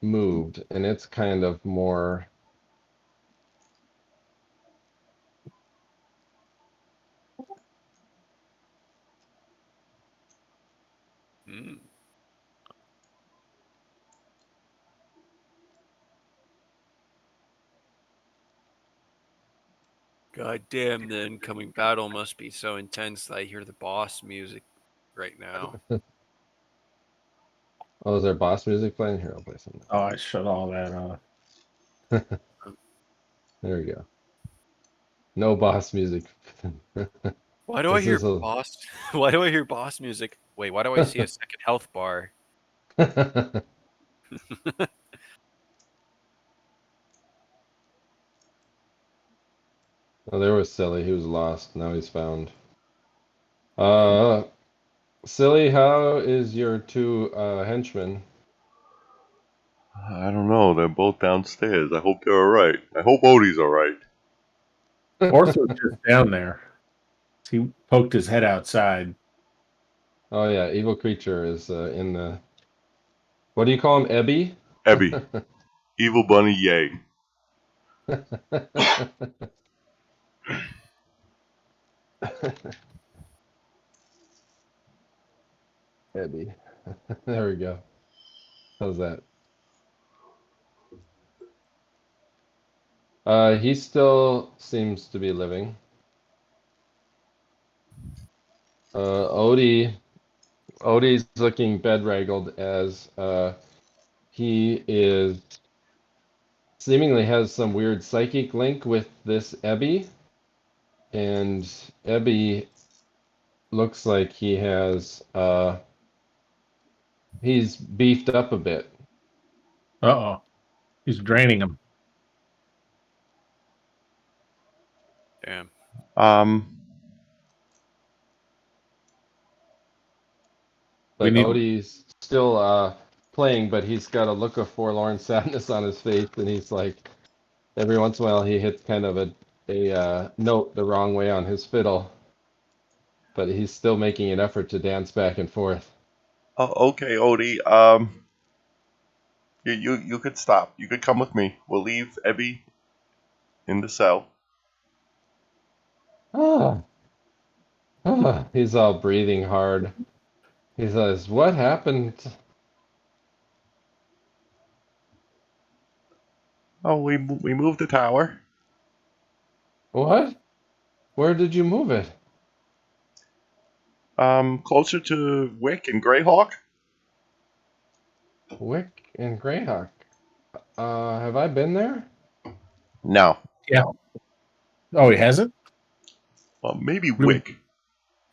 moved, and it's kind of more. Hmm. God damn, the incoming battle must be so intense that I hear the boss music right now. Oh, is there boss music playing? Here, I'll play something. Oh, I shut all that off. There we go. No boss music. Why do I This hear is a. boss? Why do I hear boss music? Wait, why do I see a second health bar? Oh, there was Silly. He was lost. Now he's found. Uh, Silly, how is your two henchmen? I don't know. They're both downstairs. I hope they're all right. I hope Odie's all right. Orth was just down there. He poked his head outside. Oh yeah, evil creature is in the. What do you call him, Ebby? Ebby, evil bunny, yay. Ebby. There we go. How's that? He still seems to be living. Odie's looking bedraggled as he is seemingly has some weird psychic link with this Ebby, and Ebby looks like he's beefed up a bit. Uh-oh. He's draining him. Damn. But need- Odie's still playing, but he's got a look of forlorn sadness on his face, and he's like, every once in a while he hits kind of a note the wrong way on his fiddle, but he's still making an effort to dance back and forth. Oh, okay, Odie. You could stop. You could come with me. We'll leave Ebby in the cell. Ah, he's all breathing hard. He says, "What happened?" Oh, we moved the tower. What? Where did you move it? Closer to Wick and Greyhawk. Wick and Greyhawk. Have I been there? No. Yeah. Oh, he hasn't? Well, maybe We- Wick.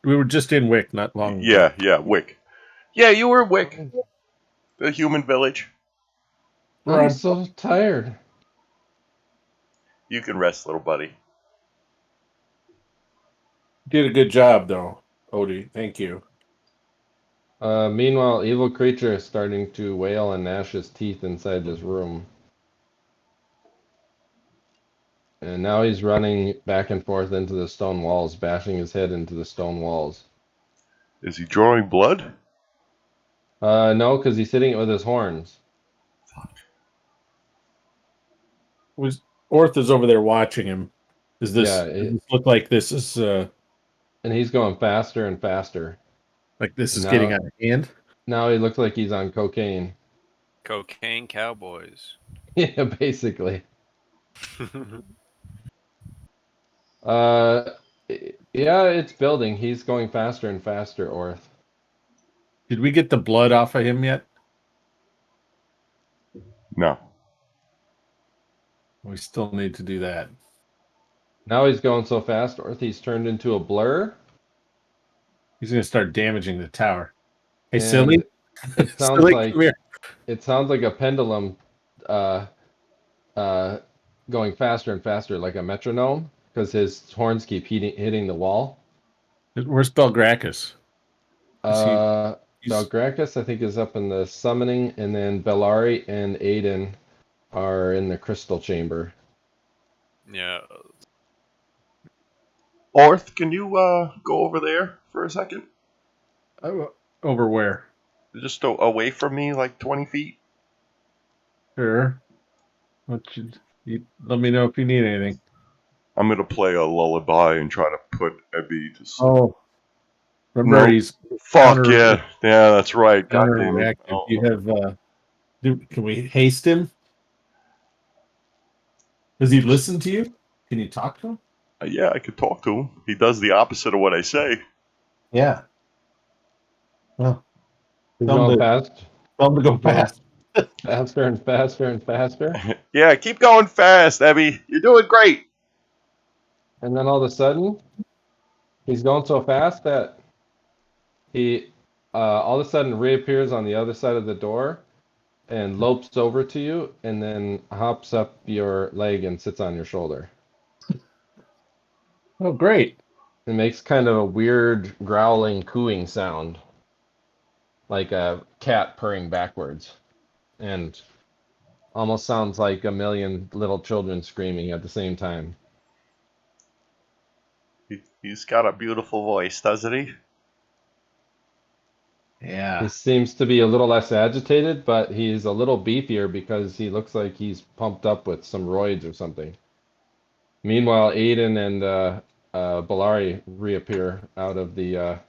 We were just in Wick not long ago. Yeah, Wick. Yeah, you were Wick. The human village. I'm so tired. You can rest, little buddy. Did a good job, though, Odie. Thank you. Meanwhile, evil creature is starting to wail and gnash his teeth inside this room. And now he's running back and forth into the stone walls, bashing his head into the stone walls. Is he drawing blood? No, because he's hitting it with his horns. Orth is over there watching him. Does this look like this is and he's going faster and faster. Like this is getting out of hand? Now he looks like he's on cocaine. Cocaine cowboys. Yeah, basically. Yeah, it's building. He's going faster and faster, Orth. Did we get the blood off of him yet? No. We still need to do that. Now he's going so fast, Orth, he's turned into a blur. He's going to start damaging the tower. Hey, And Silly. It sounds Silly, like come here. it sounds like a pendulum going faster and faster, like a metronome, because his horns keep hitting the wall. Where's Belgrakas? Belgrakas, I think, is up in the summoning, and then Belari and Aedan are in the crystal chamber. Yeah. Orth, can you go over there for a second? Over where? Just away from me, like 20 feet. Sure. You let me know if you need anything. I'm gonna play a lullaby and try to put Ebby to sleep. Oh, remember Nope. he's Fuck yeah. Yeah, that's right. God damn it. counter-reactive. You have can we haste him? Does he listen to you? Can you talk to him? Yeah, I could talk to him. He does the opposite of what I say. Yeah. Well, He's tell going him fast, to go he's going fast. faster and faster and faster. Yeah, keep going fast, Ebby. You're doing great. And then all of a sudden, he's going so fast that he all of a sudden reappears on the other side of the door and lopes over to you and then hops up your leg and sits on your shoulder. Oh, great. It makes kind of a weird growling, cooing sound, like a cat purring backwards, and almost sounds like a million little children screaming at the same time. He's got a beautiful voice, doesn't he? Yeah. He seems to be a little less agitated, but he's a little beefier because he looks like he's pumped up with some roids or something. Meanwhile, Aedan and Belari reappear out of the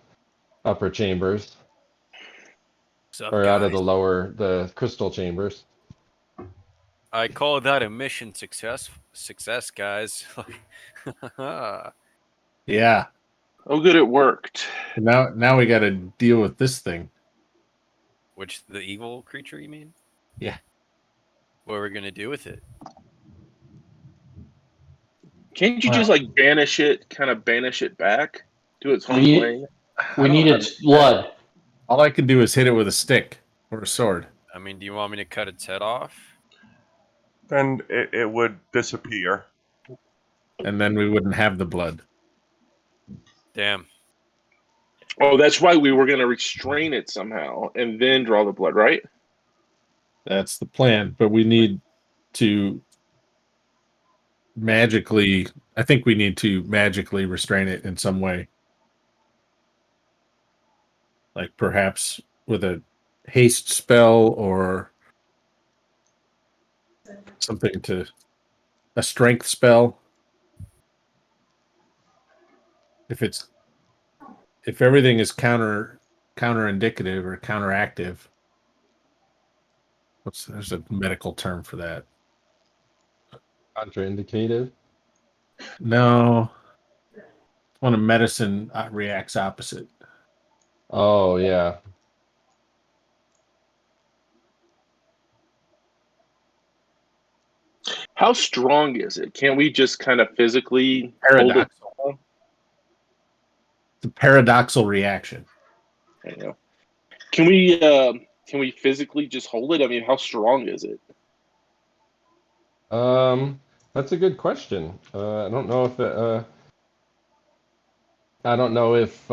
upper chambers, What's up, or out of guys? the crystal chambers. I call that a mission success, guys. Yeah. Oh, good, it worked. Now we got to deal with this thing. Which, the evil creature, you mean? Yeah. What are we gonna do with it? Can't you just like banish it, kind of banish it back to its home We- plane? We need its blood. All I can do is hit it with a stick or a sword. I mean, do you want me to cut its head off? Then it would disappear. And then we wouldn't have the blood. Damn. Oh, that's right. We were going to restrain it somehow and then draw the blood, right? That's the plan. But we need to magically, I think we need to magically restrain it in some way. Like perhaps with a haste spell or something to a strength spell. If everything is counter indicative or counteractive. There's a medical term for that. Contraindicated. No. When a medicine reacts opposite. Oh yeah. How strong is it? Can't we just kind of physically hold it? Paradoxal. It's a paradoxal reaction. You know? Can we physically just hold it? I mean, how strong is it? That's a good question. I don't know if I don't know if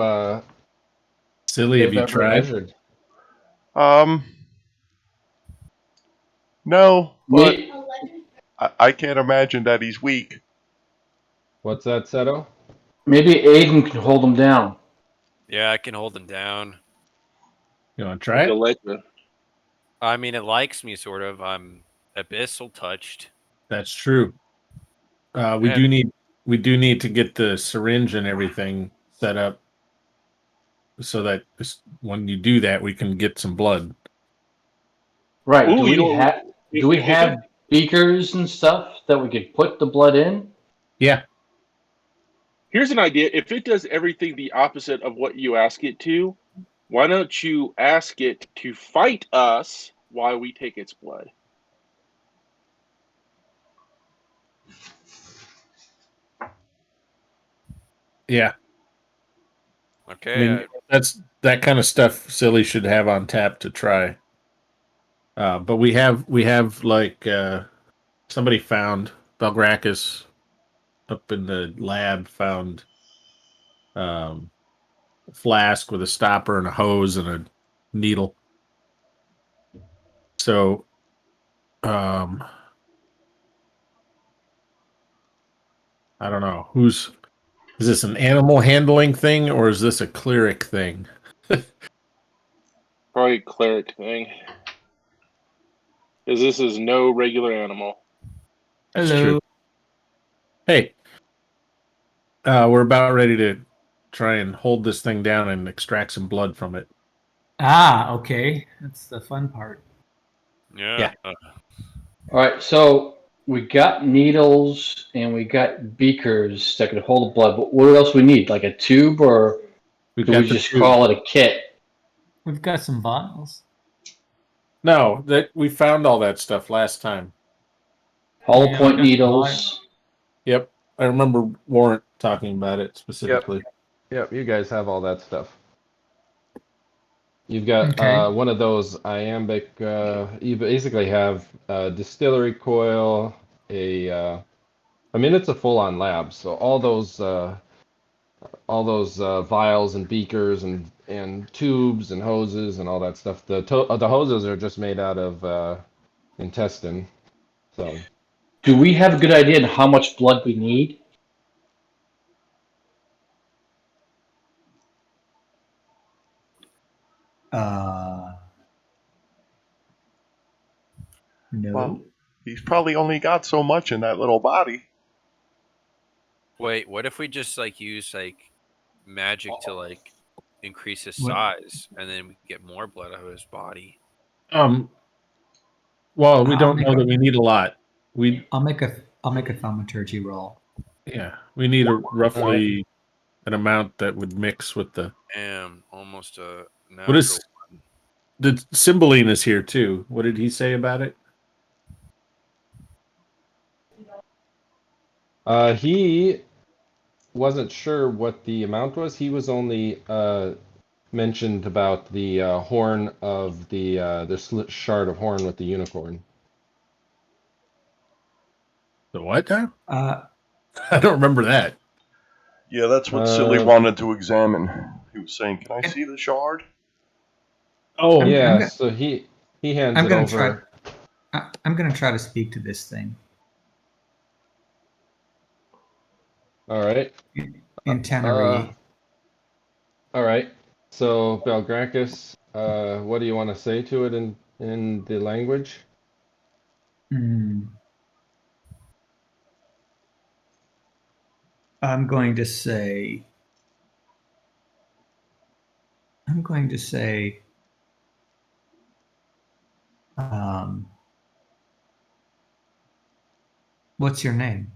Silly, have they've you ever tried? measured. No, but We, I can't imagine that he's weak. What's that, Seto? maybe Aedan can hold him down. Yeah, I can hold him down. You want to try it? Alexa. I mean, it likes me, sort of. I'm abyssal touched. That's true. We do need to get the syringe and everything set up so that when you do that, we can get some blood. Right. Ooh, do you we know, have do we if have beakers and stuff that we could put the blood in? Yeah. Here's an idea. If it does everything the opposite of what you ask it to, why don't you ask it to fight us while we take its blood? Yeah. Okay. I mean, that's that kind of stuff Silly should have on tap to try. But we have like somebody found Belgrakas up in the lab found a flask with a stopper and a hose and a needle. So I don't know is this an animal handling thing or is this a cleric thing? Probably a cleric thing. Because this is no regular animal. It's true. Hey, we're about ready to try and hold this thing down and extract some blood from it. Ah, okay. That's the fun part. Yeah. Yeah. All right, so we got needles and we got beakers that could hold blood. But what else we need? Like a tube, or We've do got we the just tube. call it a kit? We've got some vials. No, that we found all that stuff last time. Hollow Yeah, point we got the needles. Yep, I remember Warrant talking about it specifically. Yep, you guys have all that stuff. You've got Okay. one of those iambic. You basically have a distillery coil. I mean, it's a full-on lab. So all those vials and beakers and tubes and hoses and all that stuff. The hoses are just made out of intestine. So Do we have a good idea on how much blood we need? No. Well, he's probably only got so much in that little body. Wait, what if we just like use like magic to like increase his What? size, and then we get more blood out of his body? Well, we I'll don't make know a- that we need a lot. I'll make a thaumaturgy roll. We need a roughly an amount that would mix with the. Damn, almost a natural. What is the Cymbeline is here too? What did he say about it? he wasn't sure what the amount was. He was only mentioned about the horn of the shard of horn with the unicorn. The what now? Uh, I don't remember that. Yeah, that's what Silli wanted to examine. He was saying, "Can I see the shard?" Oh, Yeah, go- so he hands I'm it gonna over. I'm gonna try to speak to this thing All right. in Tannery. All right. So Belgrakas, what do you want to say to it in the language? Hmm. I'm going to say. What's your name?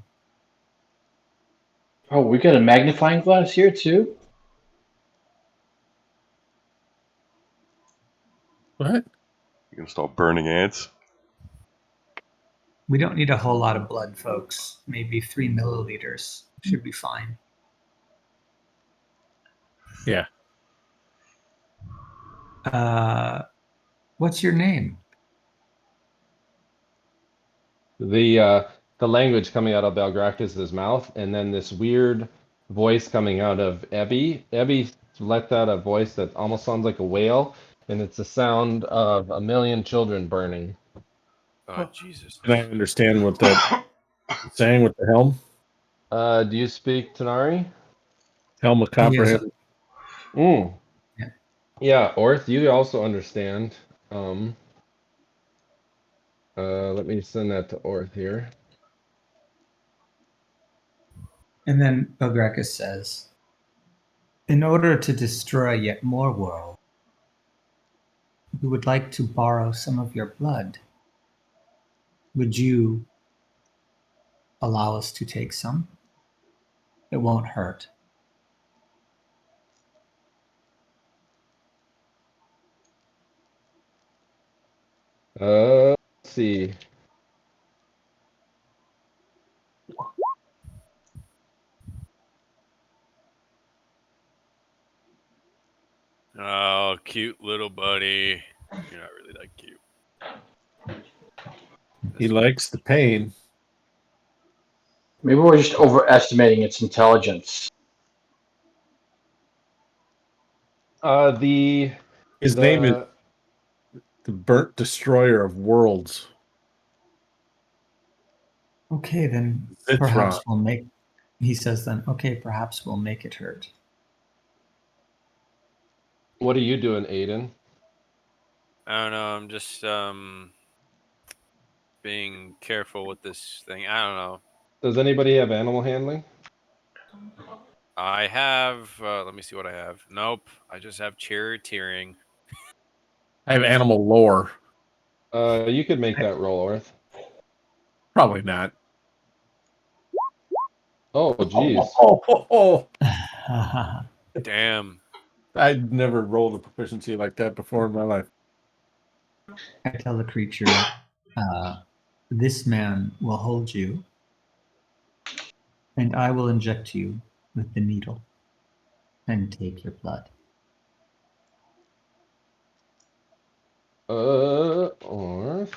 Oh, we got a magnifying glass here too. what? You can start burning ants. We don't need a whole lot of blood, folks. Maybe 3 milliliters should be fine. Yeah. What's your name? The language coming out of Belgrakas' mouth, and then this weird voice coming out of Ebby. Ebby let out a voice that almost sounds like a whale, and it's the sound of a million children burning. Oh Jesus! Can I understand what that saying with the helm? Do you speak Tanari? Helm of comprehend. Mm. Yeah. Yeah, Orth, you also understand. Let me send that to Orth here. And then Belgrakas says, in order to destroy yet more world, we would like to borrow some of your blood. Would you allow us to take some? It won't hurt. Let's see. Oh, cute little buddy. You're not really that cute. He likes the pain. Maybe we're just overestimating its intelligence. His name is the Burnt Destroyer of Worlds. Okay, then Zithron. perhaps we'll make. He says then, okay, perhaps we'll make it hurt. What are you doing, Aedan? I don't know. I'm just being careful with this thing. I don't know. Does anybody have animal handling? I have. Let me see what I have. Nope. I just have charioteering. I have animal lore. You could make that roll, Orth. Probably not. Oh, jeez. Damn. I'd never rolled a proficiency like that before in my life. I tell the creature, this man will hold you, and I will inject you with the needle and take your blood. Orth.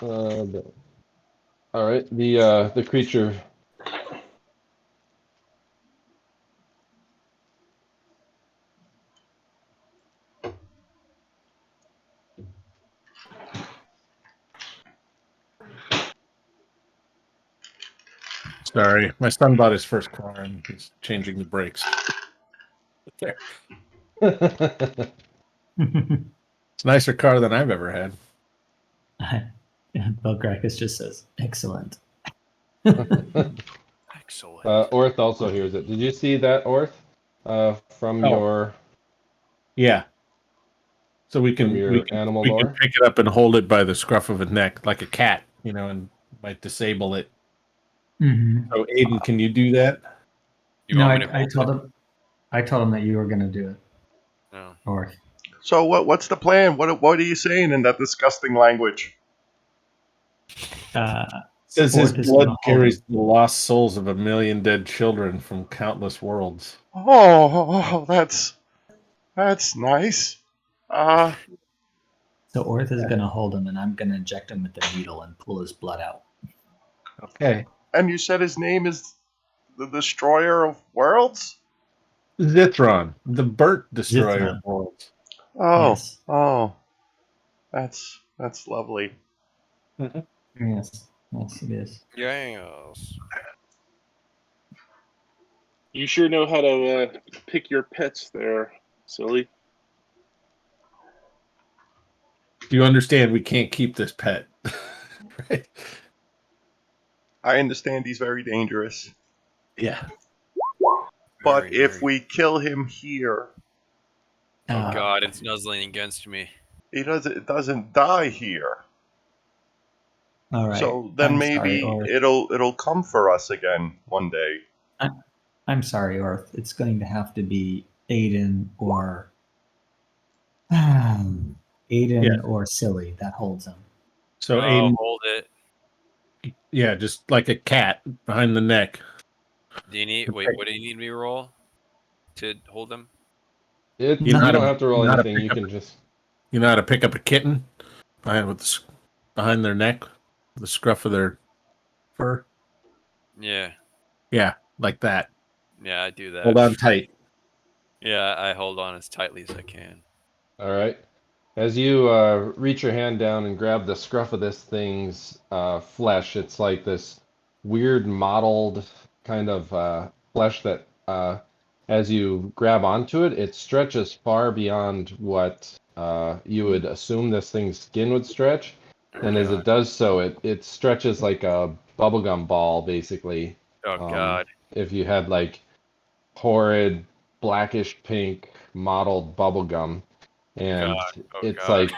All right. The creature. Sorry, my son bought his first car and he's changing the brakes. There. It's a nicer car than I've ever had. Belgrakas just says, "Excellent." Excellent. Orth also hears it. Did you see that, Orth? From Oh. your Yeah. So we can animal we lore? can pick it up and hold it by the scruff of a neck like a cat, and might disable it. Mm-hmm. So Aedan, can you do that? You No, want me to I hold told it? him. I told him that you were going to do it. No. Or So what's the plan? What are you saying in that disgusting language? Says his Orth is blood gonna hold carries him. the lost souls of a million dead children from countless worlds. Oh, that's nice. So Orth is going to hold him, and I'm going to inject him with the needle and pull his blood out. Okay. And you said his name is the Destroyer of Worlds? Zithron, the burnt destroyer Zithron. of worlds. Oh, Yes. oh, that's lovely. Yes. Yes, it is. Yes. You sure know how to pick your pets there, Silly. Do you understand we can't keep this pet? Right? I understand he's very dangerous, Yeah. but Very, if very- we kill him here, Oh God, it's nuzzling against me. it doesn't die here. All right. So then I'm maybe sorry, Orth. it'll come for us again one day. I'm sorry, Orth. It's going to have to be Aedan or Aedan Yeah. or Silly that holds him. So Oh, Aedan, hold it. yeah, just like a cat behind the neck. Do you need? Wait, what do you need me to roll to hold them? You You know how don't to- have to roll you know how to anything. pick You up- can just. You know how to pick up a kitten behind their neck, the scruff of their fur. Yeah, Yeah, like that. yeah, I do that. Hold on tight. Yeah, I hold on as tightly as I can. All right. As you reach your hand down and grab the scruff of this thing's flesh, it's like this weird mottled kind of flesh that, as you grab onto it, it stretches far beyond what you would assume this thing's skin would stretch. And as it does so, it stretches like a bubblegum ball, basically. Oh God. If you had like horrid blackish pink mottled bubblegum. And Oh, it's God.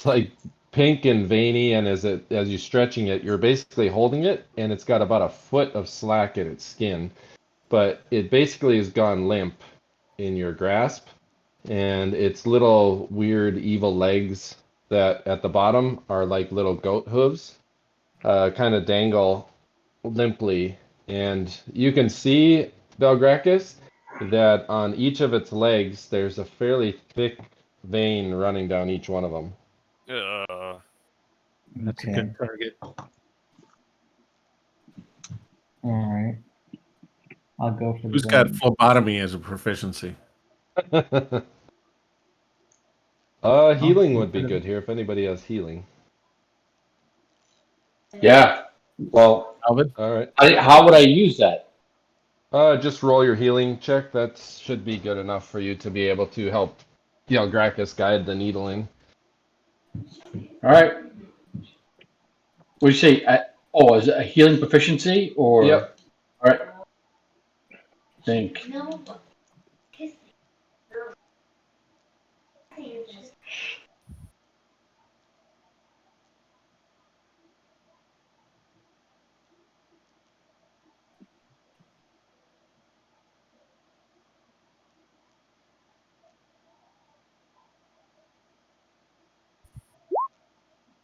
like pink and veiny, and as you're stretching it, you're basically holding it, and it's got about a foot of slack in its skin, but it basically has gone limp in your grasp, and its little weird evil legs that at the bottom are like little goat hooves, kind of dangle limply, and you can see, Belgrakas, that on each of its legs there's a fairly thick vein running down each one of them. That's a Okay. good target. All right. I'll go for the Who's got vein. phlebotomy as a proficiency? Healing would be good here if anybody has healing. Yeah. Well, Alvin? All right. how would I use that? Just roll your healing check. That should be good enough for you to be able to help Belgrakas guide the needling. All right. What do you say? Is it a healing proficiency or? Yep. All right. Think.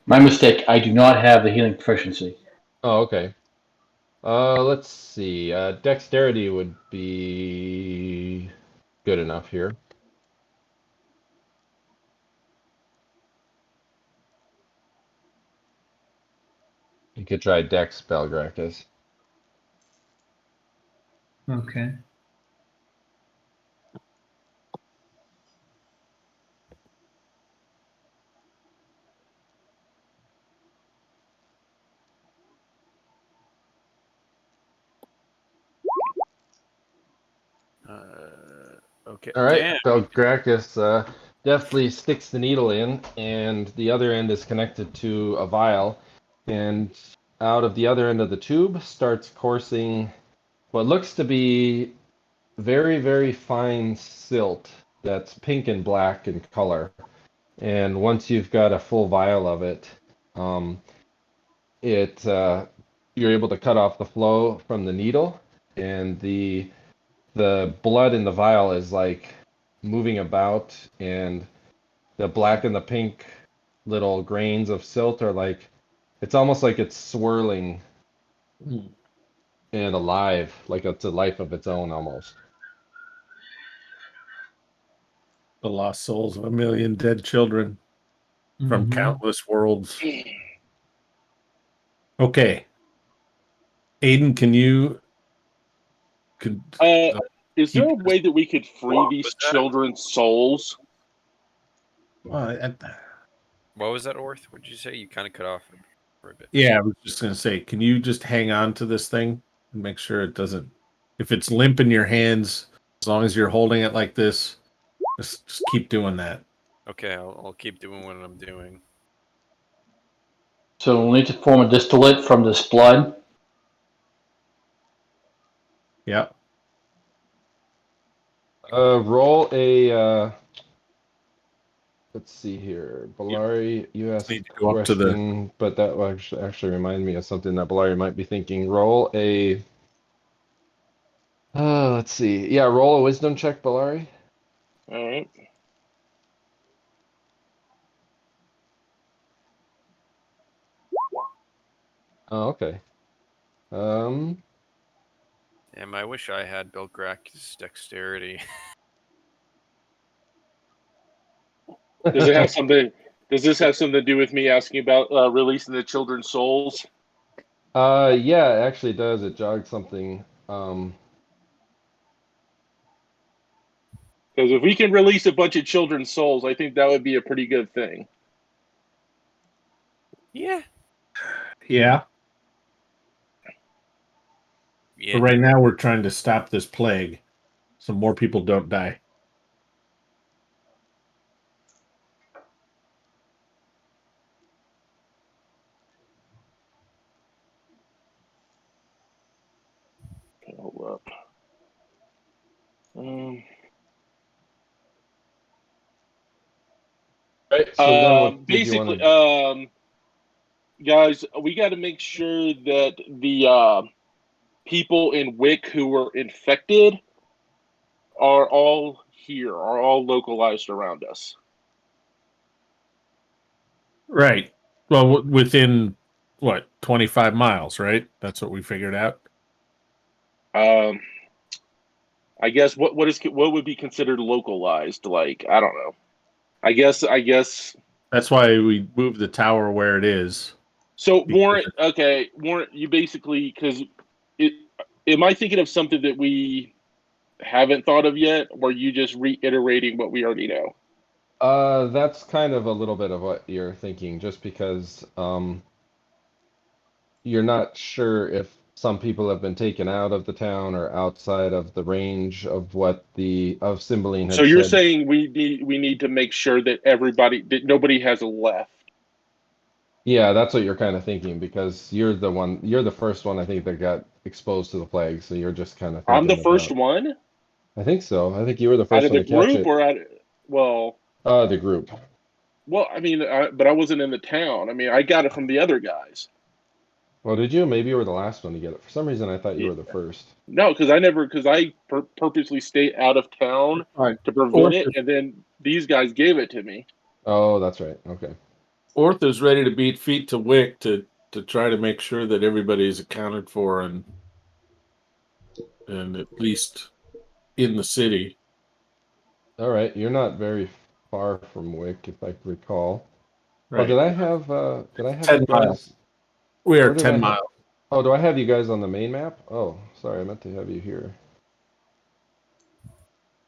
My mistake. I do not have the healing proficiency. Oh, okay. Let's see. Dexterity would be good enough here. You could try Dex, Belgrakas. Okay. Okay. All right, Damn. Belgrakas deftly sticks the needle in, and the other end is connected to a vial, and out of the other end of the tube starts coursing what looks to be very, very fine silt that's pink and black in color. And once you've got a full vial of it, um, you're able to cut off the flow from the needle, and the blood in the vial is like moving about, and the black and the pink little grains of silt are like it's almost like it's swirling and alive, like it's a life of its own almost. The lost souls of a million dead children from Mhm. countless worlds. Okay. Aedan, can you Is there a keep way that we could free What these was that? children's souls? What was that, Orth? What did you say? You kind of cut off for a bit. Yeah, I was just gonna say, can you just hang on to this thing and make sure it doesn't, if it's limp in your hands, as long as you're holding it like this, just keep doing that. Okay, I'll keep doing what I'm doing. So we'll need to form a distillate from this blood. Yeah. Roll a let's see here. Belari, you asked Need a to go up to the- question, but that will actually remind me of something that Belari might be thinking. Roll a let's see. Yeah, roll a wisdom check, Belari. All right. Oh, okay. Um, Damn, I wish I had Belgrakas' dexterity. Does it have something? Does this have something to do with me asking about releasing the children's souls? yeah, it actually does. It jogs something. Because if we can release a bunch of children's souls, I think that would be a pretty good thing. Yeah. Yeah. Yeah. But right now we're trying to stop this plague so more people don't die. Okay, hold up. Right. So then, what did you Basically, want to? guys, we got to make sure that the people in Wick who were infected are all here, are all localized around us. Right. Well, within what, 25 miles, right? That's what we figured out. I guess what would be considered localized? Like, I don't know. I guess That's why we moved the tower where it is. so. Because Warrant, you basically, because am I thinking of something that we haven't thought of yet, or are you just reiterating what we already know? That's kind of a little bit of what you're thinking, just because you're not sure if some people have been taken out of the town or outside of the range of what of Cymbeline had So you're said. saying we need to make sure that that nobody has left. Yeah, that's what you're kind of thinking because you're the first one I think that got exposed to the plague, so you're just kind of I'm the thinking first about. one I think so. I think you were the out first of one the to catch group, it. or well, The group. I mean, but I wasn't in the town. I mean, I got it from the other guys. Well, did you? Maybe you were the last one to get it. For some reason, I thought you Yeah. were the first. No, because I purposely stayed out of town All right. to prevent Orth, it, and then these guys gave it to me. Oh, that's right. Okay. Orth is ready to beat feet to Wick to try to make sure that everybody is accounted for and at least in the city. All right. You're not very far from Wick, if I recall. Oh, Right. did I have you 10 miles. guys? We are Where did I 10 have? miles. Oh, do I have you guys on the main map? Oh, sorry, I meant to have you here.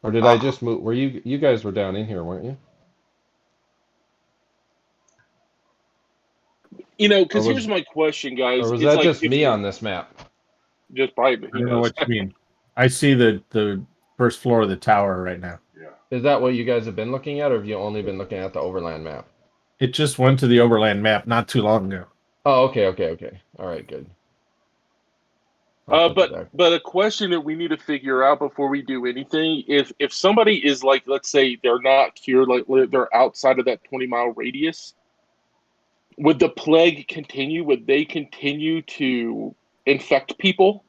Or did I just move? Were you guys were down in here, weren't you? You know, Or because was here's my question, or guys. was It's that like just if me you on this map? just probably, I who don't know knows? what you mean. I see the first floor of the tower right now. Yeah. Is that what you guys have been looking at, or have you only been looking at the overland map? It just went to the overland map not too long ago. Oh, okay. All right, good. I'll put you back. But a question that we need to figure out before we do anything, if somebody is like, let's say they're not cured, like they're outside of that 20-mile radius, would the plague continue? Would they continue to infect people?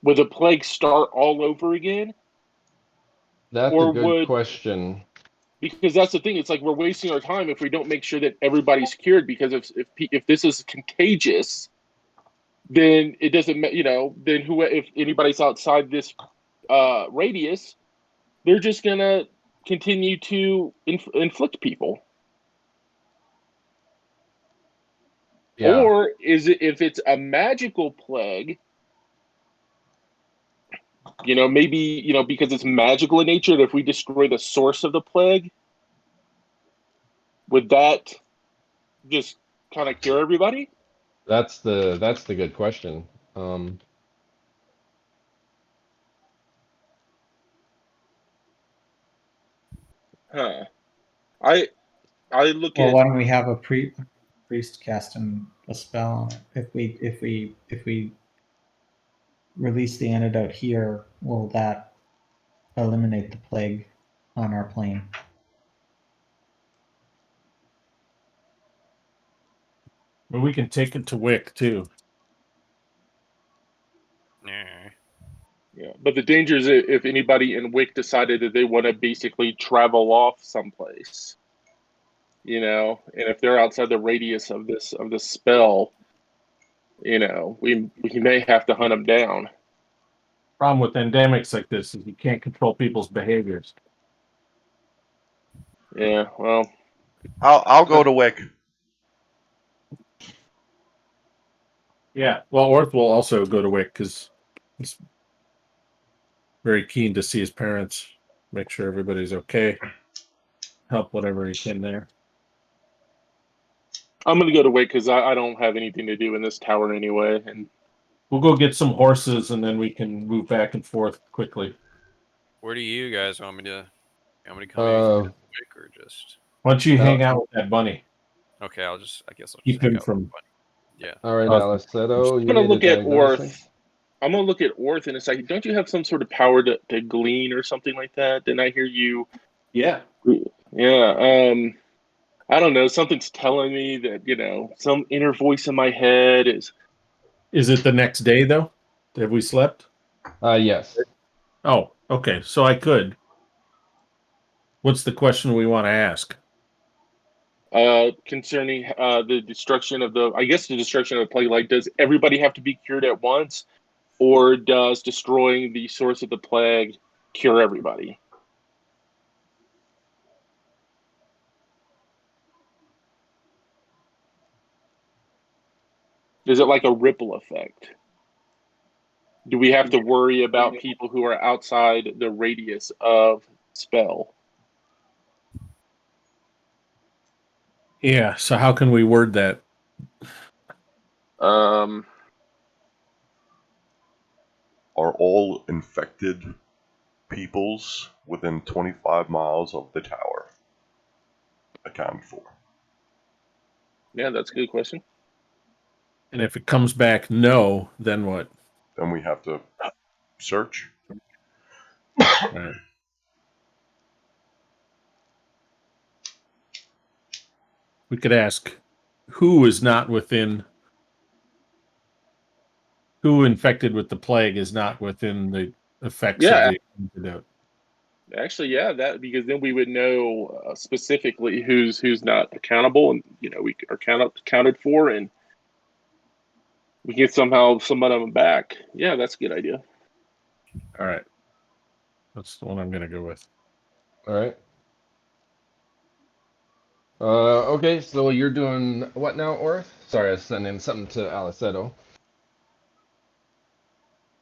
Would the plague start all over again? That's a Or good would, question. because that's the thing, it's like we're wasting our time if we don't make sure that everybody's cured, because if this is contagious, then it doesn't, then if anybody's outside this radius, they're just gonna continue to inflict people. Yeah, Or is it, if it's a magical plague, maybe, because it's magical in nature, that if we destroy the source of the plague, would that just kind of cure everybody? that's the good question. Huh. I I look Well, at why don't we have a priest casting a spell on it? If we release the antidote here, will that eliminate the plague on our plane? But we can take it to Wick too. Nah. yeah, but the danger is if anybody in Wick decided that they want to basically travel off someplace, and if they're outside the radius of this spell, we may have to hunt them down. Problem with endemics like this is you can't control people's behaviors. Yeah, well, I'll go to Wick. Yeah. Well, Orth will also go to Wick because he's very keen to see his parents, make sure everybody's okay, help whatever he can there. I'm gonna go to Wick because I don't have anything to do in this tower anyway, and We'll go get some horses and then we can move back and forth quickly. Where do you guys want me to? Want me to come Uh, in quick or just? Why don't you No. hang out with that bunny? Okay, I guess I'll just Keep hang him out. from. Yeah. all right, us. Alleseto, I'm you gonna need a look at diagnosing. Orth. I'm gonna look at Orth in a second. Don't you have some sort of power to glean or something like that? Didn't I hear you? Yeah. Yeah. I don't know. Something's telling me that some inner voice in my head is. Is it the next day though? Have we slept? Yes. Oh, okay. So I could. What's the question we want to ask? Concerning the destruction of the destruction of the plague. Like, does everybody have to be cured at once, or does destroying the source of the plague cure everybody? Is it like a ripple effect? Do we have to worry about people who are outside the radius of spell? Yeah. So how can we word that? Um, Are all infected peoples within 25 miles of the tower accounted for? Yeah, that's a good question. And if it comes back no, then what? Then we have to search. Right. We could ask who infected with the plague is not within the effects of Yeah, the antidote. actually, yeah, that because then we would know specifically who's not accountable, and we are counted for, and we get somehow some of them back. Yeah, that's a good idea. All right. That's the one I'm going to go with. All right. Okay, so you're doing what now, Orth? Sorry, I was sending something to Alleseto.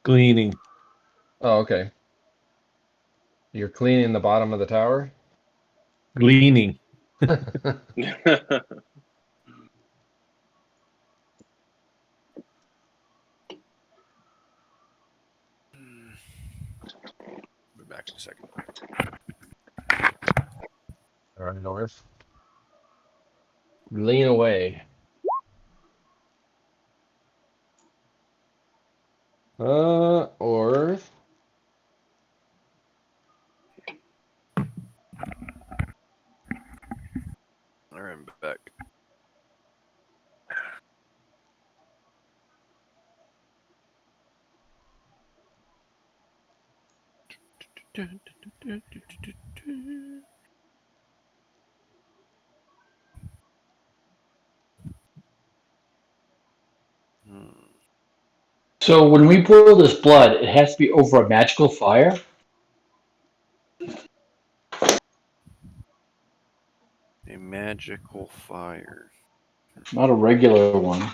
Gleaning. Oh, okay. You're cleaning the bottom of the tower? Gleaning. Be back in a second. All right, Orth. Lean away. Orth. All right, I'm back. So when we boil this blood, it has to be over a magical fire. A magical fire. Not a regular one.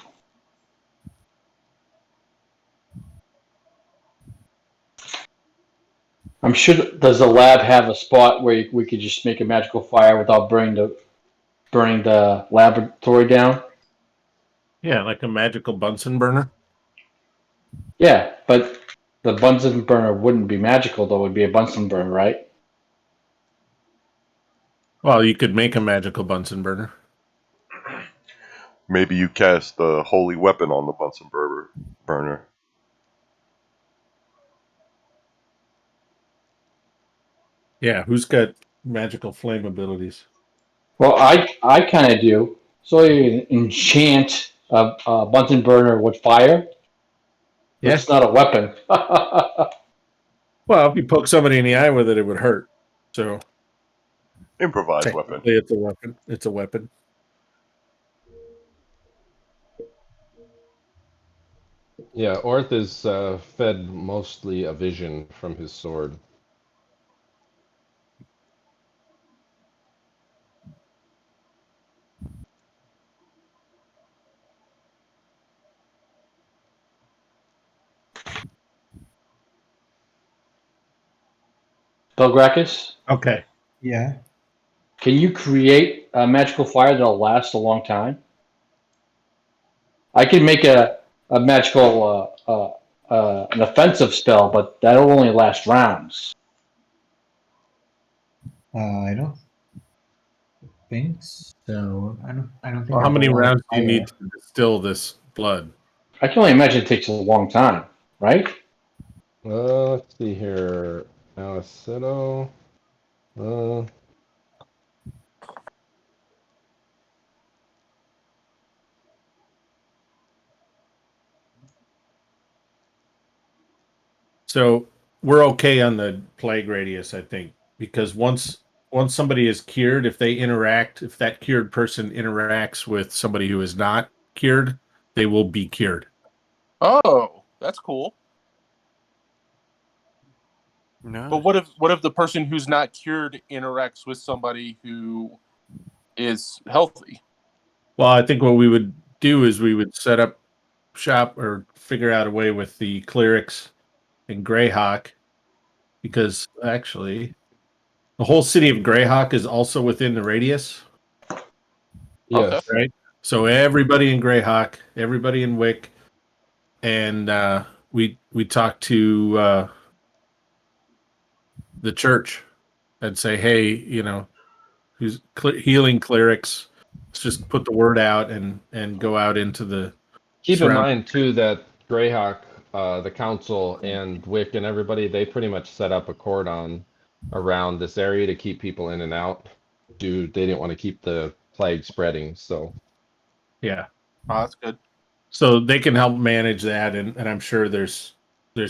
I'm sure. Does the lab have a spot where we could just make a magical fire without burning the laboratory down? Yeah, like a magical Bunsen burner. Yeah, but the Bunsen burner wouldn't be magical, though. It would be a Bunsen burner, right? Well, you could make a magical Bunsen burner. Maybe you cast the holy weapon on the Bunsen burner. Yeah, who's got magical flame abilities? Well, I kind of do. So you enchant a Bunsen burner with fire. Yes. It's not a weapon. Well, if you poke somebody in the eye with it, it would hurt. So Improvised weapon. technically, it's a weapon. It's a weapon. Yeah, Orth is fed mostly a vision from his sword. Belgrakas, Okay. Yeah. can you create a magical fire that'll last a long time? I can make a magical an offensive spell, but that'll only last rounds. I don't think so. I don't think. Well, I how have a many lot of rounds do you fire. need to distill this blood? I can only imagine it takes a long time, right? Let's see here. Alleseto. Uh, So we're okay on the plague radius, I think, because once somebody is cured, if that cured person interacts with somebody who is not cured, they will be cured. Oh, that's cool. No. But what if the person who's not cured interacts with somebody who is healthy? Well, I think what we would do is we would set up shop or figure out a way with the clerics and Greyhawk, because actually the whole city of Greyhawk is also within the radius, Okay. yes. right? So everybody in Greyhawk, everybody in Wick, and we talk to the church and say, hey, who's healing clerics, let's just put the word out and go out into the Keep in surround. mind too that Greyhawk, the council, and Wick and everybody, they pretty much set up a cordon around this area to keep people in and out. They didn't want to keep the plague spreading, so Yeah. Oh, that's good. So they can help manage that, and I'm sure there's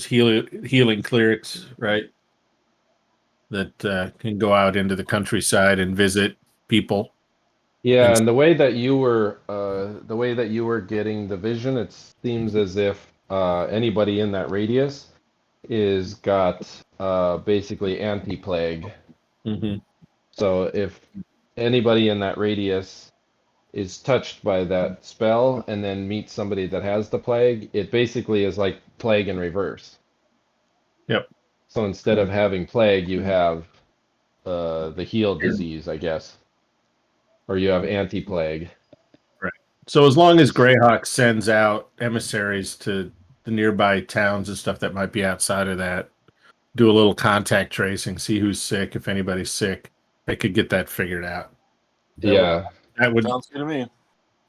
healing clerics, right? That can go out into the countryside and visit people. yeah. And- And the way that you were getting the vision, it seems as if anybody in that radius is got basically anti-plague. Mhm. So if anybody in that radius is touched by that spell and then meets somebody that has the plague, it basically is like plague in reverse. Yep. So instead of having plague, you have the healed disease, I guess, or you have anti-plague. So as long as Greyhawk sends out emissaries to the nearby towns and stuff that might be outside of that, do a little contact tracing, see who's sick, if anybody's sick, they could get that figured out. Yeah, That would Sounds good to me.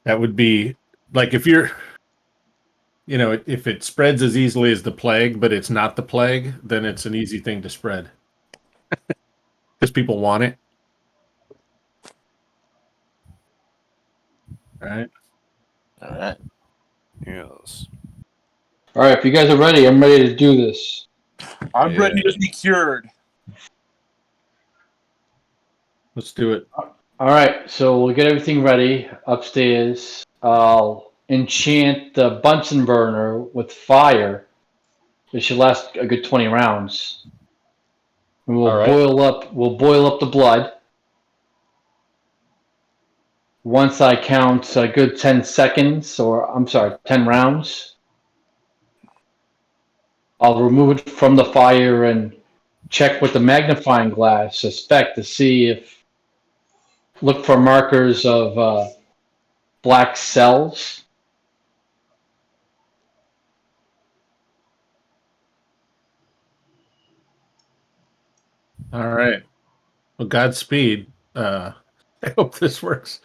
that would be like if you're, if it spreads as easily as the plague, but it's not the plague, then it's an easy thing to spread because people want it. All right. All right. Yes. All right, if you guys are ready, I'm ready to do this. I'm Yeah. ready to be cured. Let's do it. All right, so we'll get everything ready upstairs. I'll enchant the Bunsen burner with fire. It should last a good 20 rounds. And we'll All right. boil up the blood. Once I count a good 10 seconds, or I'm sorry, 10 rounds, I'll remove it from the fire and check with the magnifying glass, suspect to see look for markers of black cells. All right. Well, Godspeed. I hope this works.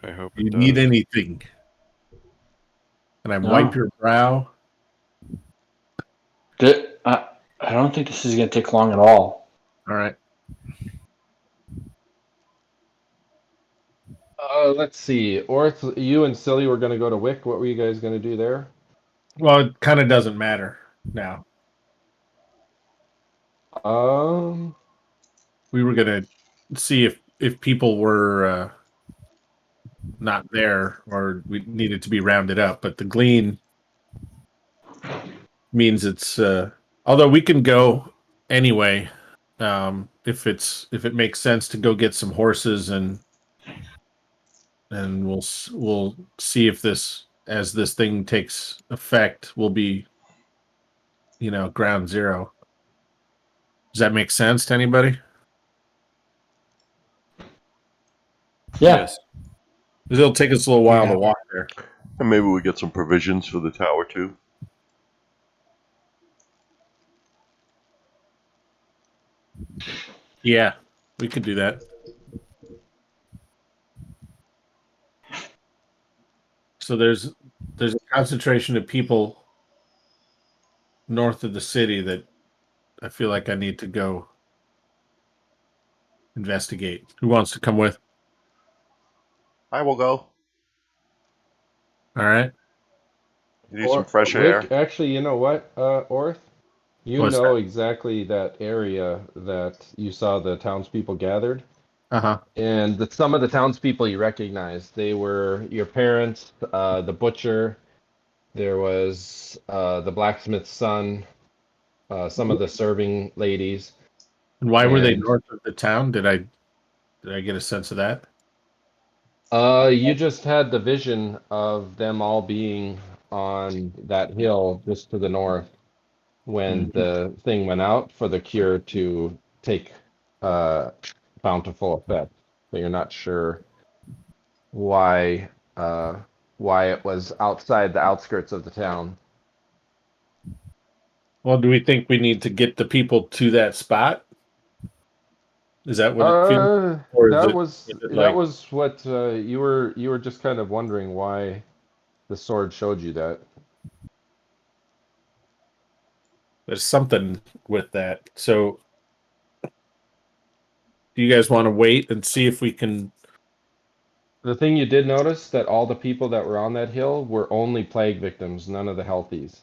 I hope You it need does. anything? Can I No. wipe your brow? I don't think this is going to take long at all. All right. let's see. Orth, you and Silly were going to go to Wick. What were you guys going to do there? Well, it kind of doesn't matter now. Um, We were gonna see if people were not there or we needed to be rounded up, but the glean means it's although we can go anyway, if it makes sense to go get some horses and we'll see if as this thing takes effect will be ground zero. Does that make sense to anybody? Yeah. Yes. It'll take us a little while Yeah. to walk there. And maybe we get some provisions for the tower too. Yeah, we could do that. So there's a concentration of people north of the city that I feel like I need to go investigate. Who wants to come with? I will go. All right. You need some fresh Wick, air. actually, you know what, Orth? You What's know exactly that area that you saw the townspeople gathered. Uh-huh. And some of the townspeople you recognize, they were your parents, the butcher, there was the blacksmith's son, some of the serving ladies. And why were they And- north of the town? Did I get a sense of that? You just had the vision of them all being on that hill just to the north when the thing went out for the cure to take bountiful effect. But you're not sure why it was outside the outskirts of the town. Well, do we think we need to get the people to that spot? Is that what it feels? Or is That it, was is it that like was what you were just kind of wondering why the sword showed you that. there's something with that? So, do you guys want to wait and see if we can? The thing you did notice that all the people that were on that hill were only plague victims, none of the healthies.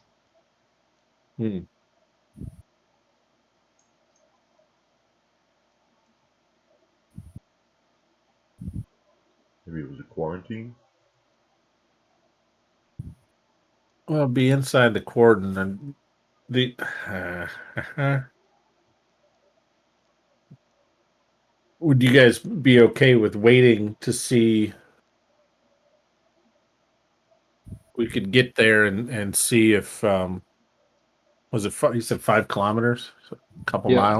Hmm. Maybe it was a quarantine. Well, be inside the cordon and the. Would you guys be okay with waiting to see? We could get there and see if was it you said 5 kilometers, so a couple Yeah. miles.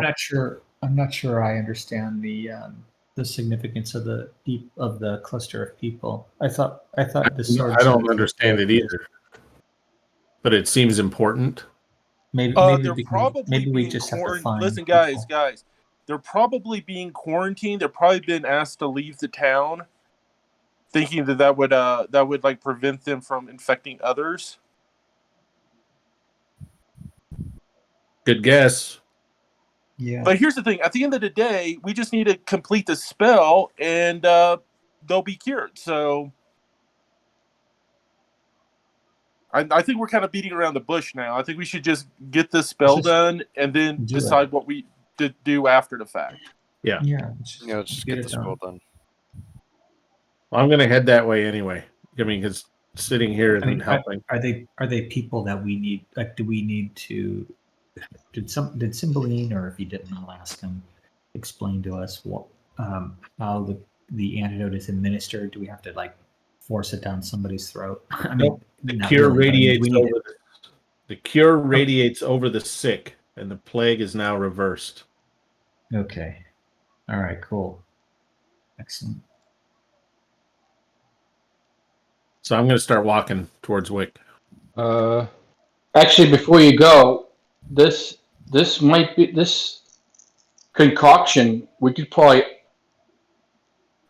I'm not sure I understand the significance of the cluster of people. I thought the sword. I said don't it was understand okay it to just- either, but it seems important. Maybe They're we can. probably Maybe we being just have to quarantined. find. Listen, people. guys, they're probably being quarantined. They're probably been asked to leave the town, thinking that would like prevent them from infecting others. Good guess. Yeah. But here's the thing: at the end of the day, we just need to complete the spell, and they'll be cured. So I think we're kind of beating around the bush now. I think we should just get this spell Let's just done, and then do decide it. what we do after the fact. Yeah. Let's just get it the spell done. done. Well, I'm going to head that way anyway. I mean, because sitting here I isn't mean, helping. are they people that we need? Like, do we need to? Did Cymbeline, or if you didn't, I'll ask him, explain to us what how the antidote is administered? Do we have to like force it down somebody's throat? I mean, The not cure really, but I mean, do radiates we need over the cure radiates over the sick, and the plague is now reversed. it? Okay. All right. Cool. Excellent. So I'm going to start walking towards Wick. Actually, before you go, this might be this concoction. We could probably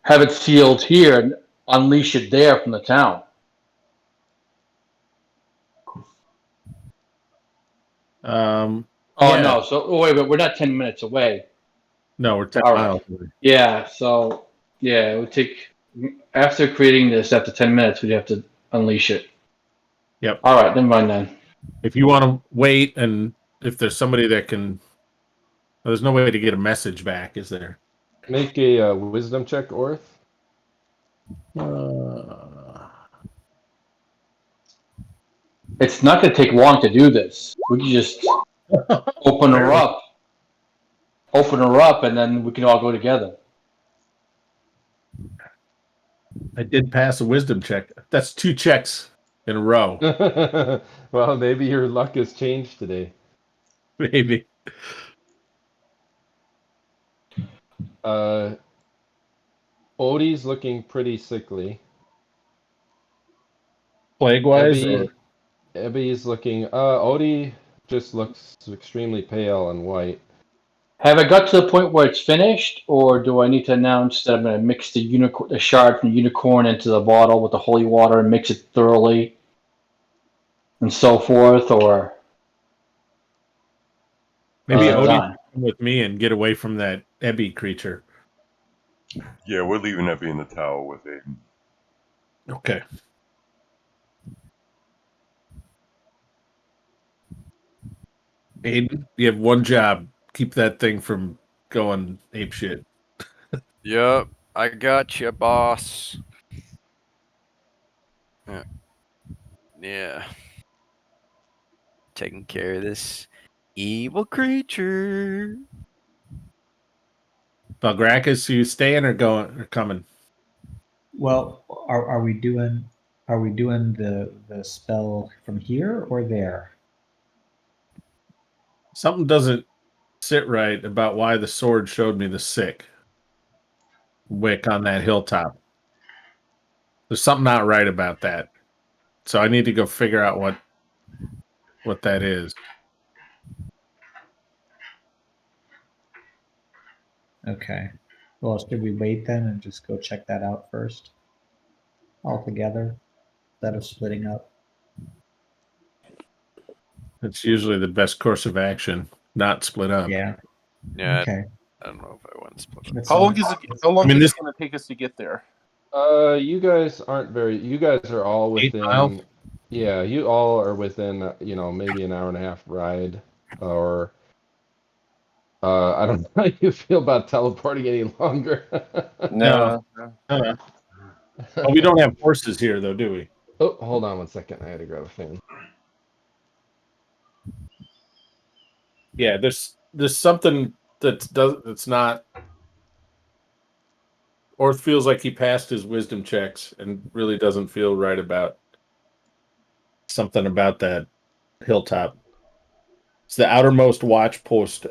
have it sealed here and unleash it there from the town. Oh Yeah. no! So wait, but we're not 10 minutes away. No, we're 10 All right. miles away. Yeah. So yeah, it would take after creating this. After 10 minutes, we'd have to unleash it. Yep. All right. Never mind then. If you want to wait, and if there's somebody that can, well, there's no way to get a message back, is there? Make a wisdom check, Orth. It's not going to take long to do this. We can just open her up, and then we can all go together. I did pass a wisdom check. That's 2 checks in a row, Well, maybe your luck has changed today. maybe. Odie's looking pretty sickly. Plague-wise, or Ebby's looking. Odie just looks extremely pale and white. Have I got to the point where it's finished, or do I need to announce that I'm going to mix the shard from the unicorn into the bottle with the holy water and mix it thoroughly, and so forth, or maybe is it Odie done? come with me and get away from that Ebby creature. Yeah, we're leaving Ebby in the tower with Aedan. Okay. Aiden, you have one job. Keep that thing from going apeshit. Yep, I got you, boss. Yeah. Taking care of this evil creature. Belgrakas, you staying or going or coming? Well, are we doing the spell from here or there? Something doesn't sit right about why the sword showed me the sick Wick on that hilltop. There's something not right about that. So I need to go figure out what that is. Okay. Well, should we wait then and just go check that out first? All together? Instead of splitting up? It's usually the best course of action, not split up. Yeah. Yeah, Okay. I don't know if I want to split it. That's How all. long is it? How long I mean, is this- it going to take us to get there? You guys aren't very. You guys are all 8 miles? within. Yeah, you all are within. Maybe an hour and a half ride, or I don't know how you feel about teleporting any longer. No. Well, we don't have horses here, though, do we? Oh, hold on 1 second. I had to grab a fan. Yeah, there's something that's not. Orth feels like he passed his wisdom checks and really doesn't feel right about something about that hilltop. It's the outermost watch post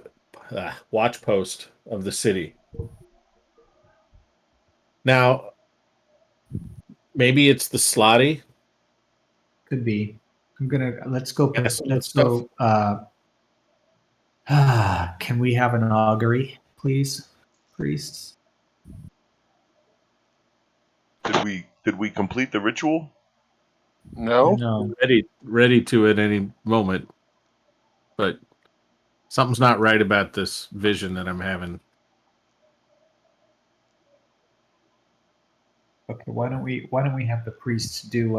of the city. Now, maybe it's the Slotty. Could be. Let's go. Yes, Let's stuff. go. Can we have an augury, please, priests? Did we complete the ritual? No. No. Ready to at any moment, but something's not right about this vision that I'm having. Okay. Why don't we have the priests do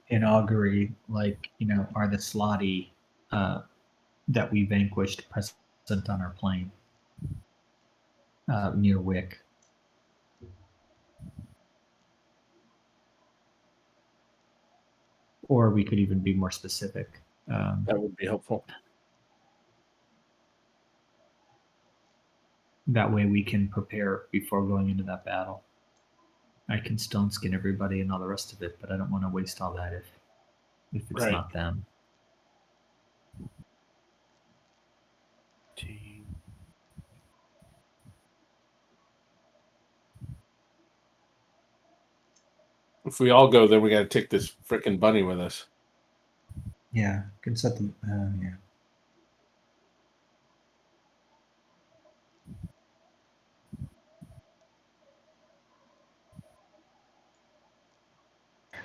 an augury, like, are the Slotty that we vanquished present on our plane near Wick? Or we could even be more specific. That would be helpful. That way we can prepare before going into that battle. I can stone skin everybody and all the rest of it, but I don't want to waste all that if it's Right. not them. If we all go, then we got to take this frickin' bunny with us. Yeah, can set them. Yeah.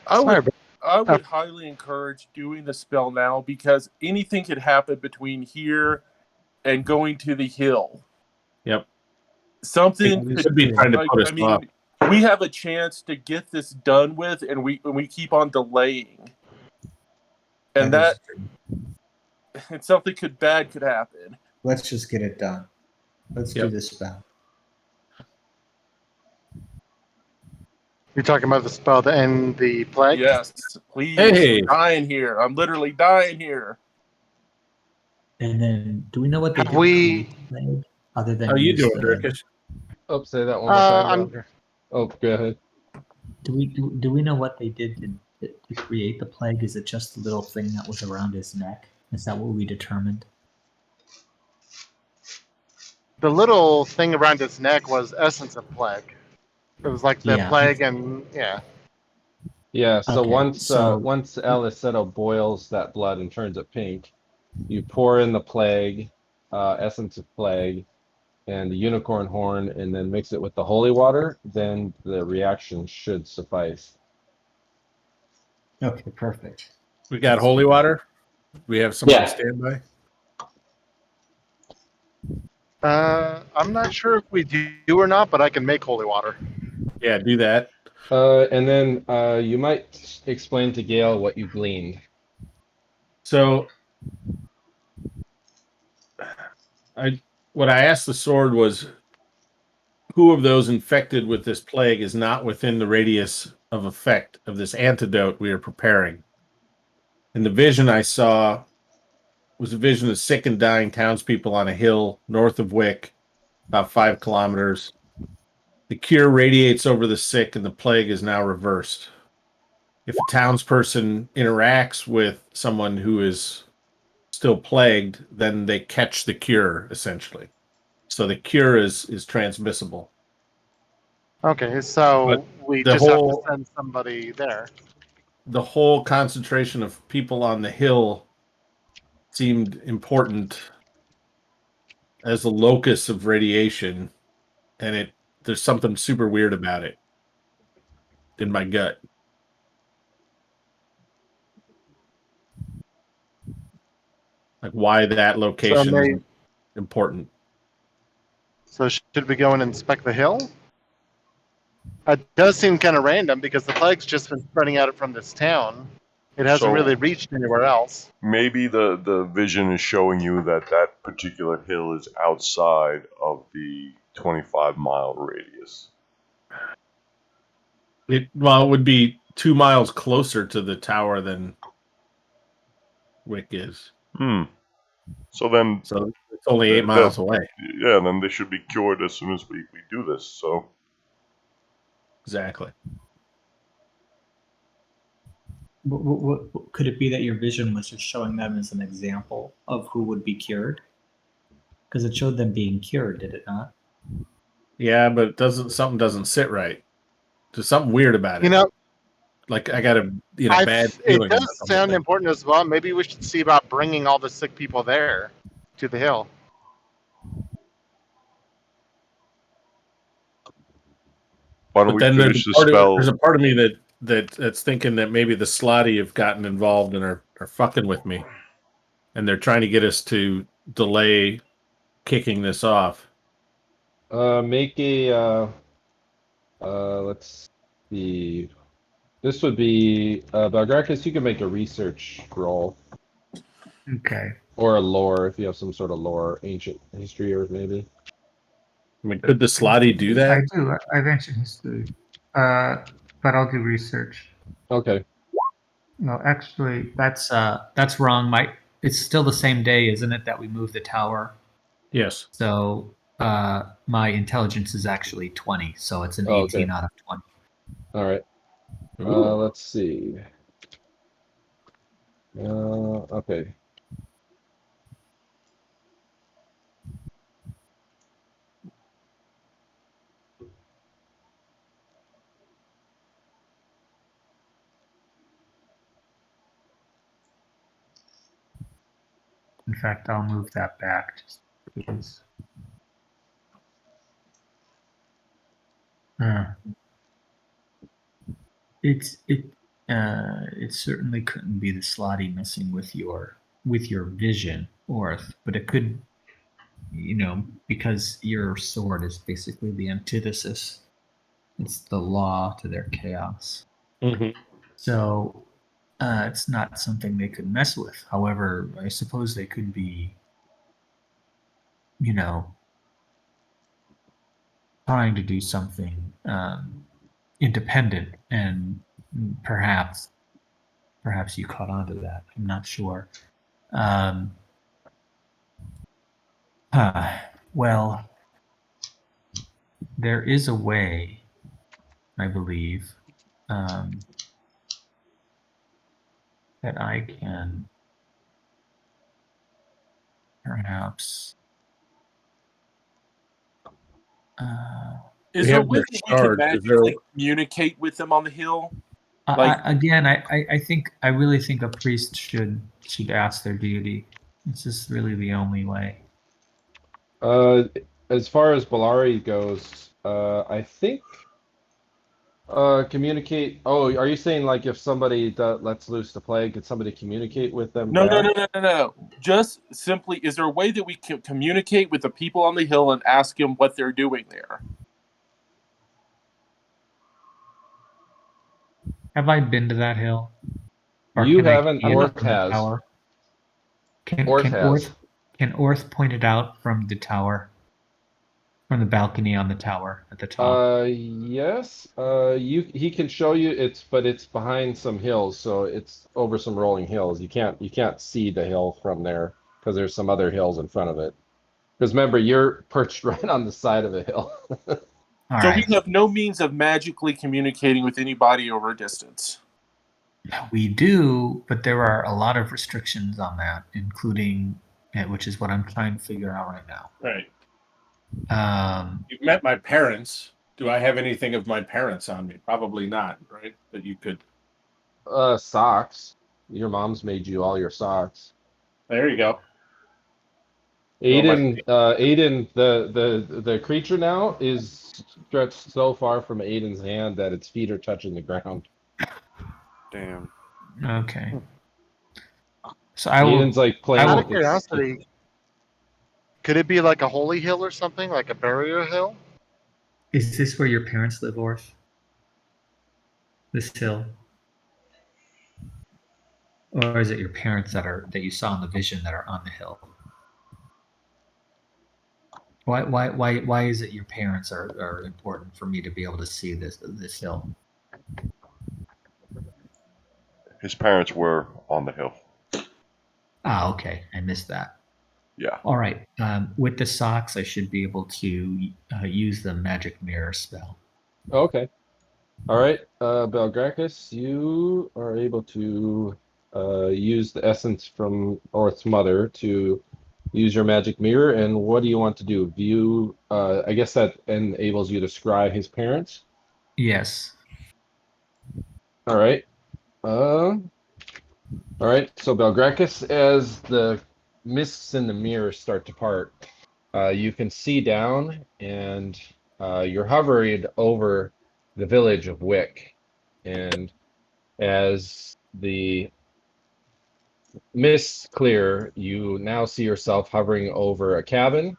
I would highly encourage doing the spell now, because anything could happen between here and going to the hill. Yep. Something It could be trying to put us off. we have a chance to get this done with, and we keep on delaying. And That and something bad could happen. Let's just get it done. Let's do this spell. You're talking about the spell to end the plague? Yes, please. Hey. I'm dying here. I'm literally dying here. And then, do we know what they Have did to we- create the plague, other than How you use doing, the- Dirkish? Oh, say that one more time. I'm- Roger. Oh, go ahead. Do we know what they did to create the plague? Is it just the little thing that was around his neck? Is that what we determined? The little thing around his neck was essence of plague. It was like the Yeah. plague, and Yeah, so Okay, once so- once Alleseto boils that blood and turns it pink, you pour in the plague, essence of plague, and the unicorn horn, and then mix it with the holy water. Then the reaction should suffice. Okay, perfect. We got holy water. We have someone Yeah. to stand by. I'm not sure if we do or not, but I can make holy water. Yeah, do that. And then you might explain to Gale what you gleaned. So, what I asked the sword was, who of those infected with this plague is not within the radius of effect of this antidote we are preparing? And the vision I saw was a vision of sick and dying townspeople on a hill north of Wick, about 5 kilometers. The cure radiates over the sick, and the plague is now reversed. If a townsperson interacts with someone who is still plagued, then they catch the cure, essentially. So the cure is transmissible. Okay, so But we the just whole- have to send somebody there. The whole concentration of people on the hill seemed important as a locus of radiation, and there's something super weird about it in my gut. Like why that location is important. So should we go and inspect the hill? It does seem kind of random because the plague's just been spreading out from this town. It hasn't So- really reached anywhere else. Maybe the vision is showing you that that particular hill is outside of the 25-mile radius. It would be 2 miles closer to the tower than Wick is. So then, So it's only 8 miles away. yeah, then they should be cured as soon as we do this. So Exactly. What could it be that your vision was just showing them as an example of who would be cured? Because it showed them being cured, did it not? Yeah, but something doesn't sit right. There's something weird about it. You know, Like I got a bad feeling. it does sound important as well. Maybe we should see about bringing all the sick people there to the hill. why don't But we then finish the spell? there's a part of me that's thinking that maybe the Slotty have gotten involved and are fucking with me, and they're trying to get us to delay kicking this off. Make a let's see. This would be Belgrakas. You can make a research roll Okay. or a lore if you have some sort of lore, ancient history, or maybe. I mean, could the Slotty do that? I do. I've ancient history. But I'll do research. Okay. No, actually, that's wrong. It's still the same day, isn't it, that we moved the tower? Yes. So my intelligence is actually 20, so it's an 18 out of 20. All right. Let's see. Okay. In fact, I'll move that back just because. It certainly couldn't be the Slotty messing with your vision, Orth, but it could, because your sword is basically the antithesis. It's the law to their chaos. Mm-hmm. So it's not something they could mess with. However, I suppose they could be, trying to do something independent, and perhaps you caught on to that. I'm not sure. Well, there is a way, I believe, that I can perhaps. Is We there a have way their that we can shards. magically communicate with them on the hill? I really think a priest should ask their deity. It's just really the only way. As far as Belari goes, I think communicate. Oh, are you saying like if somebody lets loose the plague, could somebody communicate with them? No. Just simply, is there a way that we can communicate with the people on the hill and ask them what they're doing there? Have I been to that hill? Or You can I haven't. see it Orth from the has. tower? Orth has. Can Orth point it out from the tower? From the balcony on the tower at the top? Yes. He can show you. But it's behind some hills, so it's over some rolling hills. You can't see the hill from there because there's some other hills in front of it. Because remember, you're perched right on the side of the hill. So we have no means of magically communicating with anybody over a distance. We do, but there are a lot of restrictions on that, including, which is what I'm trying to figure out right now. Right. You've met my parents. Do I have anything of my parents on me? Probably not, right? That you could. Socks. Your mom's made you all your socks. There you go. Aedan, the creature now is stretched so far from Aiden's hand that its feet are touching the ground. Damn. Okay. So I will. Aiden's like playing Out with of its curiosity, could it be like a holy hill or something, like a barrier hill? Is this where your parents live, Orth? This hill, or is it your parents that you saw in the vision that are on the hill? Why is it your parents are important for me to be able to see this hill? His parents were on the hill. Ah, okay, I missed that. Yeah. All right. With the socks, I should be able to use the magic mirror spell. Okay. All right, Belgrakas, you are able to use the essence from Orth's mother to use your magic mirror. And what do you want to do? View, I guess that enables you to scry his parents. Yes. All right. All right. So Belgrakas, as the mists in the mirror start to part, you can see down, and you're hovering over the village of Wick. And as the mists clear, you now see yourself hovering over a cabin,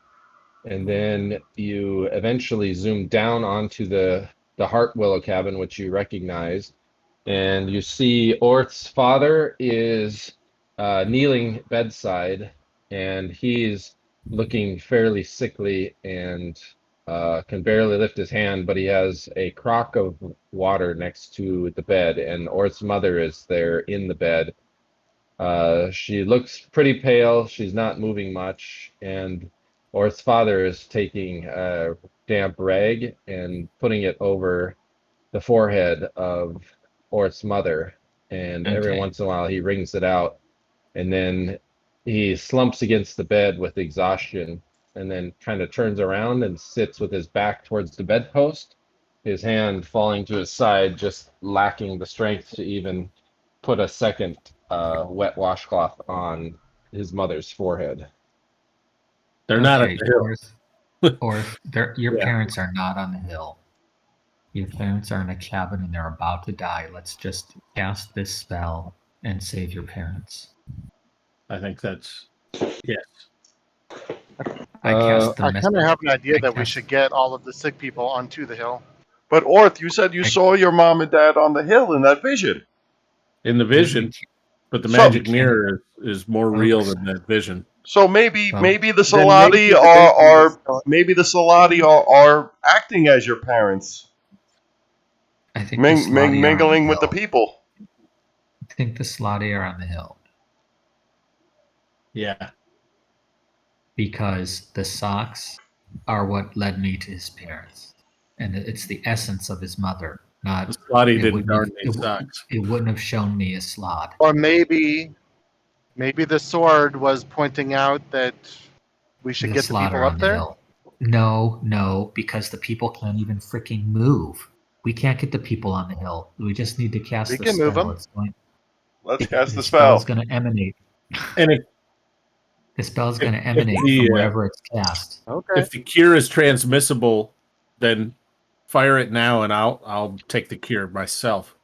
and then you eventually zoom down onto the Heart Willow cabin, which you recognize, and you see Orth's father is kneeling bedside, and he's looking fairly sickly and can barely lift his hand, but he has a crock of water next to the bed, and Orth's mother is there in the bed. She looks pretty pale. She's not moving much, and Orth's father is taking a damp rag and putting it over the forehead of Orth's mother, and every Okay. once in a while he wrings it out, and then he slumps against the bed with exhaustion, and then kind of turns around and sits with his back towards the bedpost, his hand falling to his side, just lacking the strength to even put a second wet washcloth on his mother's forehead. They're not at Okay, the hill. Orth, your Yeah. parents are not on the hill. Your parents are in a cabin and they're about to die. Let's just cast this spell and save your parents. I think that's yes. I cast the I kind of have an idea I that we cast- should get all of the sick people onto the hill. But Orth, you said you I- saw your mom and dad on the hill in that vision. In the vision, but the So- magic mirror is more real Okay. than that vision. So maybe the Then maybe Salati the are vision is- maybe the Salati are acting as your parents, I think the Slotty are on mingling with the hill. people. I think the Slotty are on the hill Yeah. because the socks are what led me to his parents, and it's the essence of his mother. Not The Slotty it didn't wouldn't darn have- these it- socks. It wouldn't have shown me a slot. Or maybe the sword was pointing out that we should The get the slot people are on up the there. hill. No, because the people can't even freaking move. We can't get the people on the hill. We just need to cast We the can move spell. them. It's going, Let's cast the spell is spell. going to emanate. And The spell is going to if emanate the, from wherever it's cast. Okay. if the cure is transmissible, then fire it now, and I'll take the cure myself.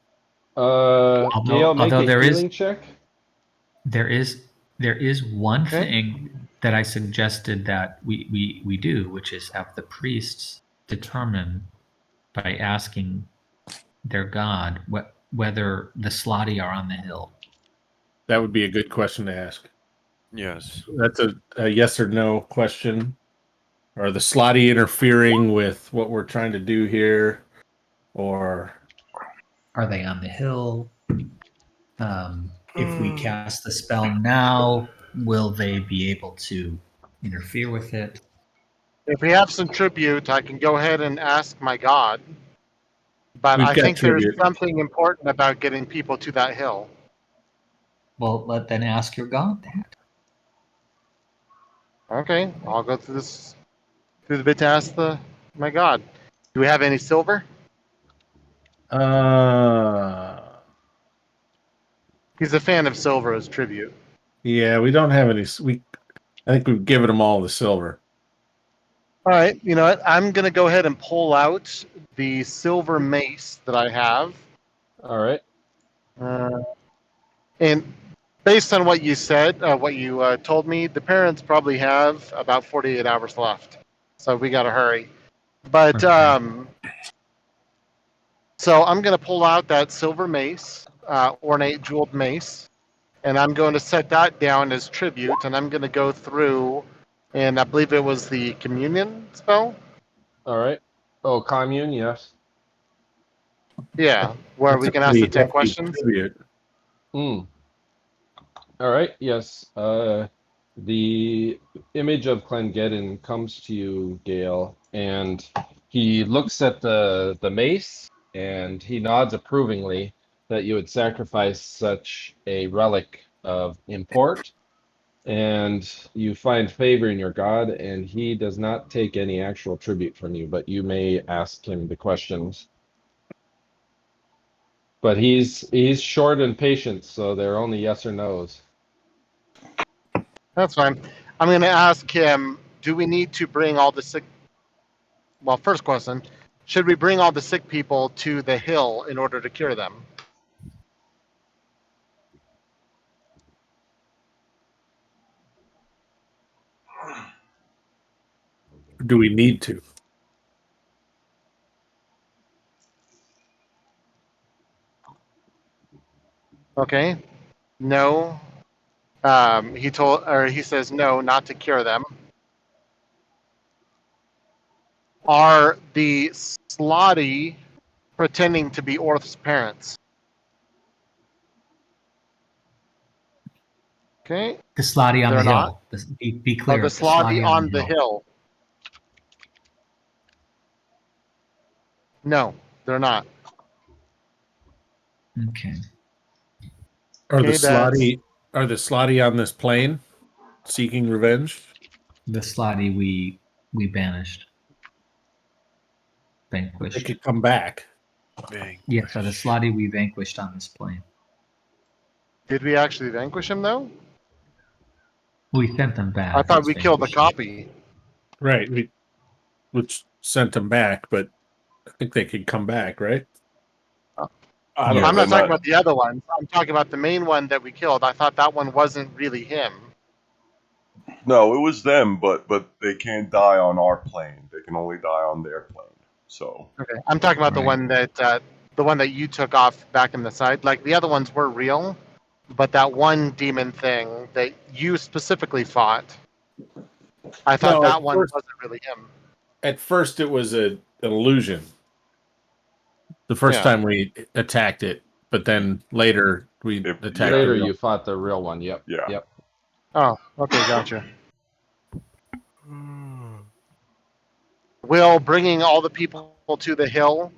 Gale, make although a there is- healing check. There is one Okay. thing that I suggested that we do, which is have the priests determine by asking their god whether the Slotty are on the hill. That would be a good question to ask. Yes. That's a yes or no question. Are the Slotty interfering with what we're trying to do here? Or Are they on the hill? If we cast the spell now, will they be able to interfere with it? If we have some tribute, I can go ahead and ask my god. But We've I got think there's tribute. something important about getting people to that hill. Well, then ask your god that. Okay, I'll go through the bit to ask my god. Do we have any silver? He's a fan of silver as tribute. yeah, we don't have any. I think we've given them all the silver. All right, you know what? I'm going to go ahead and pull out the silver mace that I have. All right. And based on what you said, what you told me, the parents probably have about 48 hours left. So we got to hurry. But so I'm going to pull out that silver mace, ornate jeweled mace, and I'm going to set that down as tribute. And I'm going to go through, and I believe it was the communion spell. All right. Oh, commune, yes. Yeah, where That's we a can ask the pretty 10 hefty questions. tribute. Hmm. All right. Yes. The image of Clengeddon comes to you, Gale, and he looks at the mace and he nods approvingly that you would sacrifice such a relic of import, and you find favor in your god, and he does not take any actual tribute from you, but you may ask him the questions. But he's short and patient, so they're only yes or no's. That's fine. I'm going to ask him, do we need to bring all the sick... Well, first question, should we bring all the sick people to the hill in order to cure them? Do we need to? Okay. No. He says no, not to cure them. Are the Slotty pretending to be Orth's parents? Okay. The Slotty on They're the not. hill. Be Are clear. the Slotty on the hill? No, they're not. Okay. Are the Okay, Slotty on this plane seeking revenge? The Slotty we banished. They Vanquished. could come back. Yes, are the Slotty we vanquished on this plane. Did we actually vanquish him though? We sent them back. I thought Let's we killed the vanquish copy. Right. Which sent them back, but I think they could come back, right? I don't I'm know. not talking about the other ones. I'm talking about the main one that we killed. I thought that one wasn't really him. No, it was them, but they can't die on our plane. They can only die on their plane. So Okay, I'm talking about Right. the one that you took off back in the side. Like the other ones were real, but that one demon thing that you specifically fought, I thought No, that one wasn't really him. At first, it was an illusion. The first Yeah. time we attacked it, but then later we attacked Later, it. you fought the real one. Yep. Yeah. Yep. Oh, okay, gotcha. Will bringing all the people to the hill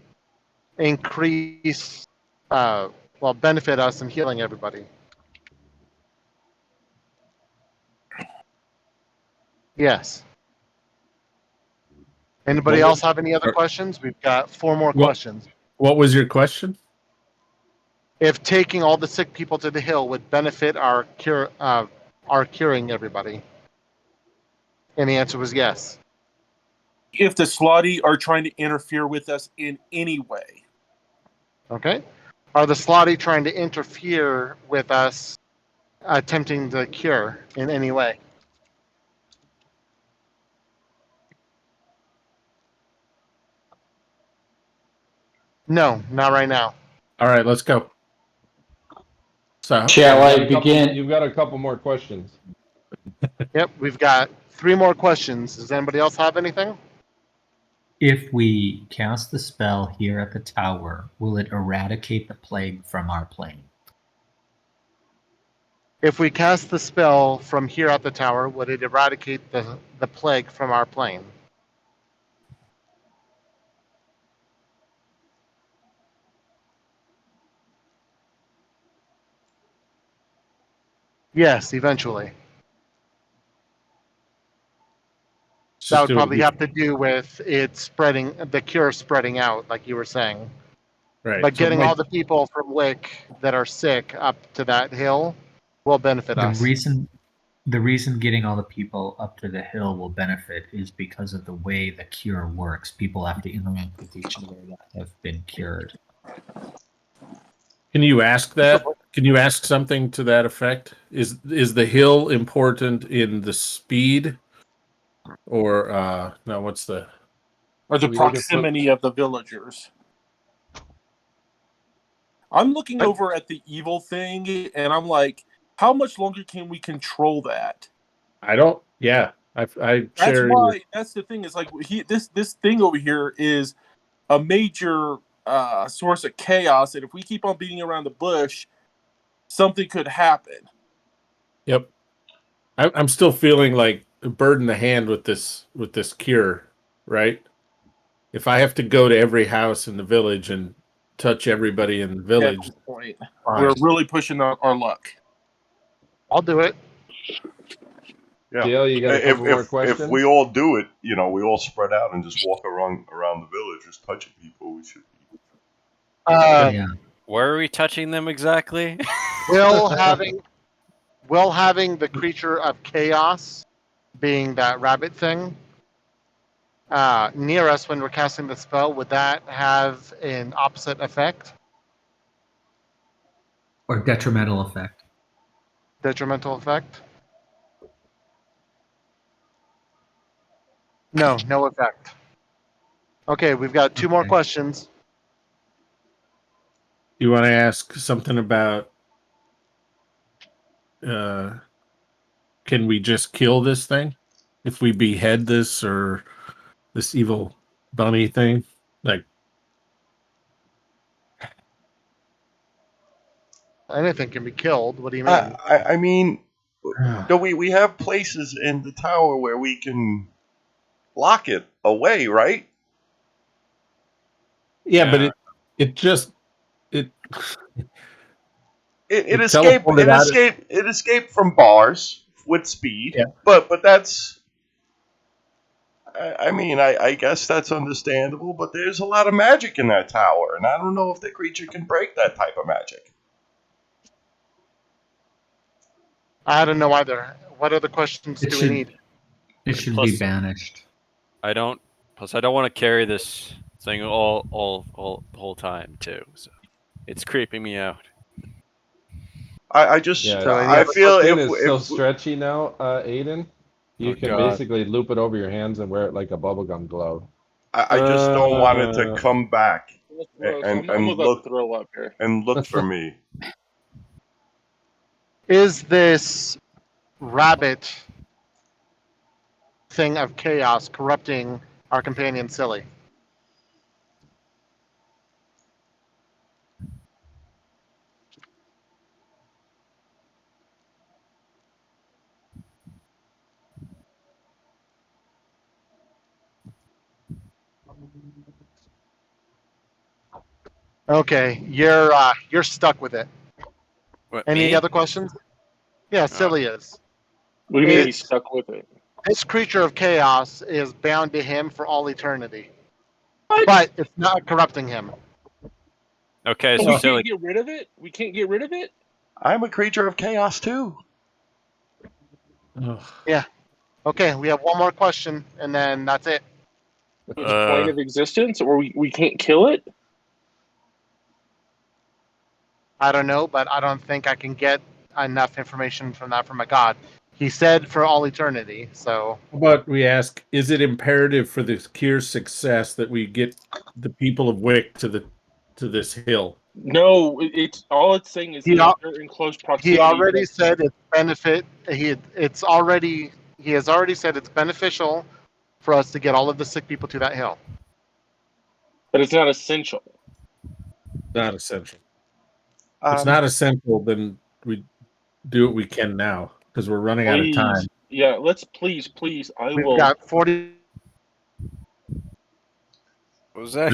increase, benefit us in healing everybody? Yes. Anybody else have any other questions? We've got 4 more questions. What was your question? If taking all the sick people to the hill would benefit our curing everybody, and the answer was yes. If the Slotty are trying to interfere with us in any way. Okay. Are the Slotty trying to interfere with us attempting to cure in any way? No, not right now. All right, let's go. So, Shall I You've got a couple- begin? You've got a couple more questions. Yep, we've got 3 more questions. Does anybody else have anything? If we cast the spell here at the tower, will it eradicate the plague from our plane? If we cast the spell from here at the tower, would it eradicate the plague from our plane? Yes, eventually. That would probably have to do with it spreading, the cure spreading out, like you were saying. right. But so getting Mike- all the people from Wick that are sick up to that hill will benefit The us. reason the reason getting all the people up to the hill will benefit is because of the way the cure works. People have to interact with each other that have been cured. Can you ask that? Can you ask something to that effect? Is the hill important in the speed, or no? What's the Or the We look at proximity of the villagers. I'm looking over at the evil thing, and I'm like, how much longer can we control that? I don't. Yeah, I That's share. why. That's the thing. Is like this thing over here is a major source of chaos, and if we keep on beating around the bush, something could happen. Yep. I'm still feeling like a bird in the hand with this cure, right? If I have to go to every house in the village and touch everybody in the At village, this point, fine. we're really pushing our luck. I'll do it. Yeah. Gale, you got a couple more If questions? we all do it, you know, we all spread out and just walk around the village, just touching people. We should be. Yeah. Where are we touching them exactly? Will having the creature of chaos, being that rabbit thing, near us when we're casting the spell, would that have an opposite effect? Or detrimental effect. Detrimental effect? No, no effect. Okay, we've got two more Okay. questions. You want to ask something about? Can we just kill this thing if we behead this or this evil bunny thing? Like, Anything can be killed. What do you mean? I mean, no, we have places in the tower where we can lock it away, right? yeah, but it just It It escaped. teleported out of- It escaped from bars with speed. Yeah. But that's. I mean, I guess that's understandable. But there's a lot of magic in that tower, and I don't know if the creature can break that type of magic. I don't know either. What other questions It do should- we need? It should Plus- be banished. I don't want to carry this thing all the whole time too. So it's creeping me out. I just. Yeah, So I feel Skin if is so stretchy now, Aedan. You Oh, can God. basically loop it over your hands and wear it like a bubblegum glove. I just don't want it to come back I'm about look to throw up here. and look for me. Is this rabbit thing of chaos corrupting our companion Silli? Okay, you're stuck with it. What, Any me? other questions? Yeah, Silli is. What do you mean It's- he's stuck with it? This creature of chaos is bound to him for all eternity. But it's not corrupting him. Okay, But so we Silly, can't get rid of it? We can't get rid of it? I'm a creature of chaos too. Ugh. Okay, we have one more question, and then that's it. Its point of existence? Or we can't kill it? I don't know, but I don't think I can get enough information from that from a god. He said for all eternity, so How about we ask, is it imperative for the cure's success that we get the people of Wick to this hill? No, it's all it's saying is He that al- they're in close proximity. he already said it's benefit. He has already said it's beneficial for us to get all of the sick people to that hill. But it's not essential. Not essential. If it's not essential, then we do what we can now because we're running out of Please. time. Yeah, let's please. I We've will. got 40. what was that?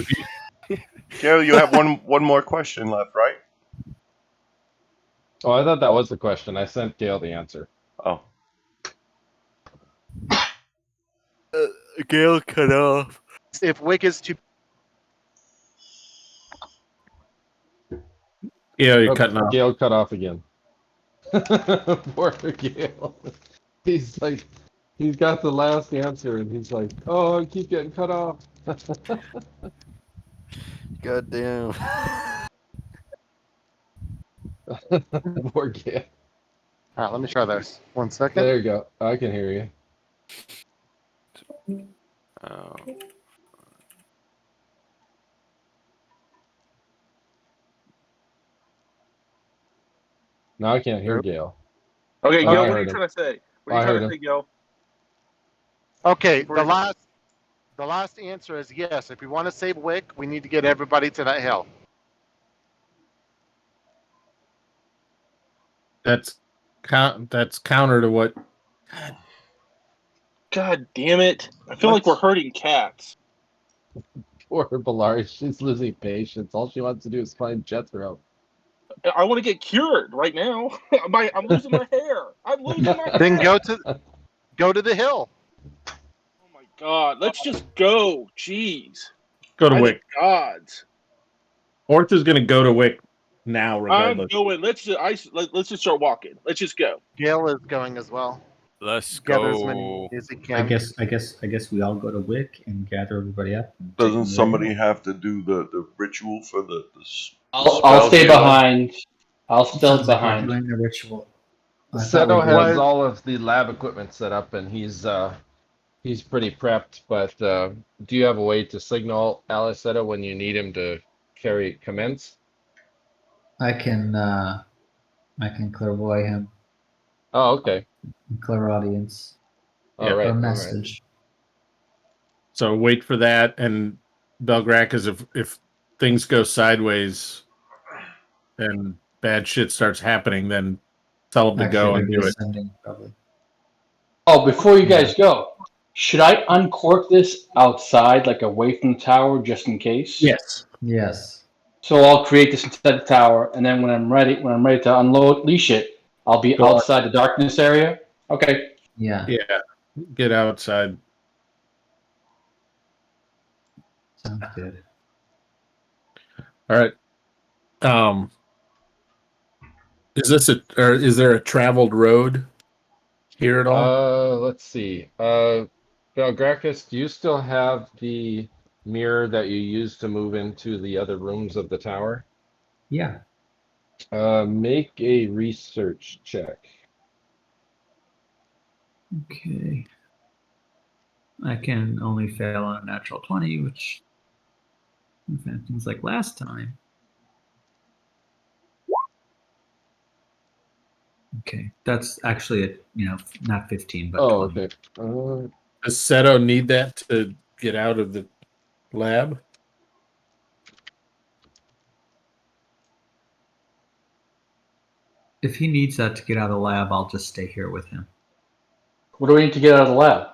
Gale, you have one more question left, right? Oh, I thought that was the question. I sent Gale the answer. Oh. Gale cut off. If Wick is to Yeah, you're Oh, cutting off. Gale cut off again. Poor Gale. He's like, he's got the last answer, and he's like, "Oh, I keep getting cut off." God damn. Poor Gale. All right, let me try this. 1 second. There you go. I can hear you. Oh. Now I can't hear Gale. Okay, Oh, Gil, I what are heard you him. trying to say? What are I you trying heard to him. say, Gil? Okay, Before the last answer is yes. If we want to save Wick, we need to get everybody to that hill. That's counter to what. God damn it! I feel like we're hurting cats. Poor Belari. She's losing patience. All she wants to do is find Jethro. I want to get cured right now. I'm losing my hair. I'm losing my hair. Then go to the hill. Oh my god! Let's just go. Jeez. Go to By the Wick. gods. Orth is going to go to Wick now, I'm regardless. going. Let's just start walking. Let's just go. Gale is going as well. Let's Gather as many go. as he I can. guess we all go to Wick and gather everybody up. And take Doesn't them somebody there. have to do the ritual for the I'll spell stay healing? behind. I'll still Sounds like we're behind. doing a ritual. I thought Seto we has did. all of the lab equipment set up, and he's pretty prepped. But do you have a way to signal Alleseto when you need him to commence? I can clairvoy him, Oh, okay. clairaudience, All Yeah. right. or All right. message. So wait for that, and Belgrakas, if things go sideways and bad shit starts happening, then tell him to Actually, go they'd and be do it. ascending probably. Oh, before you guys go, should I uncork this outside, like away from the tower, just in case? Yes. So I'll create this inside the tower, and then when I'm ready to unleash it, I'll be Go outside the darkness area. Okay. Yeah. Yeah, get outside. Sounds good. All right. Is there a traveled road here at all? Let's see. Belgrakas, do you still have the mirror that you used to move into the other rooms of the tower? Yeah. Make a research check. Okay. I can only fail on a natural 20, which things like last time. Okay, that's actually not 15, but Oh, 20. okay. Does Seto need that to get out of the lab? If he needs that to get out of the lab, I'll just stay here with him. What do we need to get out of the lab?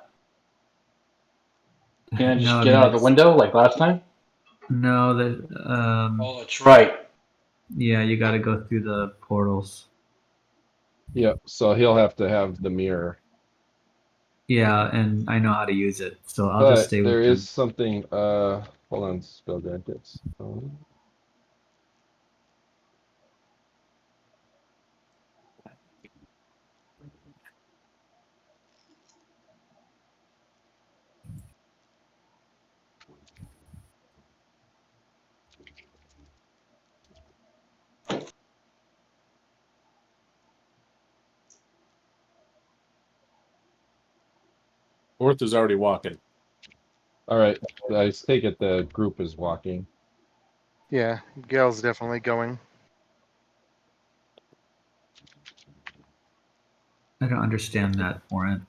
Can I just No, I get mean, out of the window like last time? No, Oh, that's right. yeah, you got to go through the portals. Yep. So he'll have to have the mirror. Yeah, and I know how to use it, so I'll But just stay with there him. is something. Hold on, Spellgrakas. Orth is already walking. All right. I take it the group is walking. Yeah, Gale's definitely going. I don't understand that, Warren.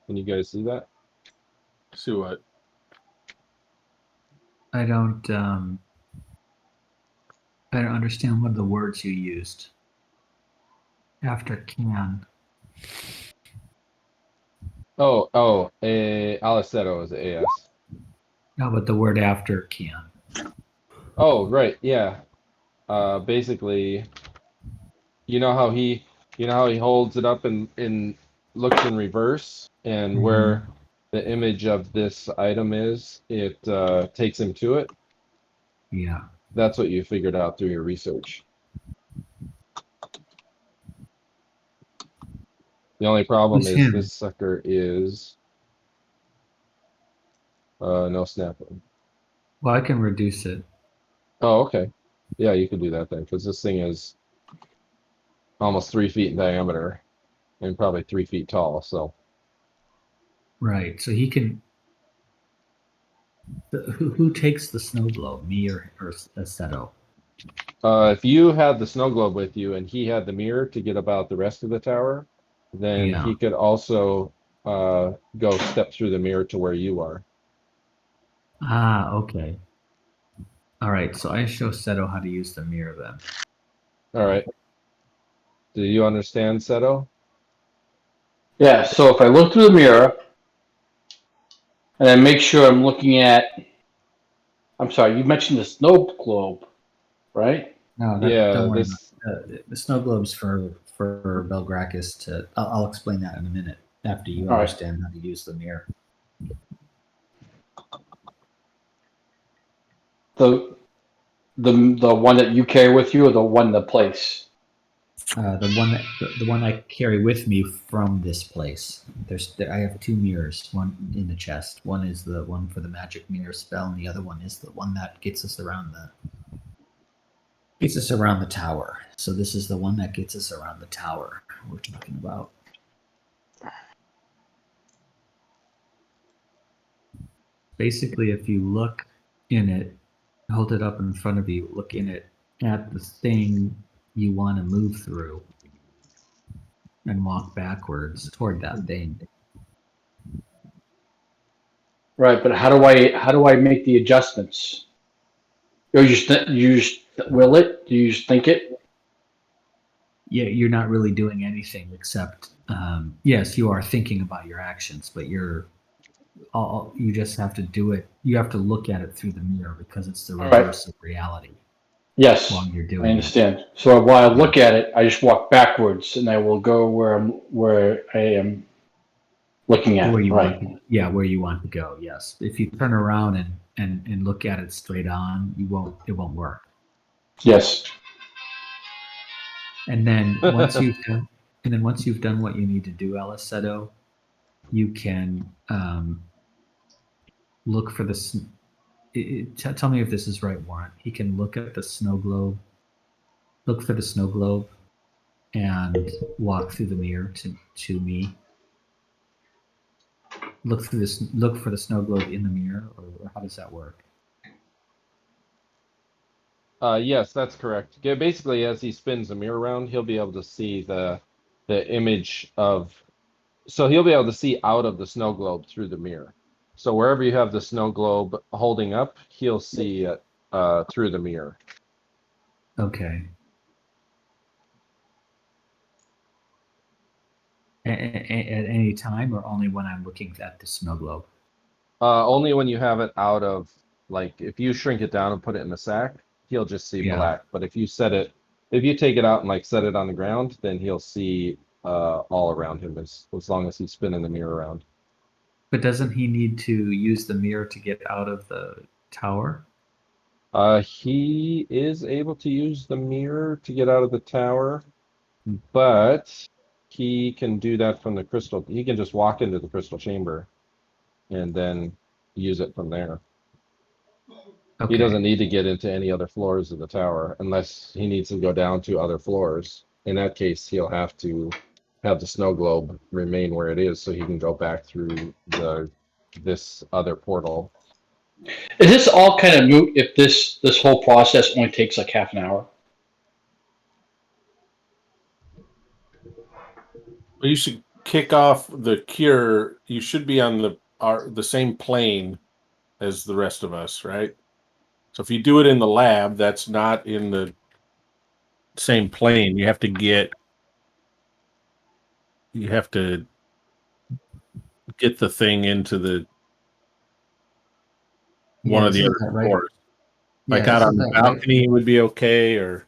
Can you guys see that? See what? I don't understand what the words you used. After can. Alleseto is AS. No, but the word after can. Oh, right, yeah. Basically, you know how he holds it up and looks in reverse, and where the image of this item is, it takes him to it. Yeah. That's what you figured out through your research. The only problem Who's is him? this sucker is no snapping. Well, I can reduce it. Oh, okay. Yeah, you can do that then, because this thing is almost 3 feet in diameter and probably 3 feet tall. So Right. So he can. Who takes the snow globe? Me or Alleseto? if you had the snow globe with you and he had the mirror to get about the rest of the tower, then Yeah. he could also go step through the mirror to where you are. Ah, okay. All right. So I show Seto how to use the mirror then. All right. Do you understand, Seto? Yeah, so if I look through the mirror and I make sure I'm looking at, I'm sorry, you mentioned the snow globe, right? No, Yeah, don't worry this about it. The snow globes for Belgrakas to. I'll explain that in a minute after you All right. understand how to use the mirror. The one that you carry with you, or the one in the place? The one I carry with me from this place. I have two mirrors, one in the chest. One is the one for the magic mirror spell, and the other one is the one that gets us around the tower. So this is the one that gets us around the tower we're talking about. Basically, if you look in it, hold it up in front of you, look in it at the thing you want to move through, and walk backwards toward that thing. Right, but how do I make the adjustments? You just will it? Do you just think it? Yeah, you're not really doing anything except yes, you are thinking about your actions, but you just have to do it. You have to look at it through the mirror because it's the reverse of reality. Yes, While you're doing I understand. So while I look at it, I just walk backwards, and I will go where I am looking at. where you Right. want where you want to go. Yes, if you turn around and look at it straight on, it won't work. Yes. And then once you've done what you need to do, Alleseto, you can look for the. Tell me if this is right, Warren. He can look at the snow globe, look for the snow globe, and walk through the mirror to me. Look for the snow globe in the mirror, or how does that work? Yes, that's correct. Yeah, basically, as he spins the mirror around, he'll be able to see the image of. So he'll be able to see out of the snow globe through the mirror. So wherever you have the snow globe holding up, he'll see it through the mirror. Okay. At any time, or only when I'm looking at the snow globe? Only when you have it out of, like, if you shrink it down and put it in the sack, he'll just see black. But if you take it out and like set it on the ground, then he'll see all around him as long as he's spinning the mirror around. But doesn't he need to use the mirror to get out of the tower? He is able to use the mirror to get out of the tower, but he can do that from the crystal. He can just walk into the crystal chamber and then use it from there. Okay. He doesn't need to get into any other floors of the tower unless he needs to go down to other floors. In that case, he'll have to have the snow globe remain where it is so he can go back through this other portal. Is this all kind of moot if this whole process only takes like half an hour? Well, you should kick off the cure. You should be on the same plane as the rest of us, right? So if you do it in the lab, that's not in the same plane. You have to get the thing into the one of the other floors. Like out on the balcony would be okay, or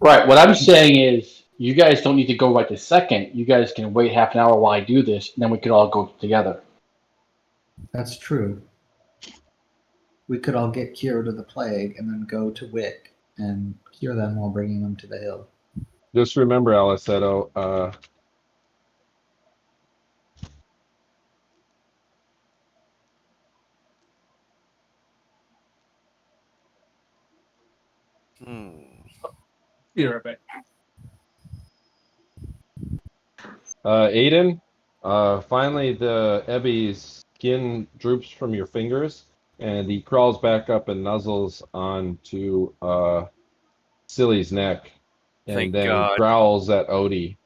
Right. What I'm saying is you guys don't need to go right this second. You guys can wait half an hour while I do this, and then we could all go together. That's true. We could all get cured of the plague and then go to Wick and cure them while bringing them to the hill. Just remember, Alleseto, You're right back. Aedan, finally the Ebby's skin droops from your fingers, and he crawls back up and nuzzles onto Silli's neck, and Thank then God. growls at Odie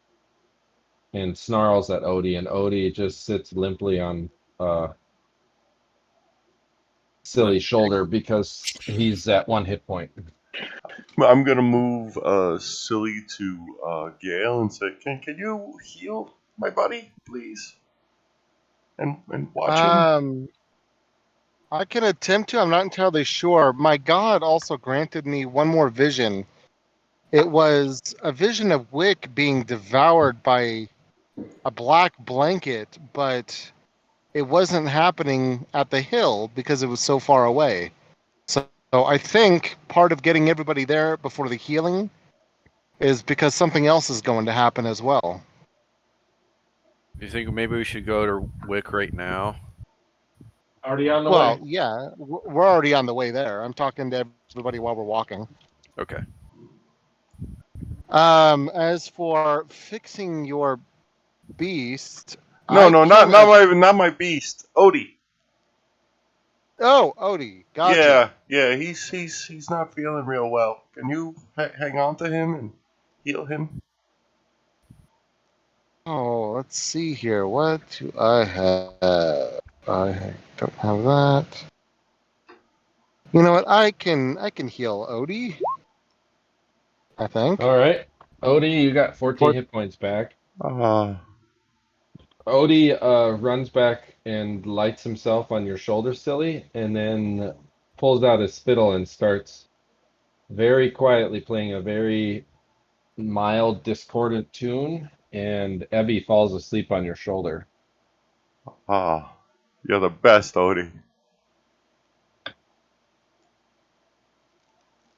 and snarls at Odie, and Odie just sits limply on Silly's shoulder because he's at 1 hit point. I'm gonna move Silly to Gale and say, "Can you heal my buddy, please?" And watch him. I can attempt to. I'm not entirely sure. My god also granted me one more vision. It was a vision of Wick being devoured by a black blanket, but it wasn't happening at the hill because it was so far away. So I think part of getting everybody there before the healing is because something else is going to happen as well. Do you think maybe we should go to Wick right now? Already on the Well, way. yeah, we're already on the way there. I'm talking to everybody while we're walking. Okay. As for fixing your beast, No, I no, can not my beast. Odie. Oh, Odie, gotcha. Yeah. He's not feeling real well. Can you hang on to him and heal him? Oh, let's see here. What do I have? I don't have that. You know what? I can heal Odie. I think. All right, Odie, you got 14 hit points back. Odie runs back and lights himself on your shoulder, Silly, and then pulls out his fiddle and starts very quietly playing a very mild, discordant tune, and Ebby falls asleep on your shoulder. You're the best, Odie.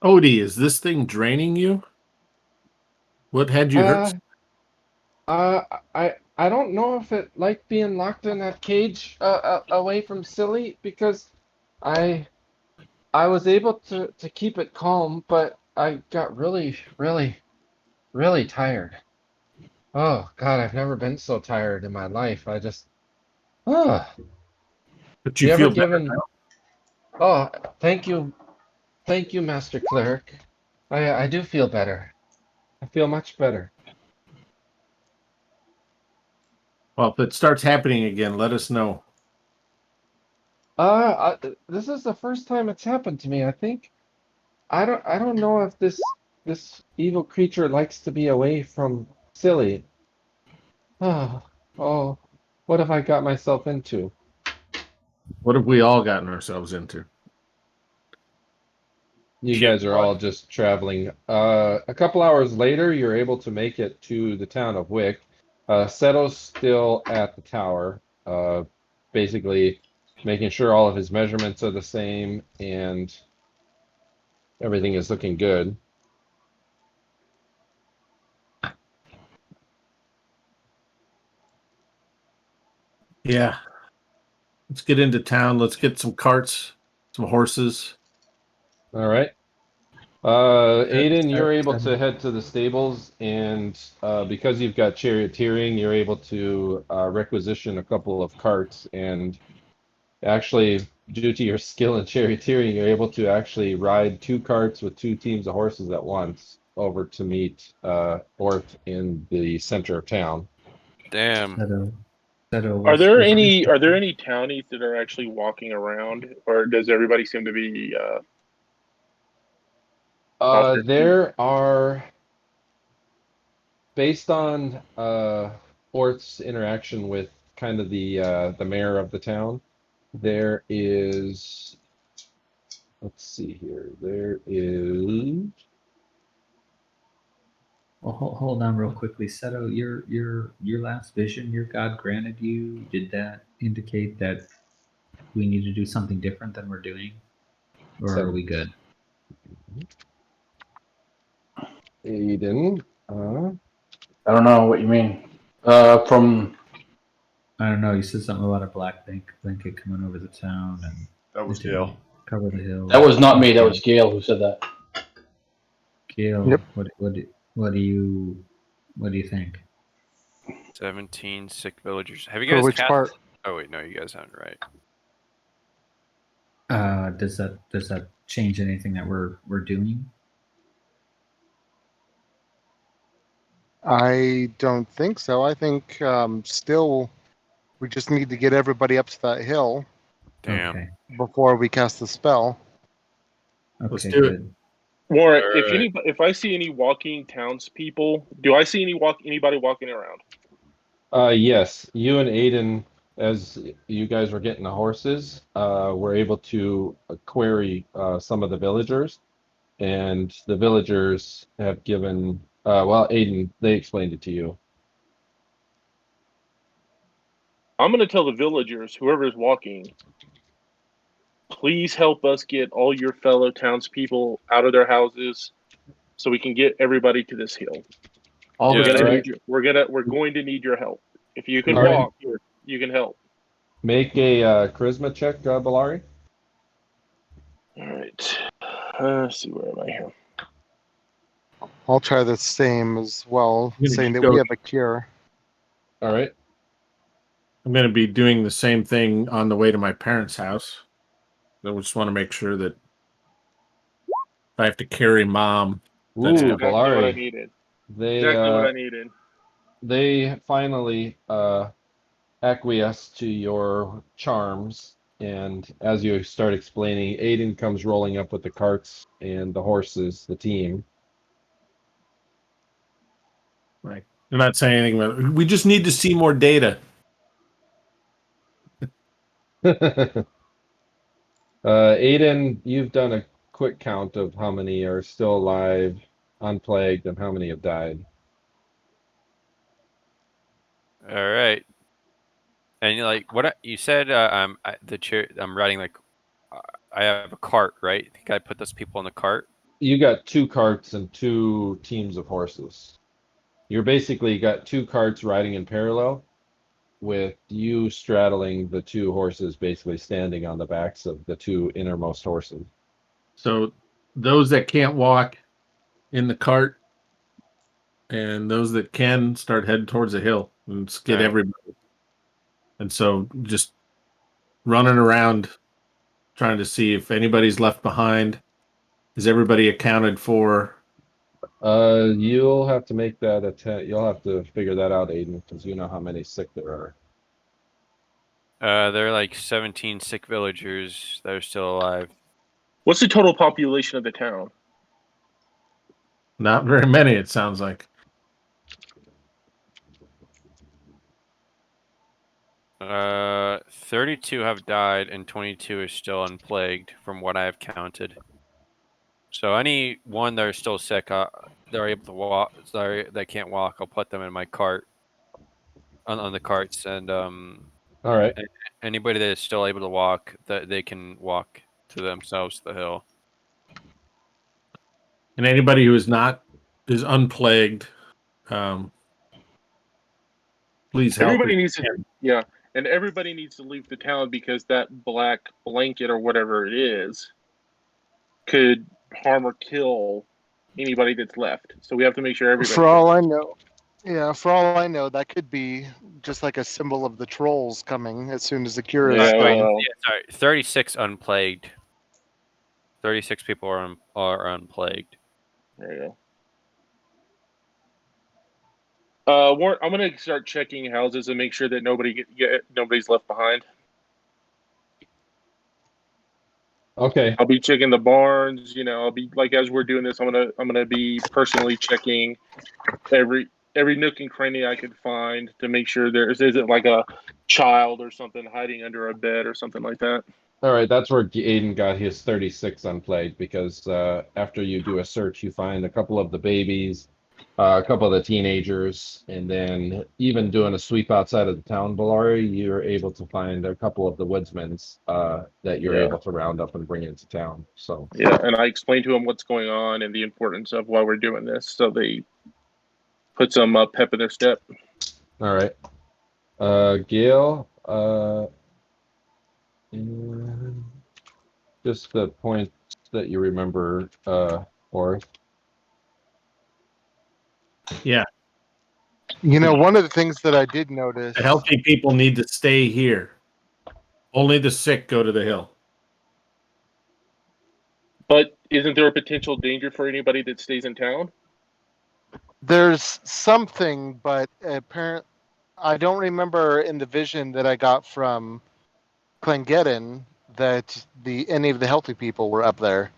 Odie, is this thing draining you? What had you hurt? I don't know if it liked being locked in that cage away from Silly because I was able to keep it calm, but I got really tired. Oh God, I've never been so tired in my life. I just oh. But you feel better now? Oh, thank you, Master Cleric. I do feel better. I feel much better. Well, if it starts happening again, let us know. This is the first time it's happened to me. I think I don't know if this evil creature likes to be away from Silly. Oh, what have I got myself into? What have we all gotten ourselves into? You guys are all just traveling. A couple hours later, you're able to make it to the town of Wick. Seto's still at the tower, basically making sure all of his measurements are the same and everything is looking good. Yeah. Let's get into town. Let's get some carts, some horses. All right. Aedan, you're able to head to the stables, and because you've got charioteering, you're able to requisition a couple of carts. And actually, due to your skill in charioteering, you're able to actually ride 2 carts with 2 teams of horses at once over to meet Orth in the center of town. Damn. Are there any townies that are actually walking around, or does everybody seem to be? There are, based on Orth's interaction with kind of the mayor of the town, there is, let's see here, there is hold on real quickly. Seto, your last vision your god granted you, did that indicate that we need to do something different than we're doing? Or are we good? Aiden. I don't know what you mean. From I don't know, you said something about a black blanket coming over the town and That was it to Gale. cover the hill. that was not me. That was Gale who said that. Gale. Yep. What do you think? 17 sick villagers. Have you For guys which cast? part? Oh wait, no, you guys haven't. Right. Does that change anything that we're doing? I don't think so. I think still we just need to get everybody up to that hill Damn. Okay. before we cast the spell. Let's Okay, do it. good. Warren, Alright. if I see any walking townspeople, do I see anybody walking around? Yes, you and Aiden, as you guys were getting the horses, were able to query some of the villagers, and the villagers have given, well, Aiden, they explained it to you. I'm going to tell the villagers, whoever's walking, please help us get all your fellow townspeople out of their houses, so we can get everybody to this hill. All Yeah, We're gonna all right. need your, we're going to need your help. If you can All right. walk, you can help. Make a charisma check, Belari. All right. Let's see, where am I here? I'll try the same as well, I'm gonna saying that go- we have a cure. All right. I'm going to be doing the same thing on the way to my parents' house. I just want to make sure that if I have to carry mom. That's Ooh, Exactly what I Belari. needed. They Exactly what I needed. they finally acquiesce to your charms, and as you start explaining, Aiden comes rolling up with the carts and the horses, the team. Right. They're not saying anything about it. We just need to see more data. Aiden, you've done a quick count of how many are still alive, unplagued, and how many have died. All right. And like you said, I'm riding like I have a cart, right? I think I put those people in the cart. You got 2 carts and 2 teams of horses. You're basically got 2 carts riding in parallel, with you straddling the 2 horses, basically standing on the backs of the 2 innermost horses. So those that can't walk in the cart and those that can start heading towards the hill and just get Alright. everybody. And so just running around trying to see if anybody's left behind. Is everybody accounted for? You'll have to make that attempt. You'll have to figure that out, Aiden, because you know how many sick there are. There are like 17 sick villagers that are still alive. What's the total population of the town? Not very many, it sounds like. 32 have died and 22 is still unplagued from what I have counted. So any one that are still sick, they're able to walk. Sorry, they can't walk. I'll put them in my cart, on the carts, and All right. anybody that is still able to walk, that they can walk to themselves to the hill. And anybody who is unplagued, please help. Everybody needs to, yeah, and everybody needs to leave the town because that black blanket or whatever it is could harm or kill anybody that's left. So we have to make sure everybody. For all I know, that could be just like a symbol of the trolls coming as soon as the cure is Yeah, done. well, Yeah, sorry, 36 unplagued. 36 people are unplagued. there you go. Warren, I'm gonna start checking houses and make sure that nobody's left behind. Okay. I'll be checking the barns. I'll be like, as we're doing this, I'm gonna be personally checking every nook and cranny I could find to make sure there isn't like a child or something hiding under a bed or something like that. All right. That's where Aiden got his 36 unplagued, because after you do a search, you find a couple of the babies, a couple of the teenagers, and then even doing a sweep outside of the town, Belari, you're able to find a couple of the woodsmen that you're Yeah. able to round up and bring into town. So Yeah, and I explained to them what's going on and the importance of why we're doing this, so they put some pep in their step. all right, Gale, and just the points that you remember, Orth. Yeah, You know, one of the things that I did notice. the healthy people need to stay here. Only the sick go to the hill. But isn't there a potential danger for anybody that stays in town? There's something, but apparently, I don't remember in the vision that I got from Clengeddon that any of the healthy people were up there.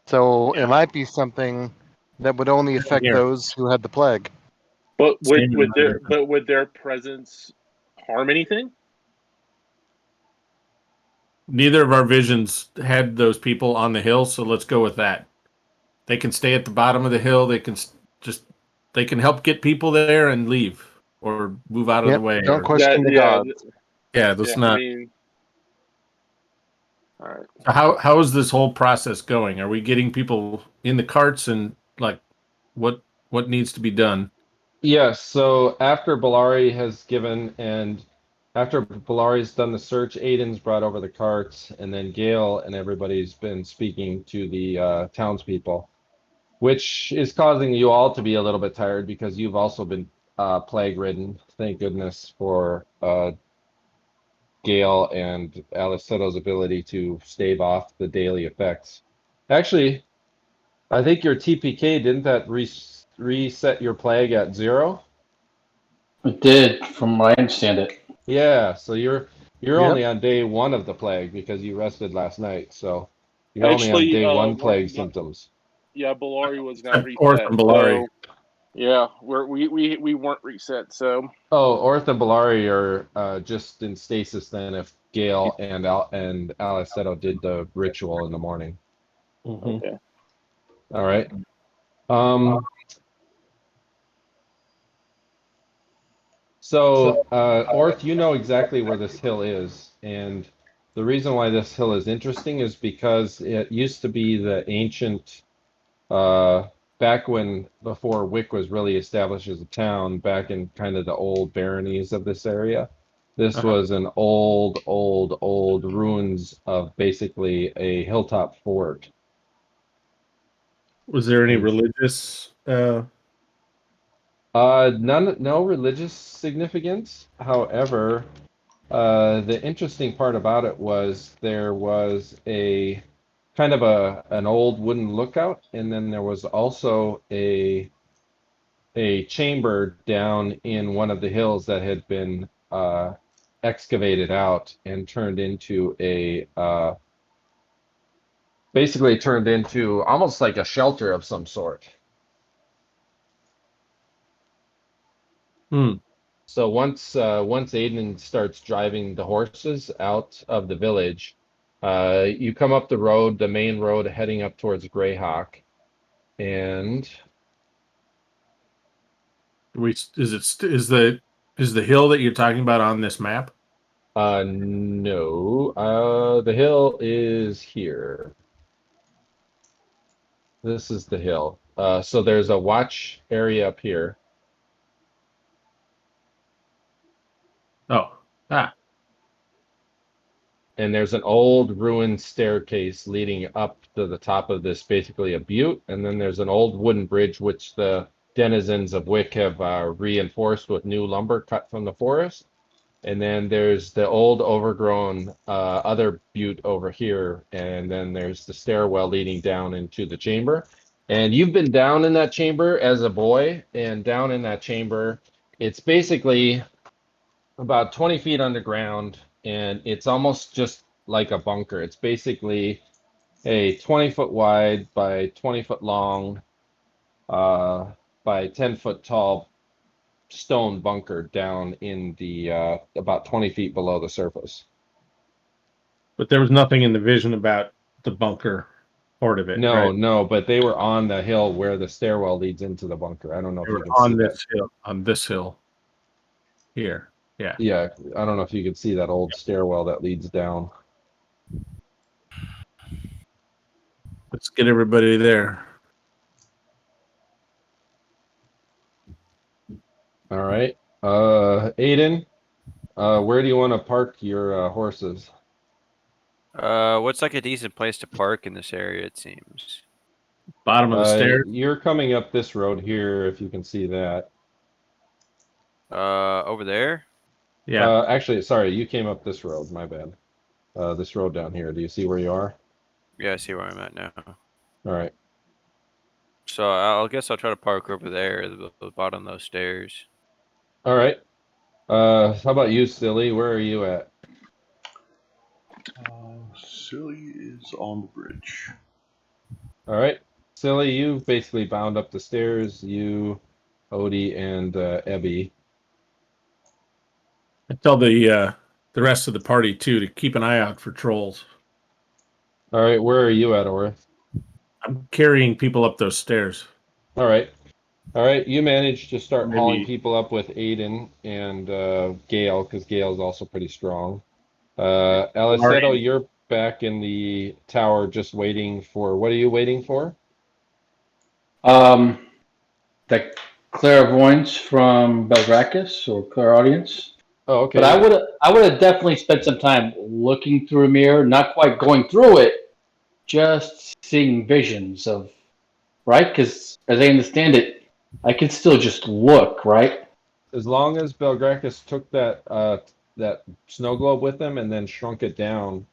So it might be something that would only affect Here. those who had the plague. But Same would their presence harm anything? Neither of our visions had those people on the hill, so let's go with that. They can stay at the bottom of the hill. They can they can help get people there and leave or move out of Yep, the way. don't question the gods. Yeah, that's not. I mean, all right. How is this whole process going? Are we getting people in the carts and like what needs to be done? Yes, so after Belari has given, and after Belari's done the search, Aedan's brought over the carts, and then Gale and everybody's been speaking to the townspeople, which is causing you all to be a little bit tired because you've also been plague-ridden. Thank goodness for Gale and Alleseto's ability to stave off the daily effects. Actually, I think your TPK, didn't that reset your plague at 0? It did, from what I understand it. Yeah, so you're Yep. only on day 1 of the plague because you rested last night, so you're only on Actually, day 1 one- plague yeah. symptoms. Yeah, Belari was not Orth reset. and Belari. So, yeah, we weren't reset. So Oh, Orth and Belari are just in stasis then if Gale and Alleseto did the ritual in the morning. okay. All right. So, Orth, you know exactly where this hill is, and the reason why this hill is interesting is because it used to be the ancient, back when, before Wick was really established as a town, back in kind of the old baronies of this area. This was an old ruins of basically a hilltop fort. Was there any religious? No religious significance. However, the interesting part about it was there was a kind of an old wooden lookout, and then there was also a chamber down in one of the hills that had been excavated out and turned into basically turned into almost like a shelter of some sort. So once Aedan starts driving the horses out of the village, you come up the road, the main road heading up towards Greyhawk, and Is the hill that you're talking about on this map? no, the hill is here. This is the hill. So there's a watch area up here. Oh, And there's an old ruined staircase leading up to the top of this, basically a butte. And then there's an old wooden bridge, which the denizens of Wick have reinforced with new lumber cut from the forest. And then there's the old overgrown other butte over here. And then there's the stairwell leading down into the chamber. And you've been down in that chamber as a boy, and down in that chamber, it's basically about 20 feet underground, and it's almost just like a bunker. It's basically a 20-foot wide by 20-foot long by 10-foot tall stone bunker down in the about 20 feet below the surface. but there was nothing in the vision about the bunker part of it, No, right? no, but they were on the hill where the stairwell leads into the bunker. I don't know if They you were can see on that. this hill. On this hill. Here. Yeah. Yeah, I don't know if you can see that old stairwell that leads down. Let's get everybody there. All right. Aedan, where do you want to park your horses? What's like a decent place to park in this area? It seems. Bottom of the stairs. You're coming up this road here, if you can see that. Over there. Yeah. Actually, sorry, you came up this road. My bad. This road down here. Do you see where you are? Yeah, I see where I'm at now. All right. So I guess I'll try to park over there, the bottom of those stairs. All right. How about you, Silli? Where are you at? Silly is on the bridge. All right. Silly, you basically bound up the stairs. You, Odie, and Ebby. I tell the rest of the party too to keep an eye out for trolls. All right. Where are you at, Orth? I'm carrying people up those stairs. All right. All right. You managed to start hauling Maybe people up with Aedan and Gale, because Gale's also pretty strong. Belari. Alleseto, you're back in the tower just waiting for, what are you waiting for? The clairvoyance from Belgrakas or clairaudience. Oh, okay. But I would have definitely spent some time looking through a mirror, not quite going through it, just seeing visions of, right? Because as I understand it, I can still just look, right? As long as Belgrakas took that snow globe with him and then shrunk it down.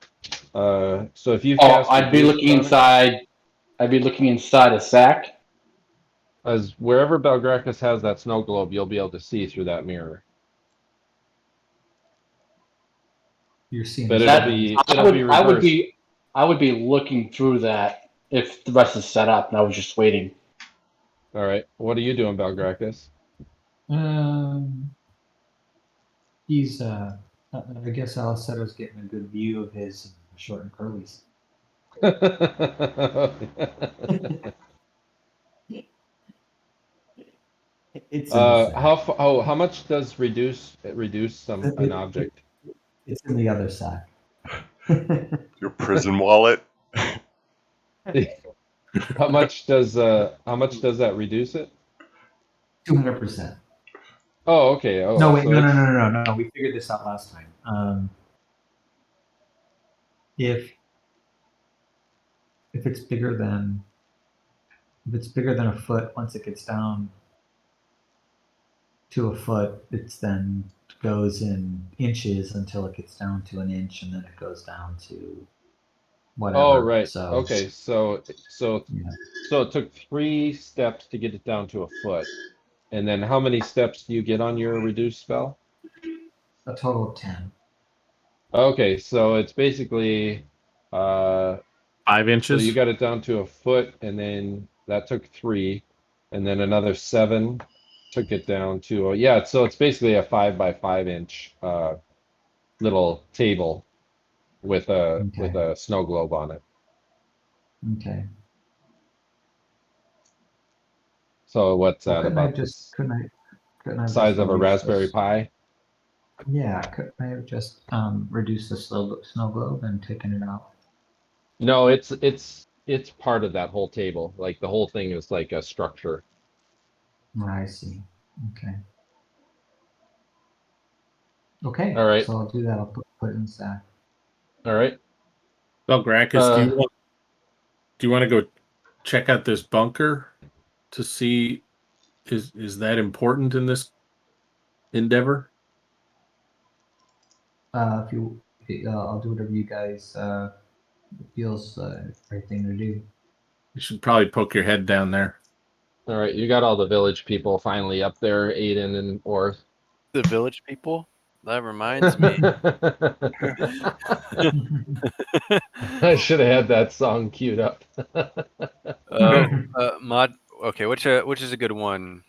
So if you Oh, cast I'd be reduce looking on it, inside. I'd be looking inside a sack. as wherever Belgrakas has that snow globe, you'll be able to see through that mirror. You're seeing But his it'll That be eyes. it'll be reversed. I would be looking through that if the rest is set up and I was just waiting. All right. What are you doing, Belgrakas? He's I guess Alesseto's getting a good view of his short and curlies. It's in the sack. How much does reduce an object? It's in the other sack. Your prison wallet. How much does that reduce it? 200%. Oh, okay. Oh, No, wait, so no. We figured this out last time. If it's bigger than a foot, once it gets down to a foot, it then goes in inches until it gets down to an inch, and then it goes down to whatever. Oh, right. So Okay. So yeah. it took 3 steps to get it down to a foot. And then how many steps do you get on your reduce spell? A total of 10. Okay, so it's basically 5 so inches. you got it down to a foot, and then that took 3, and then another 7 took it down to yeah. So it's basically a 5 by 5 inch little table with a snow globe on it. Okay. So what's Well, that about? couldn't I have Size just of a reduced Raspberry this? Pi? Yeah, couldn't I have just reduced the snow globe and taken it out? No, it's part of that whole table. Like the whole thing is like a structure. I see. Okay. Okay. All right. So I'll do that. I'll put it in the sack. All right. Belgrakas, do you want to go check out this bunker to see is that important in this endeavor? If you, I'll do whatever you guys feels right thing to do. You should probably poke your head down there. All right, you got all the village people finally up there, Aedan and Orth. The village people? That reminds me. I should have had that song queued up. Mod. Okay, which is a good one?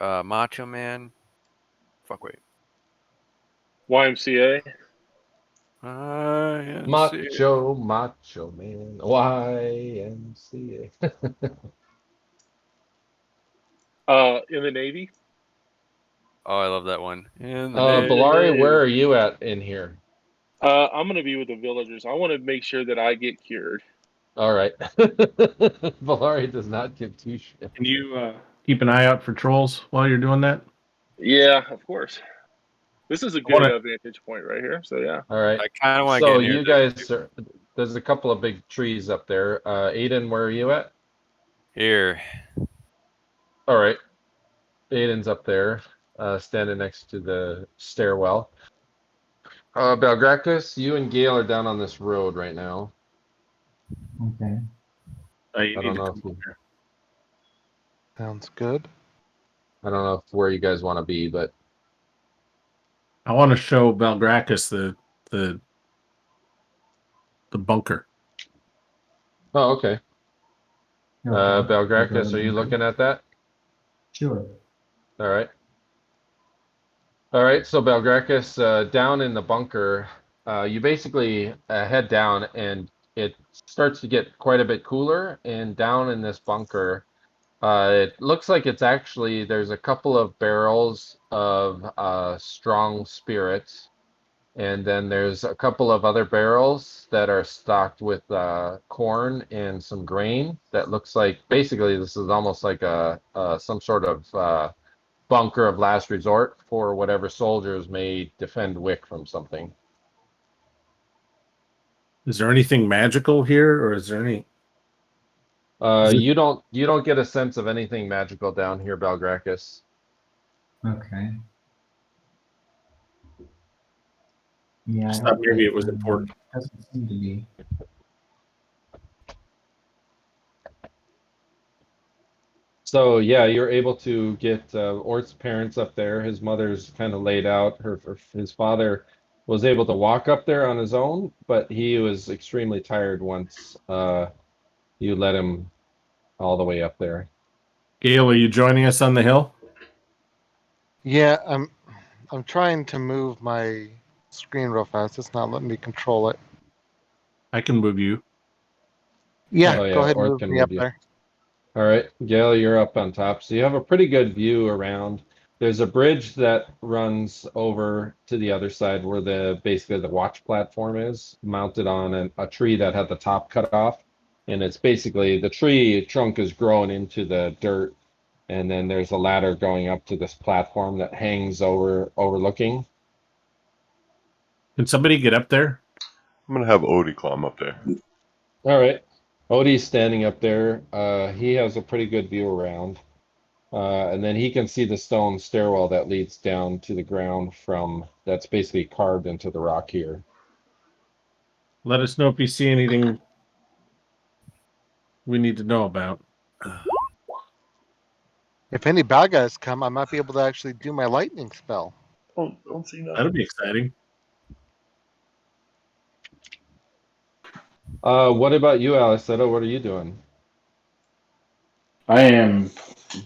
Macho Man. Fuck wait. YMCA. Macho Man. YMCA. In the Navy. Oh, I love that one. In the Navy. Belari, where are you at in here? I'm gonna be with the villagers. I want to make sure that I get cured. All right. Belari does not give two shits. Can you keep an eye out for trolls while you're doing that? Yeah, of course. This is a I good wanna- vantage point right here. So yeah. All right. I kind of want to So get near you guys are, there's a couple of big trees up there. Aedan, where are you at? here. All right. Aiden's up there, standing next to the stairwell. Belgrakas, you and Gale are down on this road right now. Okay. You I need don't to know come if you, here. Sounds good. I don't know if where you guys want to be, but I want to show Belgrakas the bunker. oh, okay. Okay. Belgrakas, are you looking at that? Sure. All right. All right. So Belgrakas, down in the bunker, you basically head down, and it starts to get quite a bit cooler. And down in this bunker, it looks like it's actually there's a couple of barrels of strong spirits, and then there's a couple of other barrels that are stocked with corn and some grain. That looks like basically this is almost like a some sort of bunker of last resort for whatever soldiers may defend Wick from something. Is there anything magical here, or is there any? Is it- You don't get a sense of anything magical down here, Belgrakas. Okay. Yeah, Just I thought hope maybe that, it was important. doesn't seem to be. So yeah, you're able to get Orth's parents up there. His mother's kind of laid out. His father was able to walk up there on his own, but he was extremely tired once you let him all the way up there. Gale, are you joining us on the hill? Yeah, I'm trying to move my screen real fast. It's not letting me control it. I can move you. Yeah, Oh go yeah, ahead and Orth move can me move up you. there. All right, Gale, you're up on top. So you have a pretty good view around. There's a bridge that runs over to the other side where basically the watch platform is, mounted on a tree that had the top cut off. And it's basically the tree trunk is growing into the dirt. And then there's a ladder going up to this platform that hangs overlooking. Can somebody get up there? I'm gonna have Odie climb up there. All right. Odie's standing up there. He has a pretty good view around. And then he can see the stone stairwell that leads down to the ground that's basically carved into the rock here. Let us know if you see anything we need to know about. If any bad guys come, I might be able to actually do my lightning spell. Don't see nothing. That'll be exciting. What about you, Alleseto? What are you doing? I am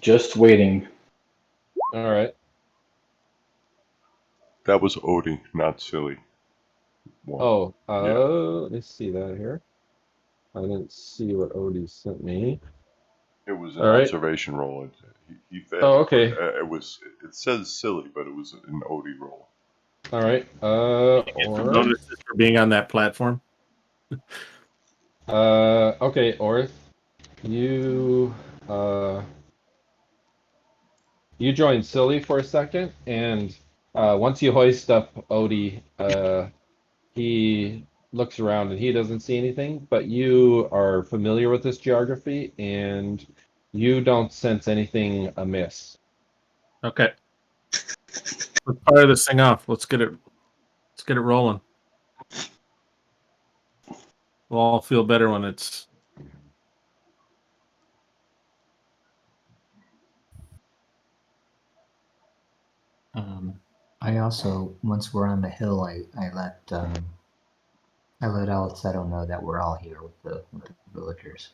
just waiting. All right. That was Odie, not Silly. Well, Oh, let me see that here. I didn't see what Odie sent me. it was an all right. observation roll. He failed. Oh, okay. It says Silly, but it was an Odie roll. All right. Get some bonuses for being on that platform. Okay, Orth, you join Silly for a second, and once you hoist up Odie, he looks around and he doesn't see anything, but you are familiar with this geography and you don't sense anything amiss. Okay. Let's fire this thing off. Let's get it rolling. We'll all feel better when it's I also, once we're on the hill, I let Alleseto know that we're all here with the villagers.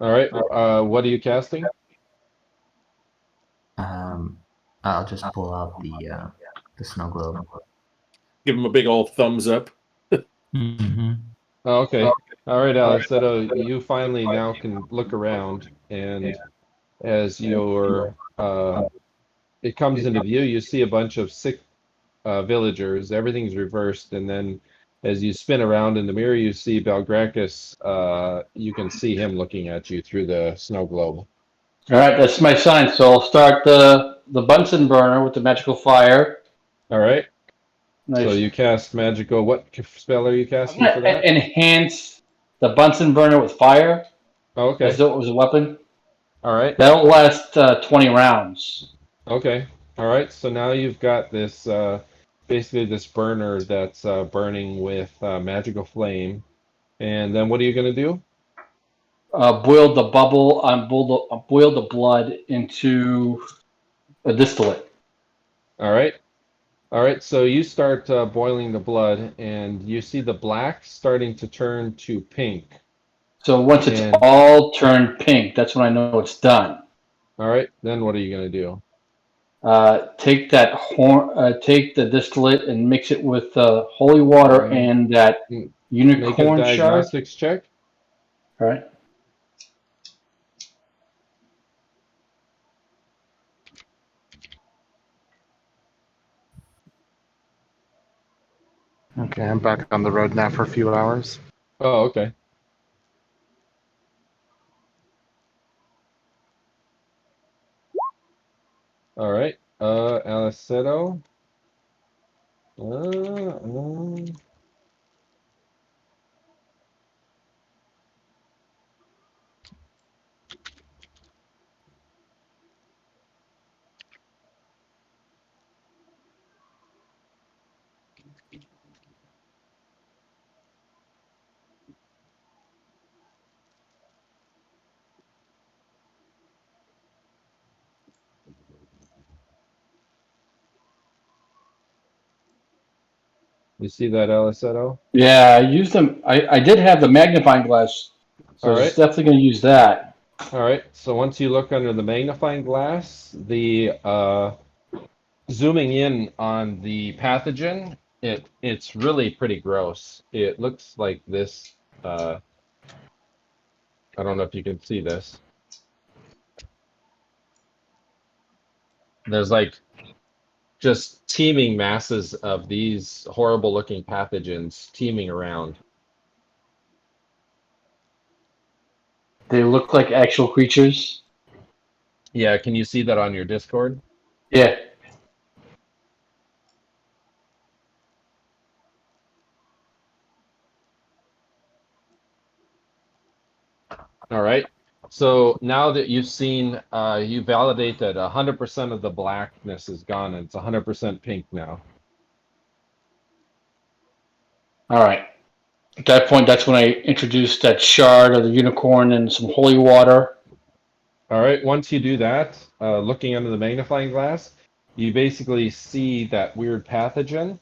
All right. What are you casting? I'll just pull out the snow globe. Give him a big old thumbs up. Mm-hmm. Oh, okay. All right, Alleseto, you finally now can look around, and as your it comes into view, you see a bunch of sick villagers. Everything's reversed, and then as you spin around in the mirror, you see Belgrakas. You can see him looking at you through the snow globe. All right, that's my sign. So I'll start the Bunsen burner with the magical fire. All right. Nice. So you cast magical. What spell are you I'm casting gonna for that? enhance the Bunsen burner with fire Oh, okay. as though it was a weapon. All right. That'll last 20 rounds. Okay. All right. So now you've got this basically this burner that's burning with magical flame, and then what are you gonna do? Boil the bubble. Boil the blood into a distillate. All right. All right. So you start boiling the blood, and you see the black starting to turn to pink. So once it's And- all turned pink, that's when I know it's done. All right. Then what are you gonna do? Take the distillate and mix it with holy water Alright. and that Make a unicorn shard. diagnostics check. All right. Okay, I'm back on the road now for a few hours. Oh, okay. All right. Alleseto. You see that, Alleseto? Yeah, I used them. I did have the magnifying glass, so I was Alright. definitely going to use that. All right. So once you look under the magnifying glass, the zooming in on the pathogen, it's really pretty gross. It looks like this. I don't know if you can see this. There's like just teeming masses of these horrible looking pathogens teeming around. They look like actual creatures. Yeah, can you see that on your Discord? Yeah. All right. So now that you've seen, you validate that 100% of the blackness is gone and it's 100% pink now. All right. At that point, that's when I introduced that shard of the unicorn and some holy water. All right. Once you do that, looking under the magnifying glass, you basically see that weird pathogen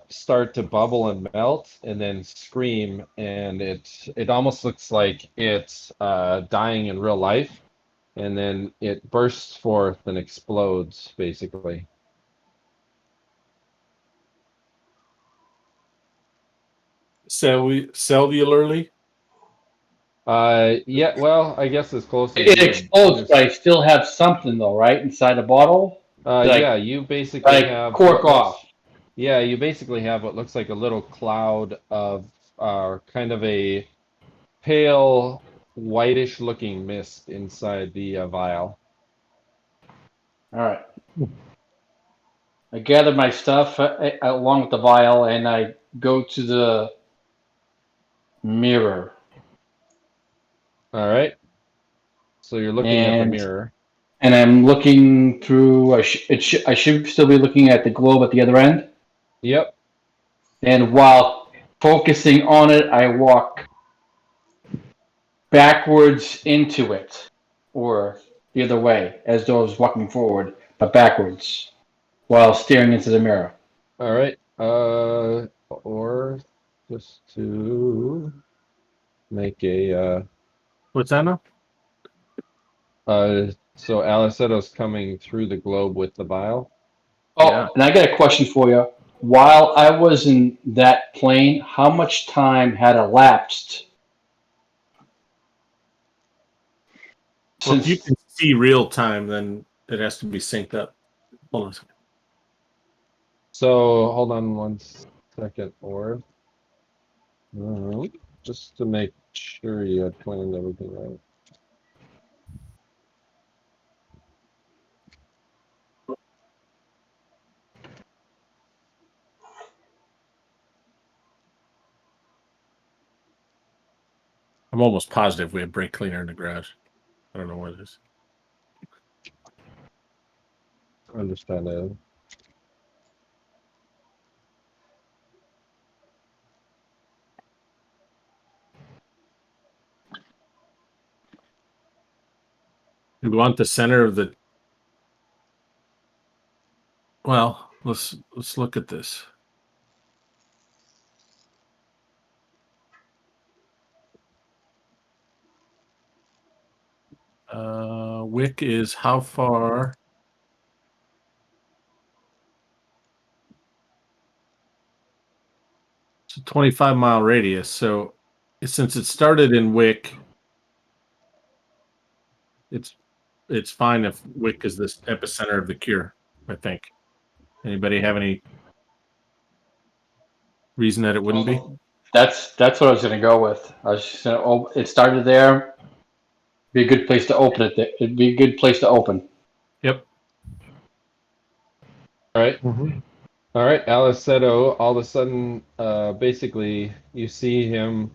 start to bubble and melt and then scream, and it almost looks like it's dying in real life, and then it bursts forth and explodes basically. Cellularly? Yeah, well, I guess as close as It you explodes, would- but I still have something though, right, inside the bottle. Like- yeah, you basically Like have cork what looks- off. Yeah, you basically have what looks like a little cloud of kind of a pale whitish looking mist inside the vial. All right. I gather my stuff along with the vial, and I go to the mirror. All right. So you're looking at the And- mirror. And I'm looking through. I should still be looking at the globe at the other end. Yep. And while focusing on it, I walk backwards into it, or the other way, as though I was walking forward, but backwards, while staring into the mirror. All right. Or just to make a What's that now? so Alesseto's coming through the globe with the vial. Oh, Yeah. and I got a question for you. while I was in that plane, how much time had elapsed Well, if you since? can see real time, then it has to be synced up. Hold on a second. So hold on 1 second, Orth. Just to make sure you had planned everything right. I'm almost positive we have brake cleaner in the garage. I don't know what it is. Understand. We want the center of the. Well, let's look at this. Wick is how far? It's a 25-mile radius. So since it started in Wick, it's fine if Wick is this epicenter of the cure, I think. Anybody have any reason that it wouldn't be? That's what I was going to go with. I was just going to. It started there. Be a good place to open it. It'd be a good place to open. Yep. All right. All right, Alleseto, all of a sudden, basically, you see him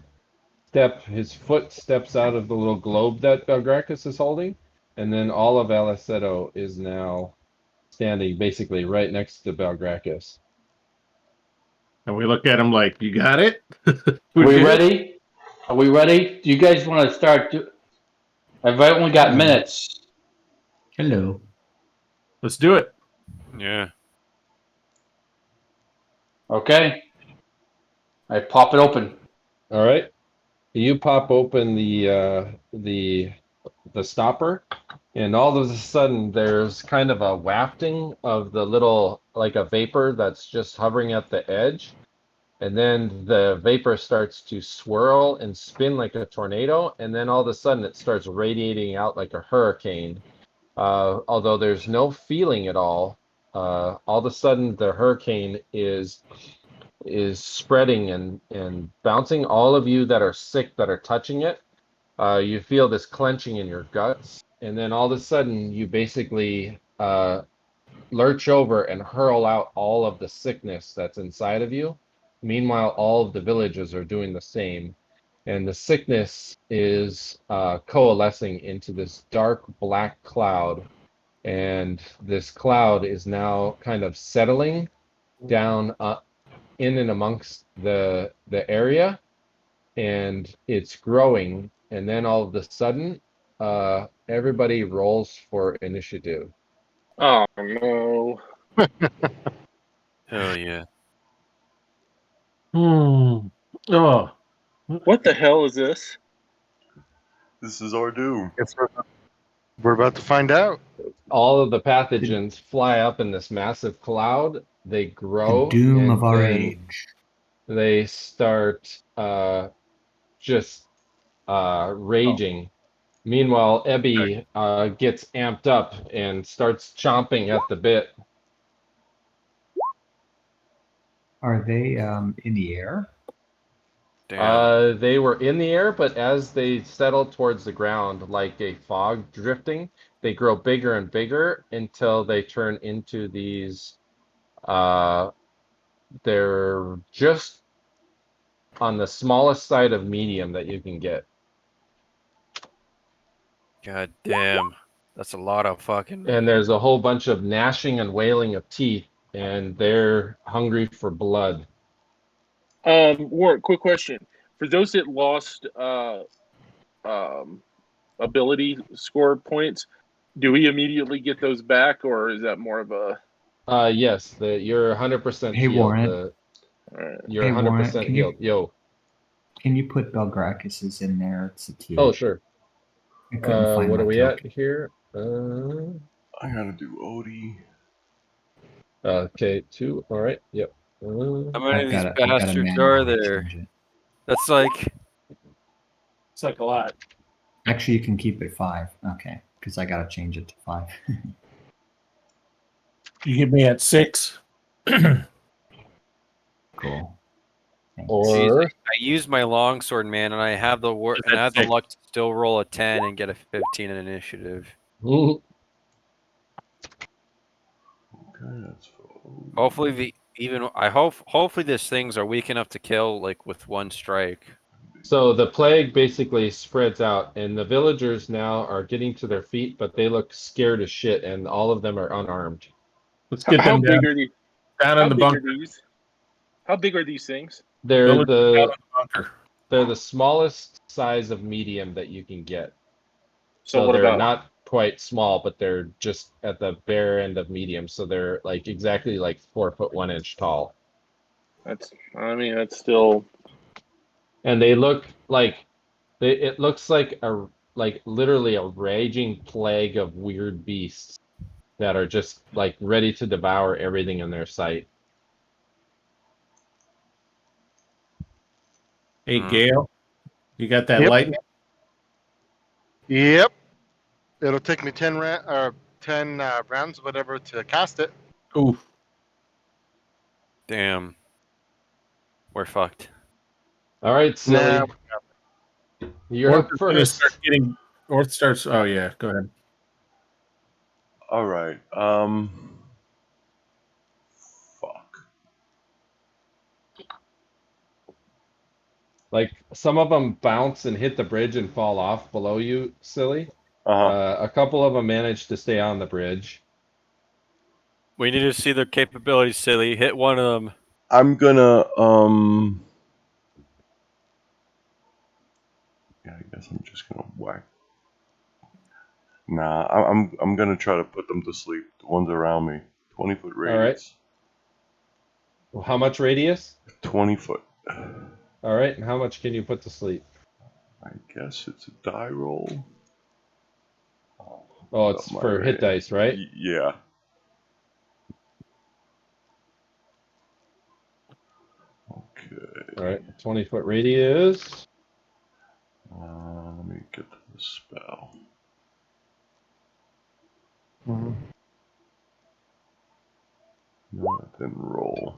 his foot steps out of the little globe that Belgrakas is holding, and then all of Alleseto is now standing basically right next to Belgrakas. And we look at him like, you got it? Are we good? ready? Are we ready? Do you guys want to start? I've only got minutes. Hello. Let's do it. Yeah. Okay. I pop it open. All right, you pop open the stopper, and all of a sudden there's kind of a wafting of the little, like a vapor that's just hovering at the edge. And then the vapor starts to swirl and spin like a tornado, and then all of a sudden it starts radiating out like a hurricane. Although there's no feeling at all of a sudden the hurricane is spreading and bouncing. All of you that are sick that are touching it, you feel this clenching in your guts, and then all of a sudden you basically lurch over and hurl out all of the sickness that's inside of you. Meanwhile, all of the villagers are doing the same. And the sickness is coalescing into this dark black cloud. And this cloud is now kind of settling down in and amongst the area. And it's growing. And then all of a sudden, everybody rolls for initiative. Oh no! Hell yeah. Oh, What the hell is this? This is our doom. Guess we're about to find out. All of the pathogens fly up in this massive cloud. They The grow, doom and of our then age. they start just raging. Meanwhile, Ebby gets amped up and starts chomping at the bit. Are they in the air? Damn. They were in the air, but as they settle towards the ground, like a fog drifting, they grow bigger and bigger until they turn into these. They're just on the smallest side of medium that you can get. God damn. That's a lot of fucking. And there's a whole bunch of gnashing and wailing of teeth, and they're hungry for blood. Warren, quick question. For those that lost ability score points, do we immediately get those back, or is that more of a? Yes, you're 100% Hey, healed. Warren. You're Hey, 100% Warren, healed. Yo. Can you put Belgrakas in there? It's a tier. Oh, sure. I couldn't find What my are we token. at here? I gotta do Odie. Okay, 2. All right. Yep. How many of these I've gotta bastards are manually there? change it. That's like It's like a lot. Actually, you can keep it 5. Okay, because I gotta change it to 5. You hit me at 6. Cool. Thanks. Jeez, Or I used my longsword, man, and I have the and I have the luck to still roll a 10 and get a 15 in initiative. Mhm. Okay, that's full. Hopefully hopefully these things are weak enough to kill like with one strike. So the plague basically spreads out, and the villagers now are getting to their feet, but they look scared as shit, and all of them are unarmed. Let's get How them big down, are these? down How in the big are bunker. these? How big are these things? They're Villagers down in the the bunker. they're the smallest size of medium that you can get. So what they're about? not quite small, but they're just at the bare end of medium. So they're like exactly like 4 foot 1 inch tall. That's still. And they look like it looks like literally a raging plague of weird beasts that are just like ready to devour everything in their sight. Hey, Gale, you got that Yep. lightning? Yep. It'll take me 10 rounds, whatever, to cast it. Oof. Damn. We're fucked. All right, Silly. Nah. You're Orth up is gonna first. start getting. Orth starts. Oh yeah, go ahead. All right. Fuck. Like some of them bounce and hit the bridge and fall off below you, Silly. Uh-huh. A couple of them manage to stay on the bridge. We need to see their capabilities, Silly. Hit one of them. I'm gonna yeah, I guess I'm just gonna whack. Nah, I'm gonna try to put them to sleep. The ones around me. 20-foot All right. radius. How much radius? 20 foot. All right. And how much can you put to sleep? I guess it's a die roll. Oh, it's for hit dice, right? Yeah. Okay. All right. 20-foot radius. Let me get to the spell. No, that didn't roll.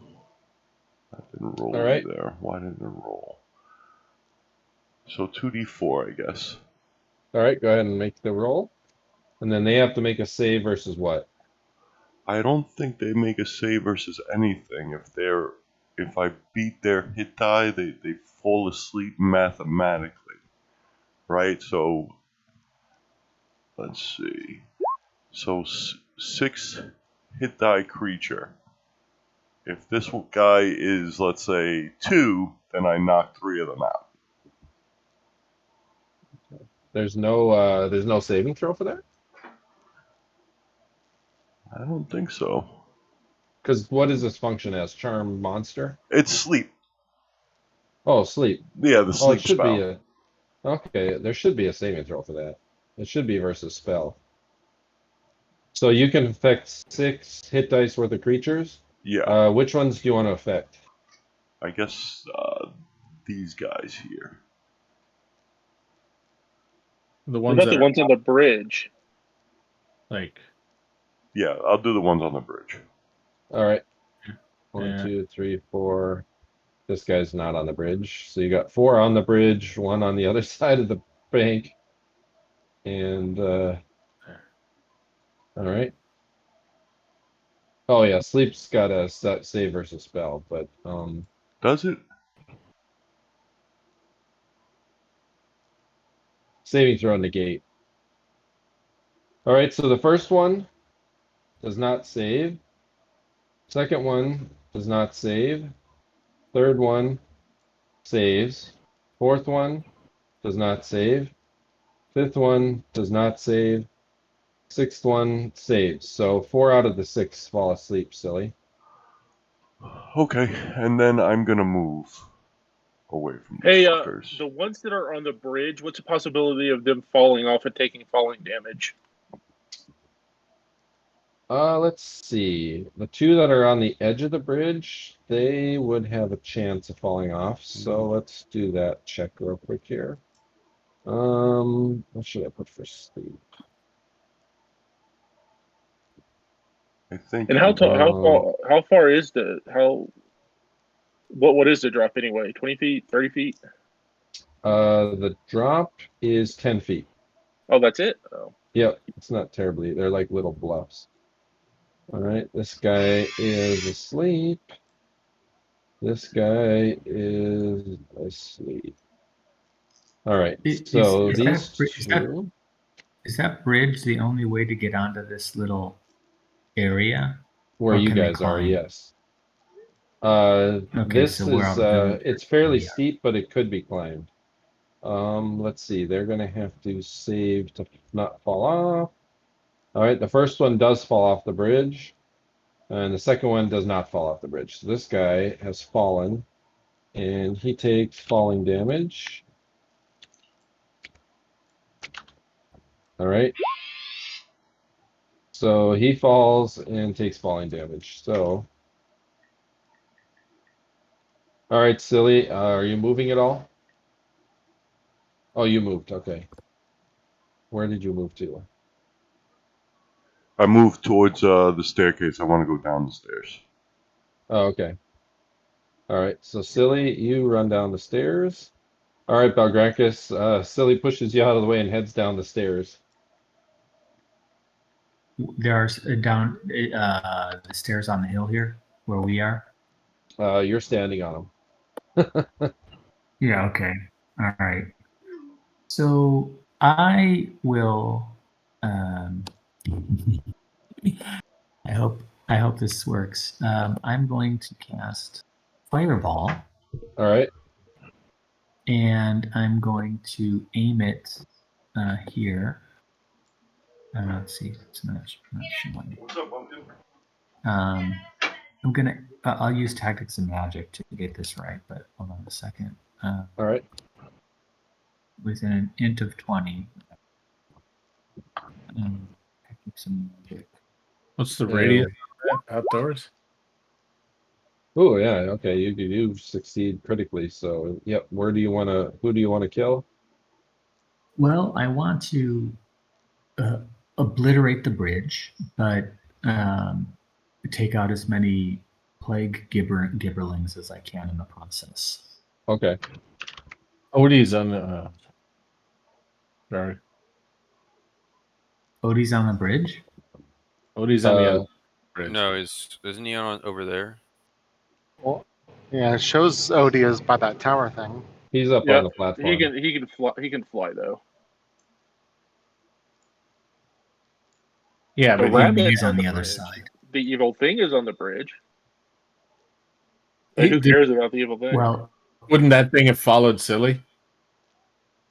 That didn't roll All right. either. Why didn't it roll? So 2d4, I guess. All right. Go ahead and make the roll. And then they have to make a save versus what? I don't think they make a save versus anything. If I beat their hit die, they fall asleep mathematically. Right? So let's see. So 6 hit die creature. If this guy is, let's say, 2, then I knock 3 of them out. There's no saving throw for that? I don't think so. Because what does this function as? Charm monster? It's sleep. Oh, sleep. Yeah, the Oh, sleep it should spell. be a. Okay, there should be a saving throw for that. It should be versus spell. So you can affect 6 hit dice worth of creatures. Yeah, Which ones do you want to affect? I guess these guys here. The What ones about that the are ones on the bridge? like. Yeah, I'll do the ones on the bridge. All right. 1, Yeah. 2, 3, 4. This guy's not on the bridge. So you got 4 on the bridge, 1 on the other side of the bank. And all right. Oh yeah, sleep's got a save versus spell, but Does it? saving throw negate. All right, so the first one does not save. Second one does not save. Third one saves. Fourth one does not save. Fifth one does not save. Sixth one saves. So 4 out of the 6 fall asleep, Silly. Okay, and then I'm gonna move away from these Hey, fuckers. the ones that are on the bridge, what's the possibility of them falling off and taking falling damage? Let's see. The two that are on the edge of the bridge, they would have a chance of falling off. So let's do that check real quick here. What should I put for sleep? I think. And how far is what is the drop anyway? 20 feet, 30 feet? The drop is 10 feet. Oh, that's it. Oh. Yep, it's not terribly. They're like little bluffs. All right, this guy is asleep. This guy is asleep. All right, so these two. Is that bridge the only way to get onto this little area? Where Or you can they guys are, climb? yes. Okay, This so we're is it's fairly steep, but it could be climbed. Let's see, they're gonna have to save to not fall off. All right, the first one does fall off the bridge, and the second one does not fall off the bridge. So this guy has fallen, and he takes falling damage. All right. So he falls and takes falling damage. So, all right, Silli, are you moving at all? Oh, you moved. Okay. Where did you move to? I moved towards the staircase. I want to go down the stairs. Oh, okay. All right. So Silli, you run down the stairs. All right, Belgrakas. Silli pushes you out of the way and heads down the stairs. There's down the stairs on the hill here where we are. You're standing on them. Yeah. Okay. All right. So I will. I hope this works. I'm going to cast Fireball, All right. and I'm going to aim it here. Let's see. It's not showing. What's up, Pumpkin? I'm gonna. I'll use tactics and magic to get this right, but hold on a second. All right. Within an int of 20. Tactics and magic. What's the radius of that outdoors? Oh yeah. Okay. You succeed critically. So yep. Who do you want to kill? Well, I want to obliterate the bridge, but take out as many plague gibberlings as I can in the process. Okay. Odie's on the. Sorry. Odie's on the bridge? Odie's on the other bridge. No, isn't he on over there? Well, yeah, it shows Odie is by that tower thing. He's up on the platform. He can fly though. Yeah, The but rabbit he's on the other bridge. side. The evil thing is on the bridge. He- Who cares about the evil thing? Well, wouldn't that thing have followed Silly?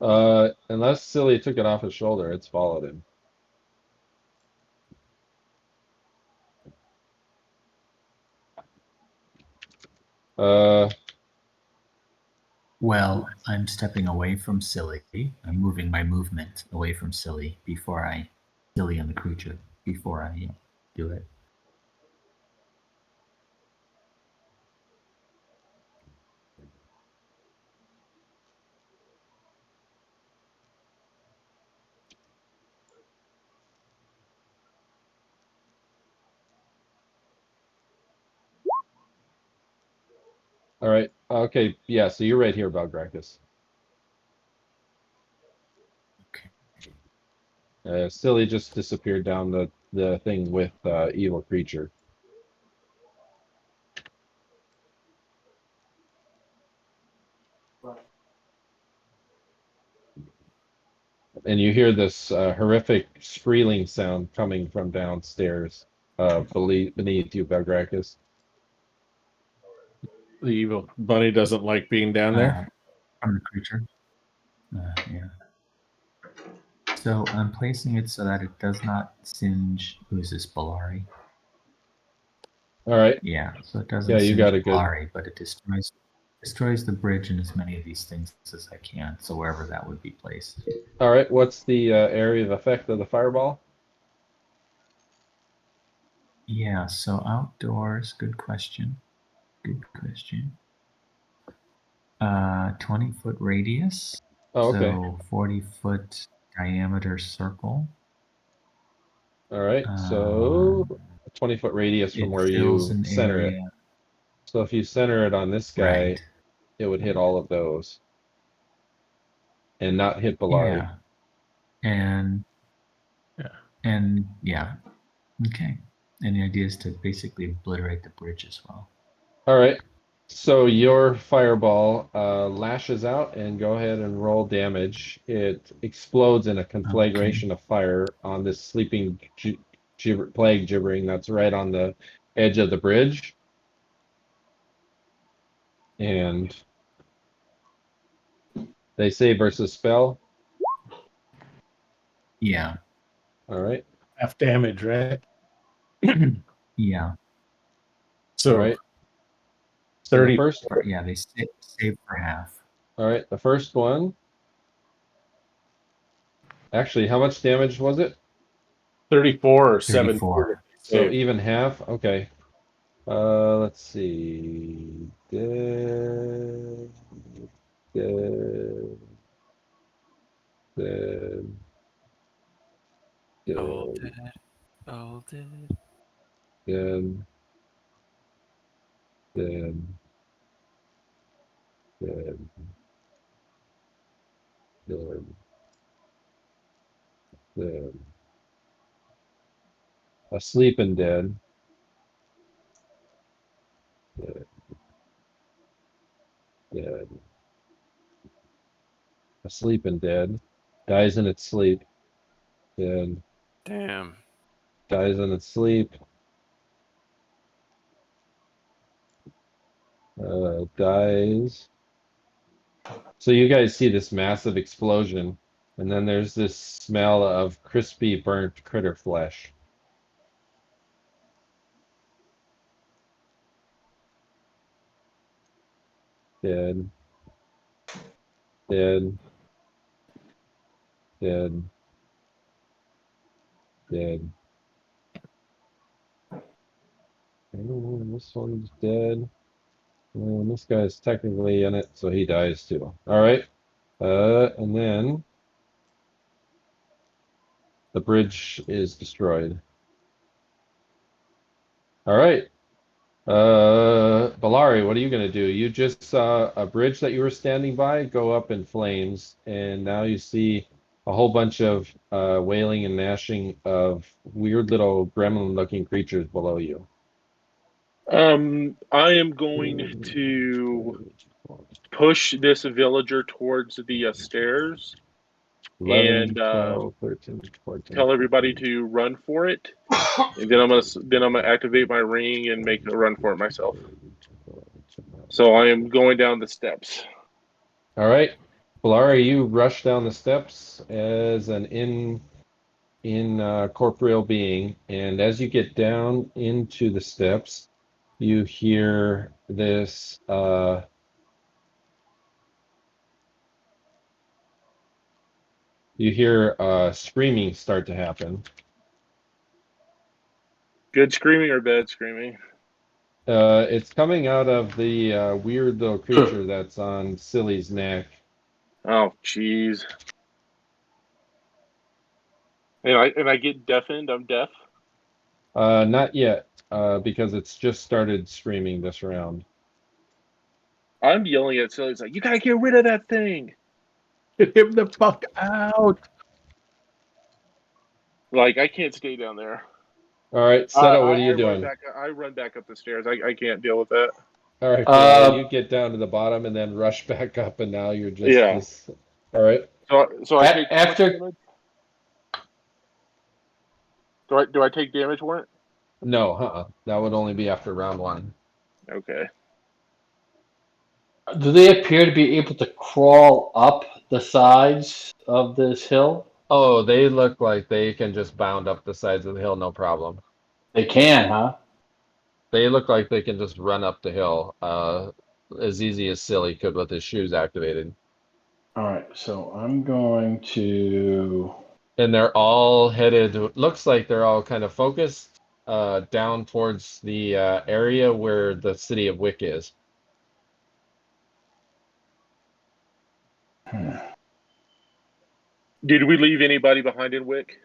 Unless Silly took it off his shoulder, it's followed him. well, I'm stepping away from Silly. I'm moving my movement away from Silly Silly and the creature before I do it. All right. Okay. Yeah. So you're right here, Belgrakas. Okay. Silly just disappeared down the thing with evil creature. And you hear this horrific screaming sound coming from downstairs, beneath you, Belgrakas. The evil bunny doesn't like being down there. From the creature. Yeah. So I'm placing it so that it does not singe. Who is this, Belari? All right. Yeah. So it doesn't. Yeah, you singe got it good. Belari, but it destroys the bridge and as many of these things as I can. So wherever that would be placed. All right. What's the area of effect of the fireball? Yeah, so outdoors, good question. Good question. 20-foot radius. Oh, okay. So 40-foot diameter circle. All right. So a 20-foot radius from It where fills you an center it. area. So if you center it on this guy, Right. it would hit all of those and not hit Belari. Yeah. And Yeah. and yeah. Okay. And the idea is to basically obliterate the bridge as well. All right. So your fireball lashes out, and go ahead and roll damage. It explodes in a conflagration of fire on this sleeping plague gibbering that's right on the edge of the bridge. And they say versus spell. Yeah. All right. Half damage, right? Yeah. All So right. So 30. the first. Yeah, they save for half. All right. The first one. Actually, how much damage was it? 34 or 7. 34. So even half. Okay. Let's see. Dead. Dead. Dead. All Dead. dead. All dead. Dead. Dead. Dead. Dead. Dead. Asleep and dead. Dead. Dead. Asleep and dead. Dies in its sleep. Dead. Damn. Dies in its sleep. Dies. So you guys see this massive explosion, and then there's this smell of crispy burnt critter flesh. Dead. Dead. Dead. Dead. Oh, this one's dead. And this guy's technically in it, so he dies too. All right. And then the bridge is destroyed. All right. Belari, what are you gonna do? You just saw a bridge that you were standing by go up in flames, and now you see a whole bunch of wailing and gnashing of weird little gremlin-looking creatures below you. I am going to push this villager towards the stairs 11, and 12, 13, 14. tell everybody to run for it. And then I'm gonna activate my ring and make a run for it myself. So I am going down the steps. All right. Belari, you rush down the steps as an corporeal being, and as you get down into the steps, you hear this screaming start to happen. Good screaming or bad screaming? It's coming out of the weird little creature that's on Silli's neck. Oh, jeez. And I get deafened. I'm deaf. Not yet, because it's just started screaming this round. I'm yelling at Silly. It's like, you gotta get rid of that thing. Get him the fuck out. Like, I can't stay down there. All right, Seto, what are you doing? I run back up the stairs. I can't deal with that. All right, cool. You get down to the bottom and then rush back up, and now you're just this. All right. So I take after. damage? Do I take damage, Warrant? No, that would only be after round one. Okay. Do they appear to be able to crawl up the sides of this hill? Oh, they look like they can just bound up the sides of the hill, no problem. They can, huh? They look like they can just run up the hill as easy as Silly could with his shoes activated. All right, so I'm going to. And they're all headed, looks like they're all kind of focused down towards the area where the city of Wick is. Did we leave anybody behind in Wick?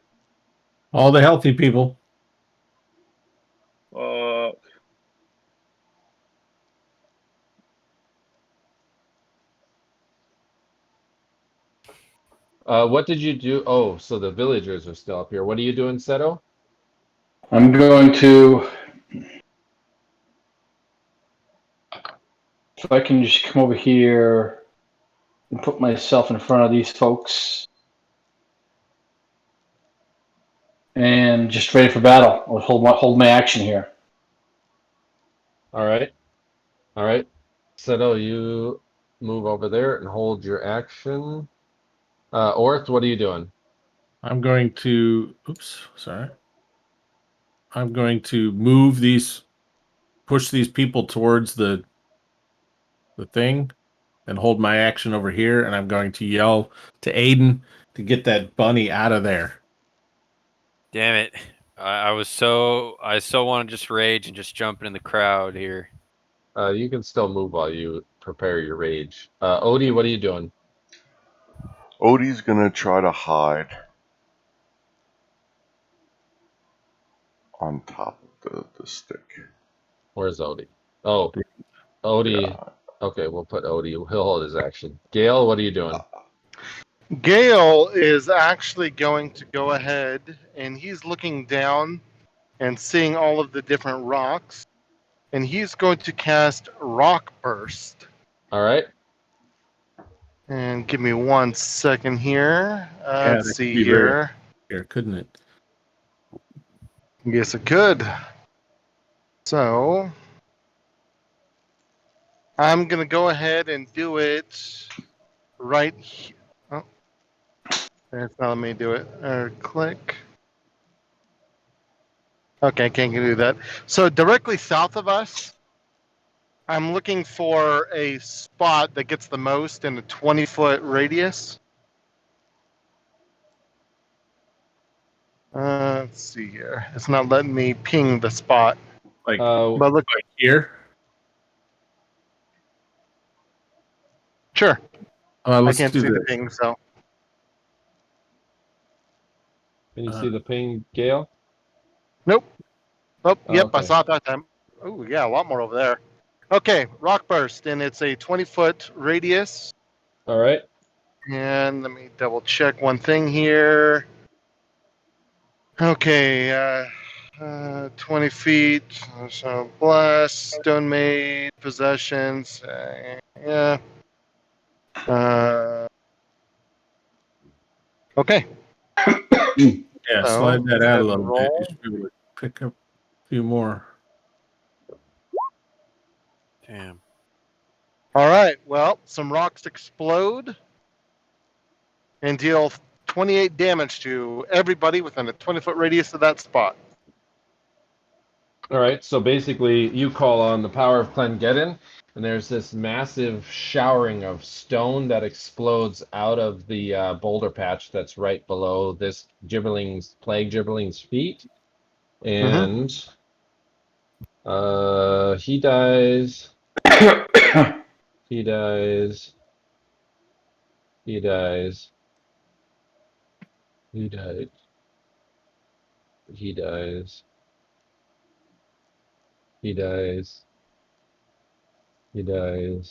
All the healthy people. Uh, What did you do? Oh, so the villagers are still up here. What are you doing, Seto? I'm going to. If I can just come over here and put myself in front of these folks. And just ready for battle. I'll hold my action here. All right. All right. Seto, you move over there and hold your action. Orth, what are you doing? I'm going to. Oops, sorry. I'm going to move these, push these people towards the thing, and hold my action over here. And I'm going to yell to Aedan to get that bunny out of there. Damn it! I so want to just rage and just jump in the crowd here. You can still move while you prepare your rage. Odie, what are you doing? Odie's gonna try to hide on top of the stick. Where's Odie? Oh, Odie. Yeah. Okay, we'll put Odie. He'll hold his action. Gale, what are you doing? Gale is actually going to go ahead and he's looking down and seeing all of the different rocks. And he's going to cast Rock Burst. All right. And give me 1 second here. Let's that see could be very here. Here, couldn't it? Yes, it could. So I'm going to go ahead and do it right here. Oh, it's not letting me do it. Click. Okay, I can't do that. So directly south of us, I'm looking for a spot that gets the most in a 20-foot radius. Let's see here. It's not letting me ping the spot. Like, But look, like here. sure. I Let's can't do see the this. ping, so. Can you see the ping, Gale? Nope. Oh, yep, I okay. saw it that time. Oh, yeah, a lot more over there. Okay, Rock Burst, and it's a 20-foot radius. All right. And let me double check one thing here. Okay, 20 feet. So blast, stone made, possessions. Yeah. Okay. Yeah, So, slide that out a let's little bit. roll. You should be able to pick up a few more. Damn. All right. Well, some rocks explode and deal 28 damage to everybody within a 20-foot radius of that spot. All right. So basically, you call on the power of Clengeddon, and there's this massive showering of stone that explodes out of the boulder patch that's right below this plague gibberling's feet, and he dies. He dies. He dies. He died. He dies. He dies. He dies.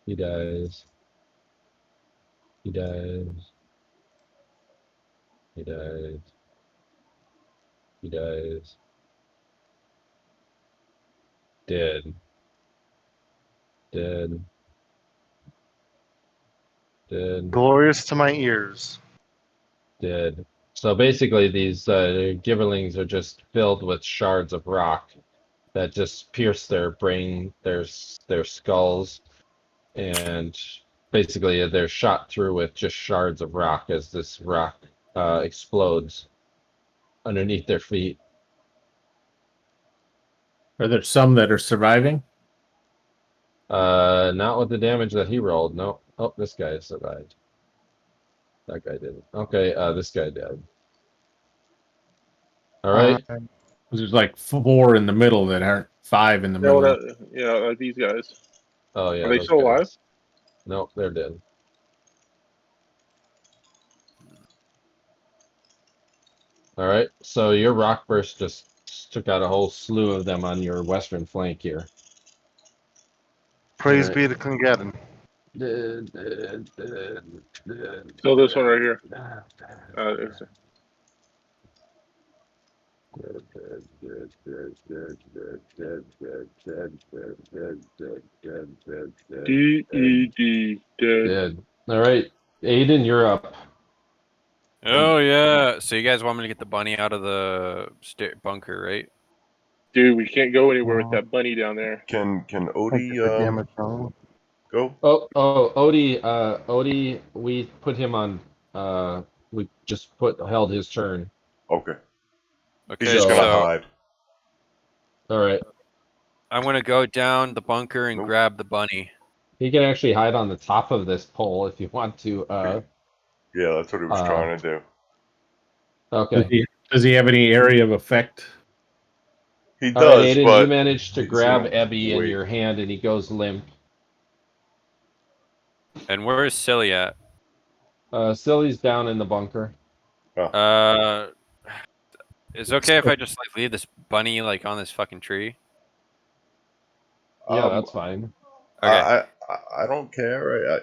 He dies. He dies. He dies. He dies. Dead. Dead. Dead. Glorious to my ears. Dead. So basically, these gibberlings are just filled with shards of rock that just pierce their brain, their skulls, and basically they're shot through with just shards of rock as this rock explodes underneath their feet. Are there some that are surviving? Not with the damage that he rolled. No. Oh, this guy survived. That guy didn't. Okay, this guy died. All right. There's like 4 in the middle that aren't 5 in the No, middle. like these guys. Oh yeah, Are they those still alive? guys. Nope, they're dead. All right. So your rock burst just took out a whole slew of them on your western flank here. Praise Alright. be to Clongeddon. So this one right here. D-E-D, dead. Dead. All right, Aedan, you're up. Oh yeah. So you guys want me to get the bunny out of the bunker, right? Dude, we can't go anywhere with that bunny down there. Can I Odie get the damage wrong. go? Odie, we put him on. We just held his turn. Okay. Okay. He's just So- gonna hide. All right, I'm gonna go down the bunker and Nope. grab the bunny. he can actually hide on the top of this pole if you want to. Yeah, that's what he was trying to do. Okay. Does he have any area of effect? He All right, does, Aedan, but you managed to he's grab gonna Ebby in wait. your hand, and he goes limp. And where's Silli at? Silly's down in the bunker. Is it okay if I just like leave this bunny like on this fucking tree? Yeah, that's fine. Okay. I don't care.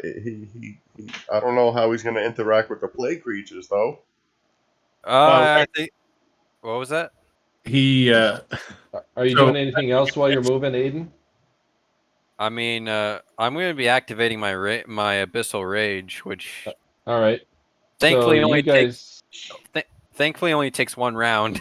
I don't know how he's gonna interact with the plague creatures though. I think. What was that? He Are you So- doing anything else while you're moving, Aedan? I mean, I'm going to be activating my my abyssal rage, which All right. thankfully so only you guys. thankfully only takes 1 round.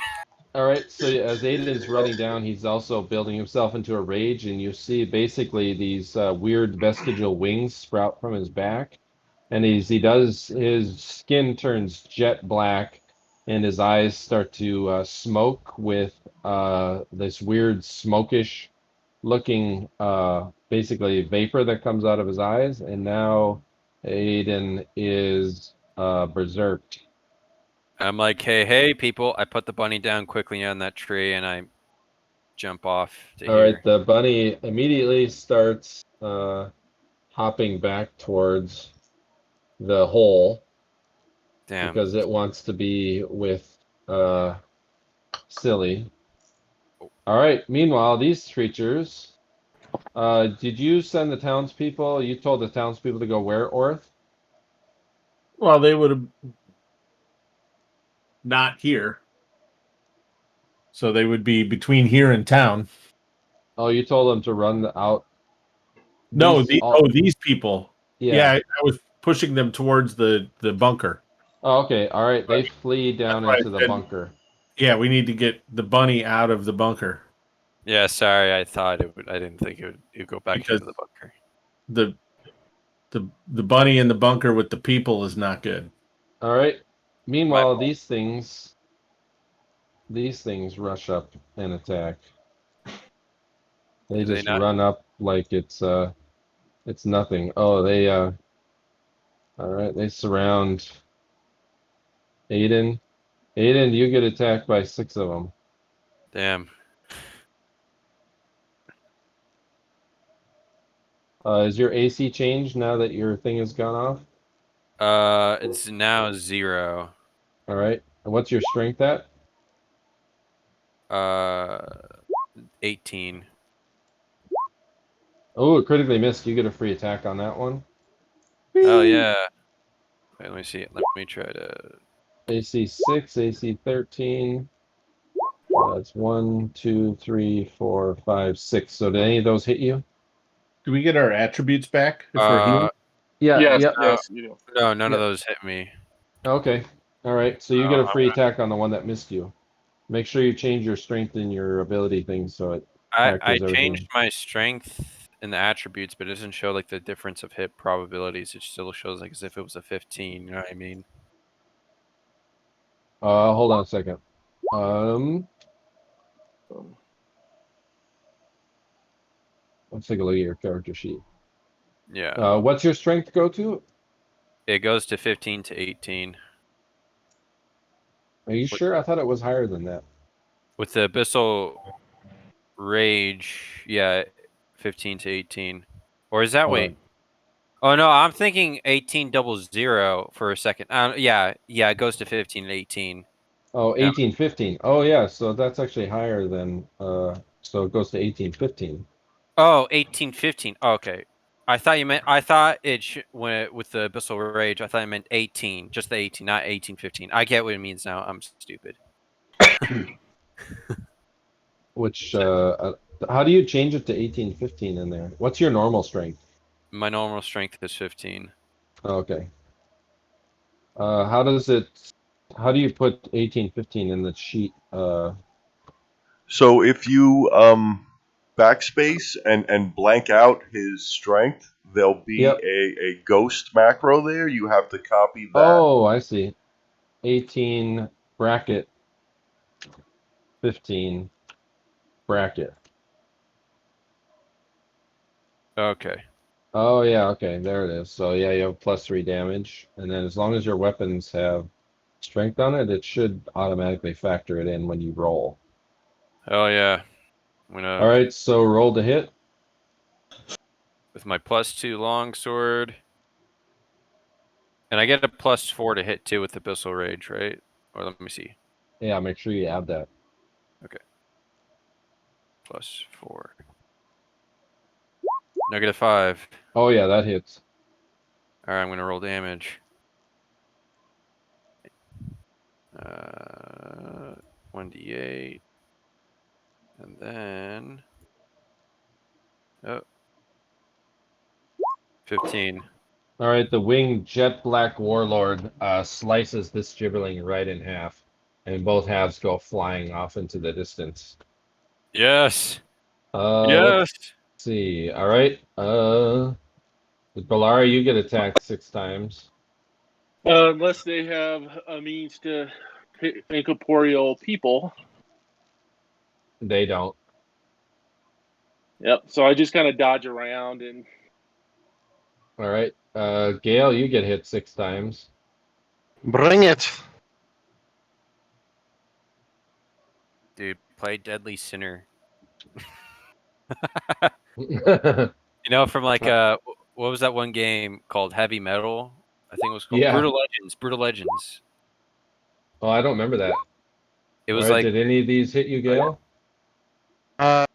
All right. So as Aiden's running down, he's also building himself into a rage, and you see basically these weird vestigial wings sprout from his back, and he does, his skin turns jet black, and his eyes start to smoke with this weird smokish looking basically vapor that comes out of his eyes, and now Aedan is berserked. I'm like, hey, people! I put the bunny down quickly on that tree, and I jump off to All here. right, the bunny immediately starts hopping back towards the hole Damn. because it wants to be with Silly. All right, meanwhile, these creatures, did you send the townspeople? You told the townspeople to go where, Orth? well, they would have not here. So they would be between here and town. Oh, you told them to run out. No, These these people. Yeah, I was pushing them towards the bunker. Oh, okay. All right. They flee down That's why I into the said- bunker. Yeah, we need to get the bunny out of the bunker. Yeah, sorry. I thought it would. I didn't think it would go back Because- into the bunker. The bunny in the bunker with the people is not good. All right. Meanwhile, fault. these things rush up and attack. They Do they just not? run up like it's nothing. Oh, they all right. They surround Aedan. Aedan, you get attacked by 6 of them. Damn. Is your AC changed now that your thing has gone off? It's now 0. All right. And what's your strength at? 18. Oh, it critically missed. You get a free attack on that one. Oh yeah. Wait, let me see. Let me try to. AC 6, AC 13. That's 1, 2, 3, 4, 5, 6. So did any of those hit you? Do we get our attributes back if we're healed? Yeah. Yes, Yep. yes, you do. No, none of Yeah. those hit me. Okay. All right. So you get a free attack on the one that missed you. Make sure you change your strength in your ability thing so it I factors everything changed my strength in the attributes, but it doesn't show like the difference of hit probabilities. It still shows like as if it was a 15. You know what I mean? Hold on a second. Let's take a look at your character sheet. Yeah. What's your strength go to? It goes to 15 to 18. Are you sure? I thought it was higher than that. With the Abyssal Rage, yeah, 15 to 18. Or is that, wait. Oh, no, I'm thinking 18 doubles 0 for a second. Yeah, it goes to 15 and 18. Oh, Yeah. 1815. Oh, yeah, so that's actually higher than, so it goes to 1815. Oh, 1815. Oh, okay. I thought with the Abyssal Rage, I thought it meant 18, just the 18, not 1815. I get what it means now. I'm stupid. Which, how do you change it to 1815 in there? What's your normal strength? My normal strength is 15. Okay. How do you put 1815 in the sheet? So if you backspace and blank out his strength, there'll be Yep. a ghost macro there. You have to copy that. Oh, I see. 18 bracket 15 bracket. Okay. Oh yeah, okay, there it is. So yeah, you have +3 damage, and then as long as your weapons have strength on it, it should automatically factor it in when you roll. Oh, yeah. I'm All gonna, right, so roll to hit. with my +2 longsword. And I get a +4 to hit too with Abyssal Rage, right? Or let me see. Yeah, make sure you add that. Okay. +4. -5. Oh yeah, that hits. All right, I'm gonna roll damage. 1d8, and then 15. All right, the winged jet black warlord slices this gibberling right in half, and both halves go flying off into the distance. Yes. Let's see. All right. With Belari, you get attacked 6 times. Unless they have a means to incorporeal people. They don't. Yep. So I just kind of dodge around and. All right. Gale, you get hit 6 times. Bring it. Dude, play Deadly Sinner. Yeah, From like what was that one game called? Heavy Metal? I think it was called Brutal Legends. Brutal Legends. Oh, I don't remember that. It All was right. like Did any of these hit you, Gale? Give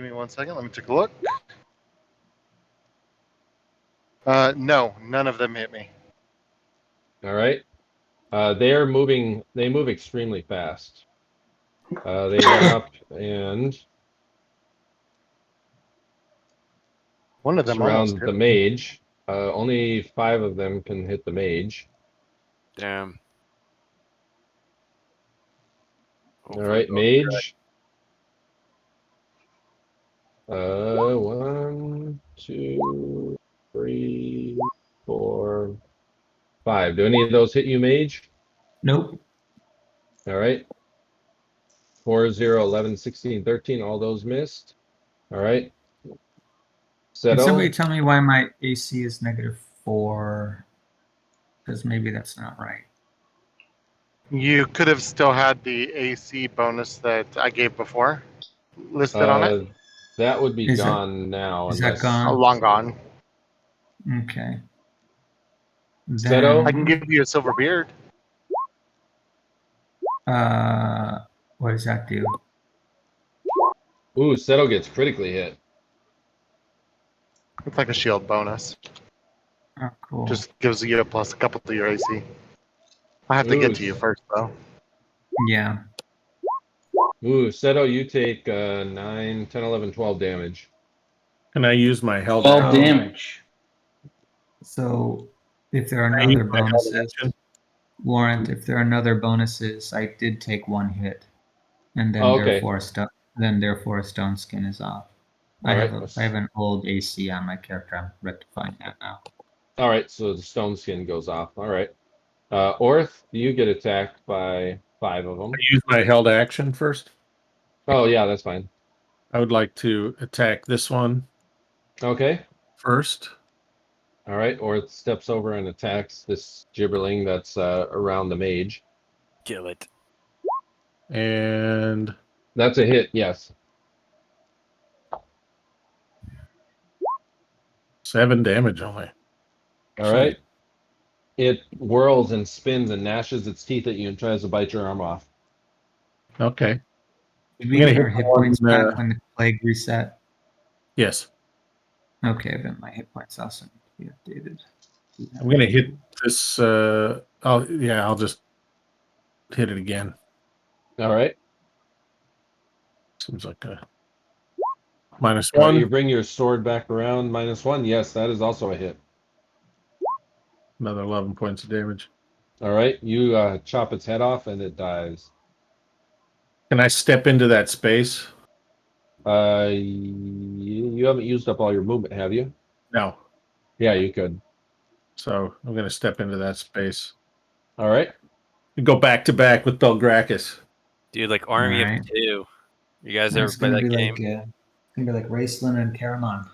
me 1 second. Let me take a look. No, none of them hit me. All right. They move extremely fast. They run up and One of them almost surround hit the me. mage. Only 5 of them can hit the mage. damn. All right, mage. 1, 2, 3, 4, 5. Do any of those hit you, mage? Nope. All right. 4, 0, 11, 16, 13. All those missed. All right. Can somebody Seto. tell me why my AC is -4? Because maybe that's not right. You could have still had the AC bonus that I gave before listed on it. That would be Is it- gone now is that unless gone? Long gone. Okay. Seto? I can give you a silver beard. What does that do? Ooh, Seto gets critically hit. It's like a shield bonus. Oh, cool. Just gives you a plus a couple to your AC. I have to get to you first, though. Yeah. Ooh, Seto, you take 9, 10, 11, 12 damage. Can I use my held 12 action? damage. So if there are Can I no use other my held bonuses, action? Warrant, if there are no other bonuses, I did take 1 hit, and then Oh, okay. therefore a stone skin is off. All I right. have an old AC on my character. I'm rectifying that now. All right, so the stone skin goes off. All right. Orth, you get attacked by 5 of them. I use my held action first. Oh, yeah, that's fine. I would like to attack this one Okay. first. All right. Orth steps over and attacks this gibberling that's around the mage. Kill it. And That's a hit, yes. 7 damage only. All right. It whirls and spins and gnashes its teeth at you and tries to bite your arm off. Okay. Did we I'm gonna get our hit hit one, points back when the plague reset? Yes. Okay, then my hit points also need to be updated. I'm gonna hit this. I'll just hit it again. All right. Seems like a minus All right, one. you bring your sword back around. -1. Yes, that is also a hit. Another 11 points of damage. All right. You chop its head off and it dies. Can I step into that space? You haven't used up all your movement, have you? No. Yeah, you could. So I'm gonna step into that space. All right. Go back to back with Belgrakas. Dude, like Army Alright. of Two. You guys And ever it's play gonna that be game? like it's gonna be like Raceland and Caramon.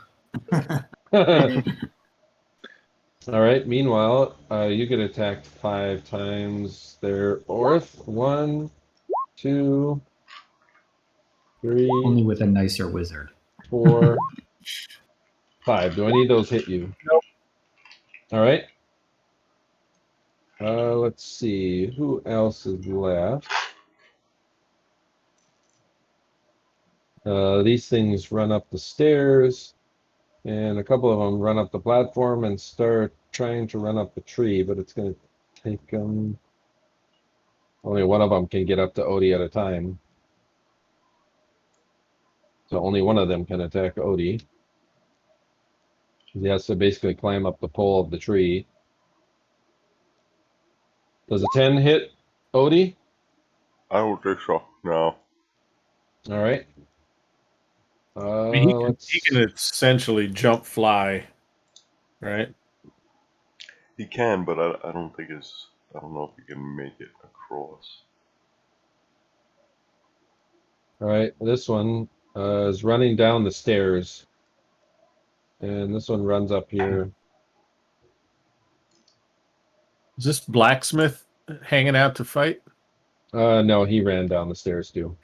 All right. Meanwhile, you get attacked 5 times there. Orth, 1, 2, 3, Only with a nicer wizard. 4, 5. Do any of those hit you? Nope. All right. Let's see. Who else is left? These things run up the stairs, and a couple of them run up the platform and start trying to run up the tree, but it's going to take them. Only one of them can get up to Odie at a time. So only one of them can attack Odie. He has to basically climb up the pole of the tree. Does a 10 hit Odie? I don't think so. No. All right. I mean, Let's. he can essentially jump fly, right? He can, but I don't think his. I don't know if he can make it across. All right. This one is running down the stairs, and this one runs up here. Is this blacksmith hanging out to fight? No, he ran down the stairs too.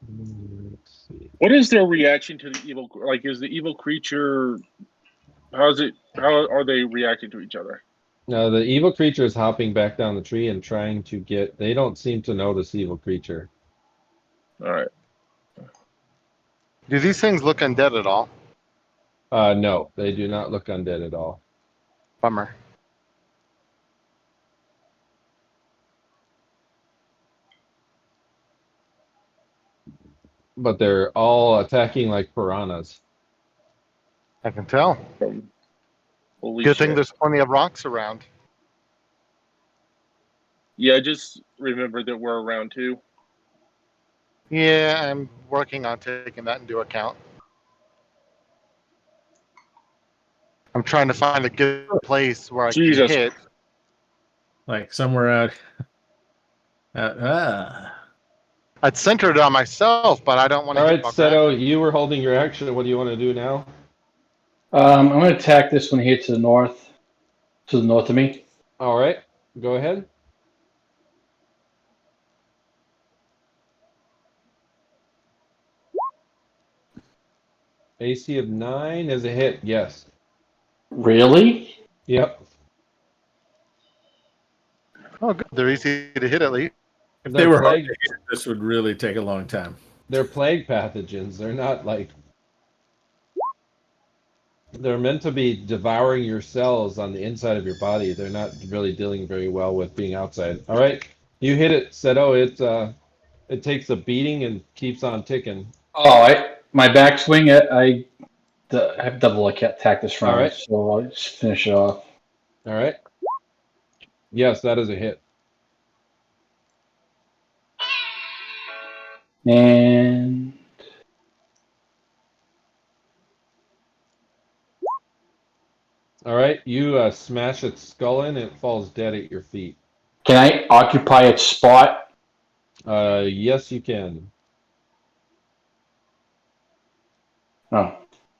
Let's see. What is their reaction to the evil? Like, is the evil creature? How's it? How are they reacting to each other? The evil creature is hopping back down the tree and trying to get. They don't seem to notice the evil creature. All right. Do these things look undead at all? No, they do not look undead at all. Bummer. But they're all attacking like piranhas. I can tell. Holy Good shit. thing there's plenty of rocks around. Yeah, just remember that we're around 2. Yeah, I'm working on taking that into account. I'm trying to find a good place where I Jesus. can hit. Like somewhere out. I'd centered it on myself, but I don't want to All hit right, Belgrakas. Seto, you were holding your action. What do you want to do now? I'm going to attack this one here to the north of me. All right, go ahead. AC of 9 is a hit. Yes. Really? Yep. Oh, good. They're easy to hit at least. If They're they were hard plague. to hit, this would really take a long time. They're plague pathogens. They're not like. They're meant to be devouring your cells on the inside of your body. They're not really dealing very well with being outside. All right, you hit it, Seto. It takes a beating and keeps on ticking. Oh, my backswing, I have double attack this round, Alright. so I'll just finish it off. All right. Yes, that is a hit. And All right, you smash its skull in, and it falls dead at your feet. can I occupy its spot? Yes, you can. Oh,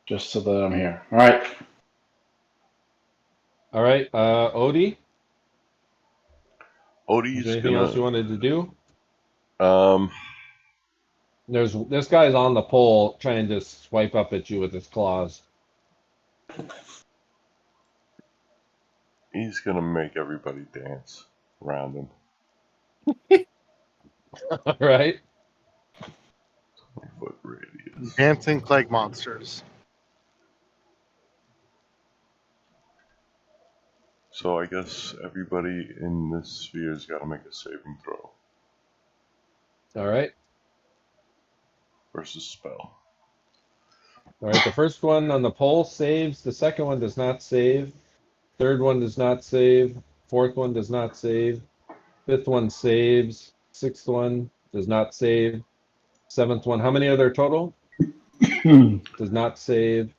just so that I'm here. All right. All right, Odie. Is Odie's there anything else you wanted to do? um There's this guy's on the pole trying to swipe up at you with his claws. he's gonna make everybody dance around him. All right. 20-foot radius. Dancing plague monsters. So I guess everybody in this sphere's got to make a saving throw All right. versus spell. All right. The first one on the pole saves. The second one does not save. Third one does not save. Fourth one does not save. Fifth one saves. Sixth one does not save. Seventh one. How many are there total? Does not save.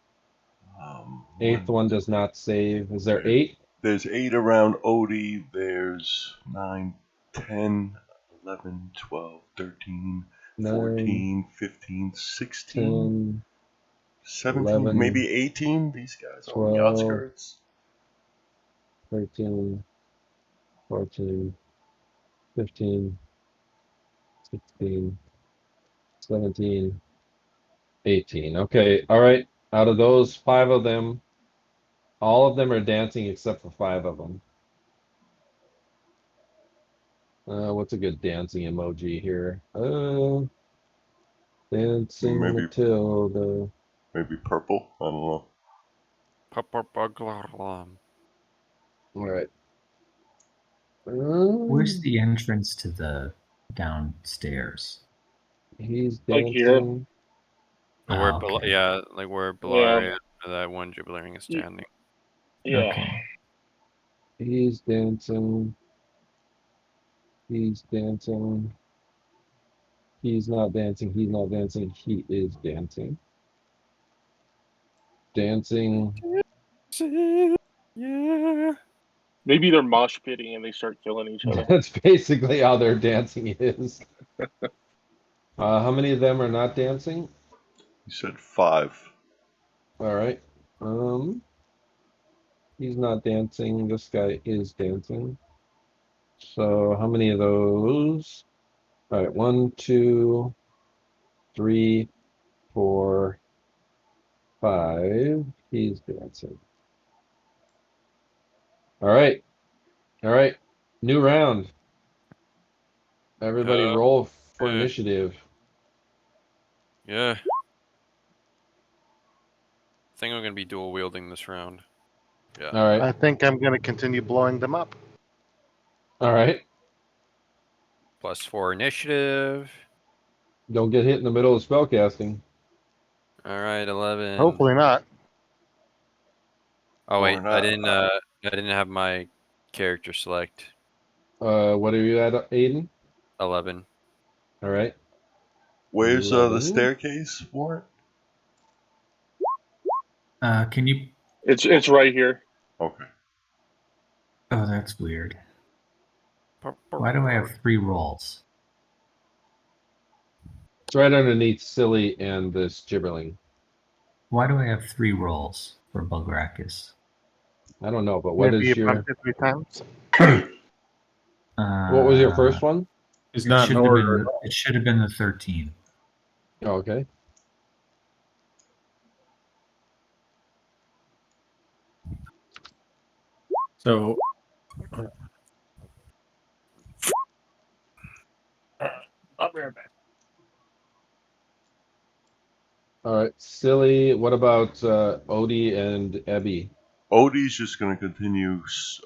Eighth one does not save. Is there 8? There's 8 around Odie. There's 9, 10, 11, 12, 13, 14, 15, 16, 10, 17, 11, maybe 18. These guys are on the 12. outskirts. 13, 14, 15, 16, 17, 18. Okay, all right. Out of those 5 of them, all of them are dancing except for 5 of them. What's a good dancing emoji here? Dancing Maybe- Matilda. Maybe purple. I don't know. All right. Where's the entrance to the downstairs? He's Like dancing. here? Where Oh, okay. yeah, like where Belari that one Jubilaring is standing. Yeah. Okay. He's dancing. He's dancing. He's not dancing. He's not dancing. He is dancing. Dancing. Yeah. Maybe they're mosh pitting and they start killing each other. That's basically how their dancing is. How many of them are not dancing? You said 5. All right. He's not dancing. This guy is dancing. So how many of those? All right. 1, 2, 3, 4, 5. He's dancing. All right. All right. New round. Everybody roll for Okay. initiative. Yeah. I think I'm gonna be dual wielding this round. Yeah. All right. I think I'm going to continue blowing them up. All right. +4 initiative. Don't get hit in the middle of spellcasting. All right, 11. Hopefully not. Oh wait, Or not. I didn't have my character select. What are you at, Aiden? 11. All right. Where's the 11. staircase for it? Can you? It's right here. Okay. Oh, that's weird. Why do I have 3 rolls? It's right underneath Silli and this gibberling. Why do I have 3 rolls for Belgrakas? I don't know, but what Maybe is you your bumped it 3 times. what was your first one? It's It not should in have order. been. It should have been the 13. Oh, okay. So All right. Silli, what about Odie and Ebby? Odie's just going to continue his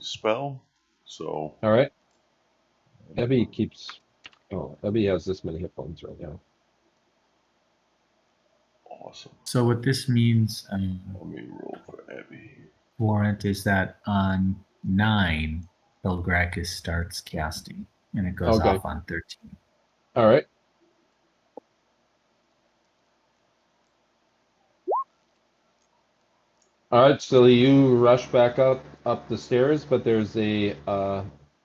spell. So All right. Ebby keeps. Oh, Ebby has this many hit points right now. awesome. So what this means, Let me roll for Abby. Warrant, is that on 9, Belgrakas starts casting, and it goes Okay. off on 13. All right. All right, Silly, you rush back up the stairs, but there's a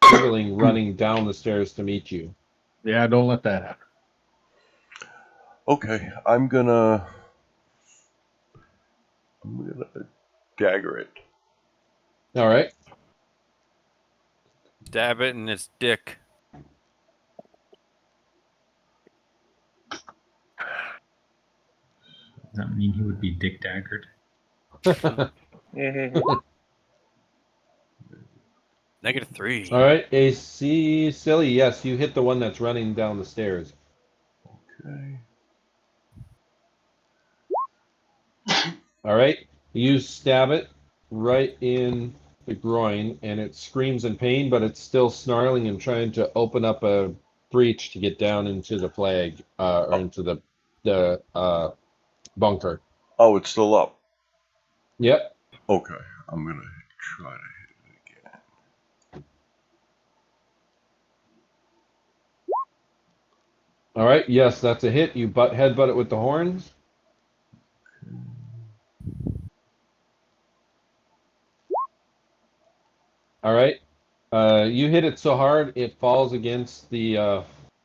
gibberling running down the stairs to meet you. yeah, don't let that happen. Okay, I'm gonna dagger it. All right. Stab it in its dick. Does that mean he would be dick daggered? Mhm. -3. All right, AC Silly. Yes, you hit the one that's running down the stairs. Okay. All right, you stab it right in the groin, and it screams in pain, but it's still snarling and trying to open up a breach to get down into the flag, or into the bunker. Oh, it's still up. Yep. Okay, I'm gonna try to hit it again. All right. Yes, that's a hit. You headbutt it with the horns. All right. You hit it so hard it falls against the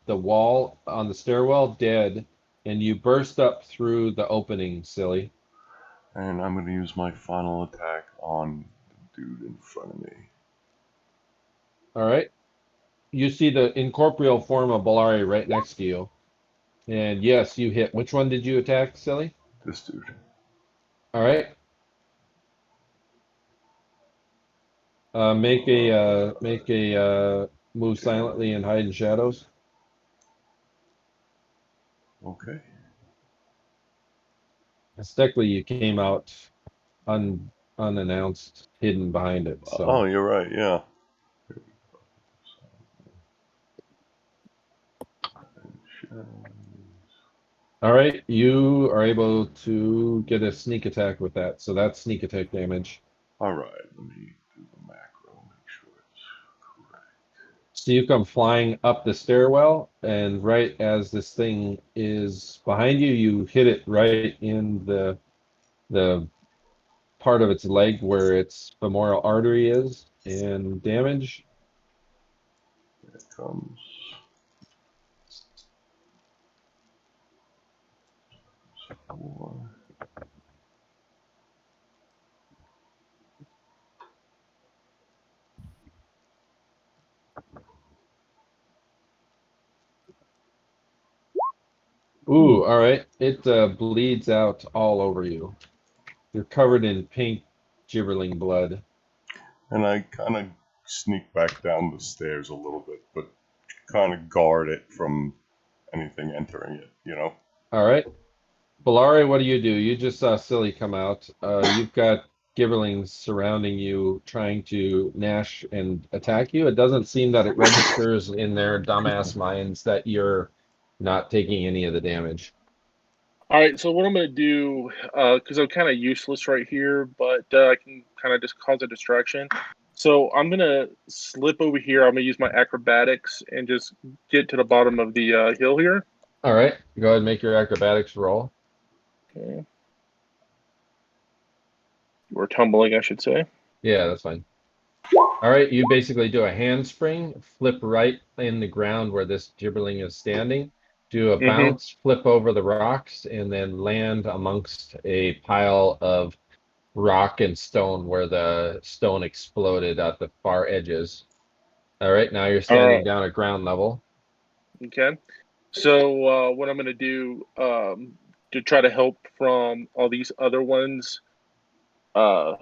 wall on the stairwell, dead, and you burst up through the opening, Silly. And I'm gonna use my final attack on the dude in front of me. All right. You see the incorporeal form of Belari right next to you, and yes, you hit. Which one did you attack, Silly? This dude. All right. Make a move silently and hide in shadows. Okay. Technically, you came out unannounced, hidden behind it. So. Oh, you're right. Yeah. All right, you are able to get a sneak attack with that, so that's sneak attack damage. All right. Let me do the macro. Make sure it's correct. So you come flying up the stairwell, and right as this thing is behind you, you hit it right in the part of its leg where its femoral artery is, and damage. Here it comes. Four. Ooh, all right. It bleeds out all over you. You're covered in pink, gibberling blood. And I kind of sneak back down the stairs a little bit, but kind of guard it from anything entering it, you know? All right. Belari, what do? You just saw Silly come out. You've got gibberlings surrounding you, trying to gnash and attack you. It doesn't seem that it registers in their dumbass minds that you're not taking any of the damage. All right, so what I'm going to do, because I'm kind of useless right here, but I can kind of just cause a distraction. So I'm going to slip over here. I'm going to use my acrobatics and just get to the bottom of the hill here. All right, go ahead and make your acrobatics roll. Okay. Or tumbling, I should say. Yeah, that's fine. All right, you basically do a handspring, flip right in the ground where this gibberling is standing, do a bounce, flip over the rocks, and then land amongst a pile of rock and stone where the stone exploded at the far edges. All right, now you're standing down at ground level. Okay. So what I'm going to do to try to help from all these other ones, I'm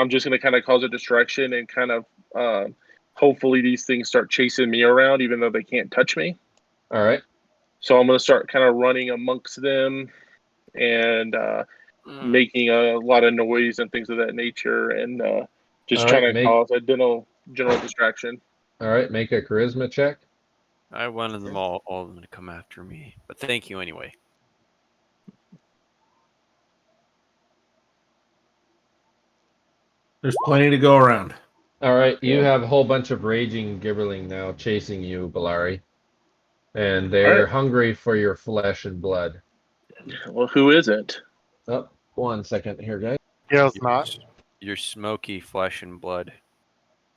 just going to kind of cause a distraction and kind of hopefully these things start chasing me around even though they can't touch me. All right. So I'm going to start kind of running amongst them and making a lot of noise and things of that nature and just trying to cause a general distraction. All right, make a charisma check. I wanted them all of them to come after me, but thank you anyway. There's plenty to go around. All right, you have a whole bunch of raging gibberling now chasing you, Belari. And they're hungry for your flesh and blood. Well, who isn't? Oh, 1 second here, guys. Gale's not. Your smoky flesh and blood.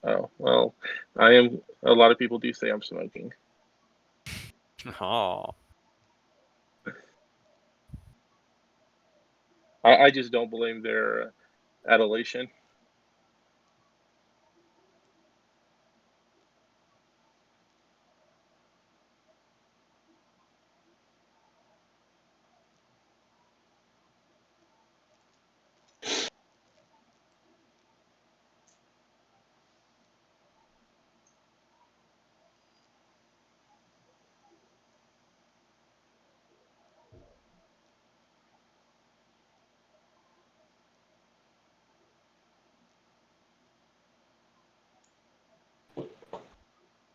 Oh, well, I am. A lot of people do say I'm smoking. Oh. I just don't blame their adulation.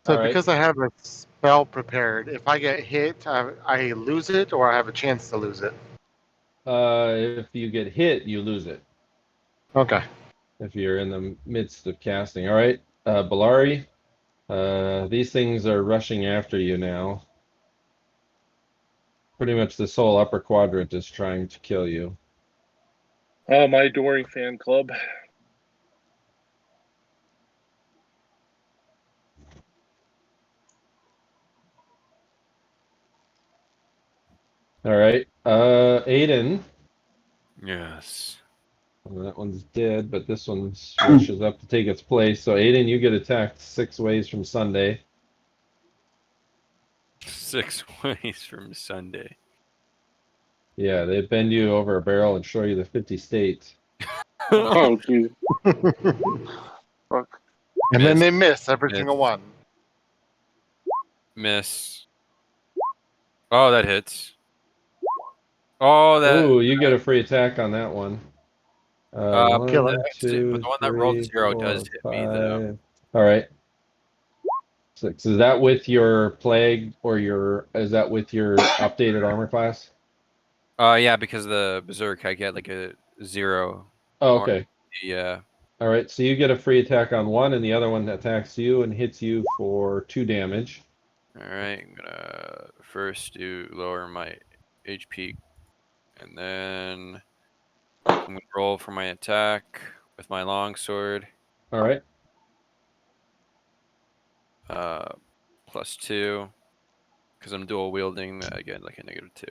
So All right. because I have a spell prepared, if I get hit, I lose it, or I have a chance to lose it. If you get hit, you lose it. Okay. If you're in the midst of casting. All right, Belari. These things are rushing after you now. Pretty much this whole upper quadrant is trying to kill you. Oh, my adoring fan club. All right, Aedan. Yes. Well, that one's dead, but this one rushes up to take its place. So Aedan, you get attacked 6 ways from Sunday. 6 ways from Sunday. Yeah, they bend you over a barrel and show you the 50 states. Oh, geez. Fuck. And then Miss. they miss every Miss. single one. Miss. Oh, that hits. Oh, that. Ooh, you get a free attack on that one. But Kill One, it. but the two, one that rolled three, 0 four, does hit me, though. 5. All right. 6. Is that with your plague or is that with your updated armor class? Yeah, because of the Berserk, I get like a 0. Oh, okay. Yeah. All right, so you get a free attack on one, and the other one attacks you and hits you for 2 damage. Alright, I'm gonna first lower my HP, and then I'm gonna roll for my attack with my longsword. All right. +2, because I'm dual wielding. Again, like a -2.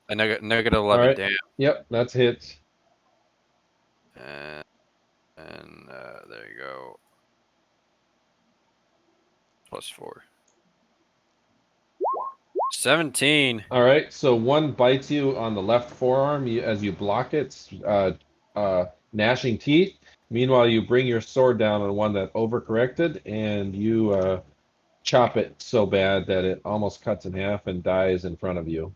A negative All 11 right. damage. Yep, that's hits. And there you go. +4. 17. All right, so one bites you on the left forearm as you block it, gnashing teeth. Meanwhile, you bring your sword down on one that overcorrected, and you chop it so bad that it almost cuts in half and dies in front of you.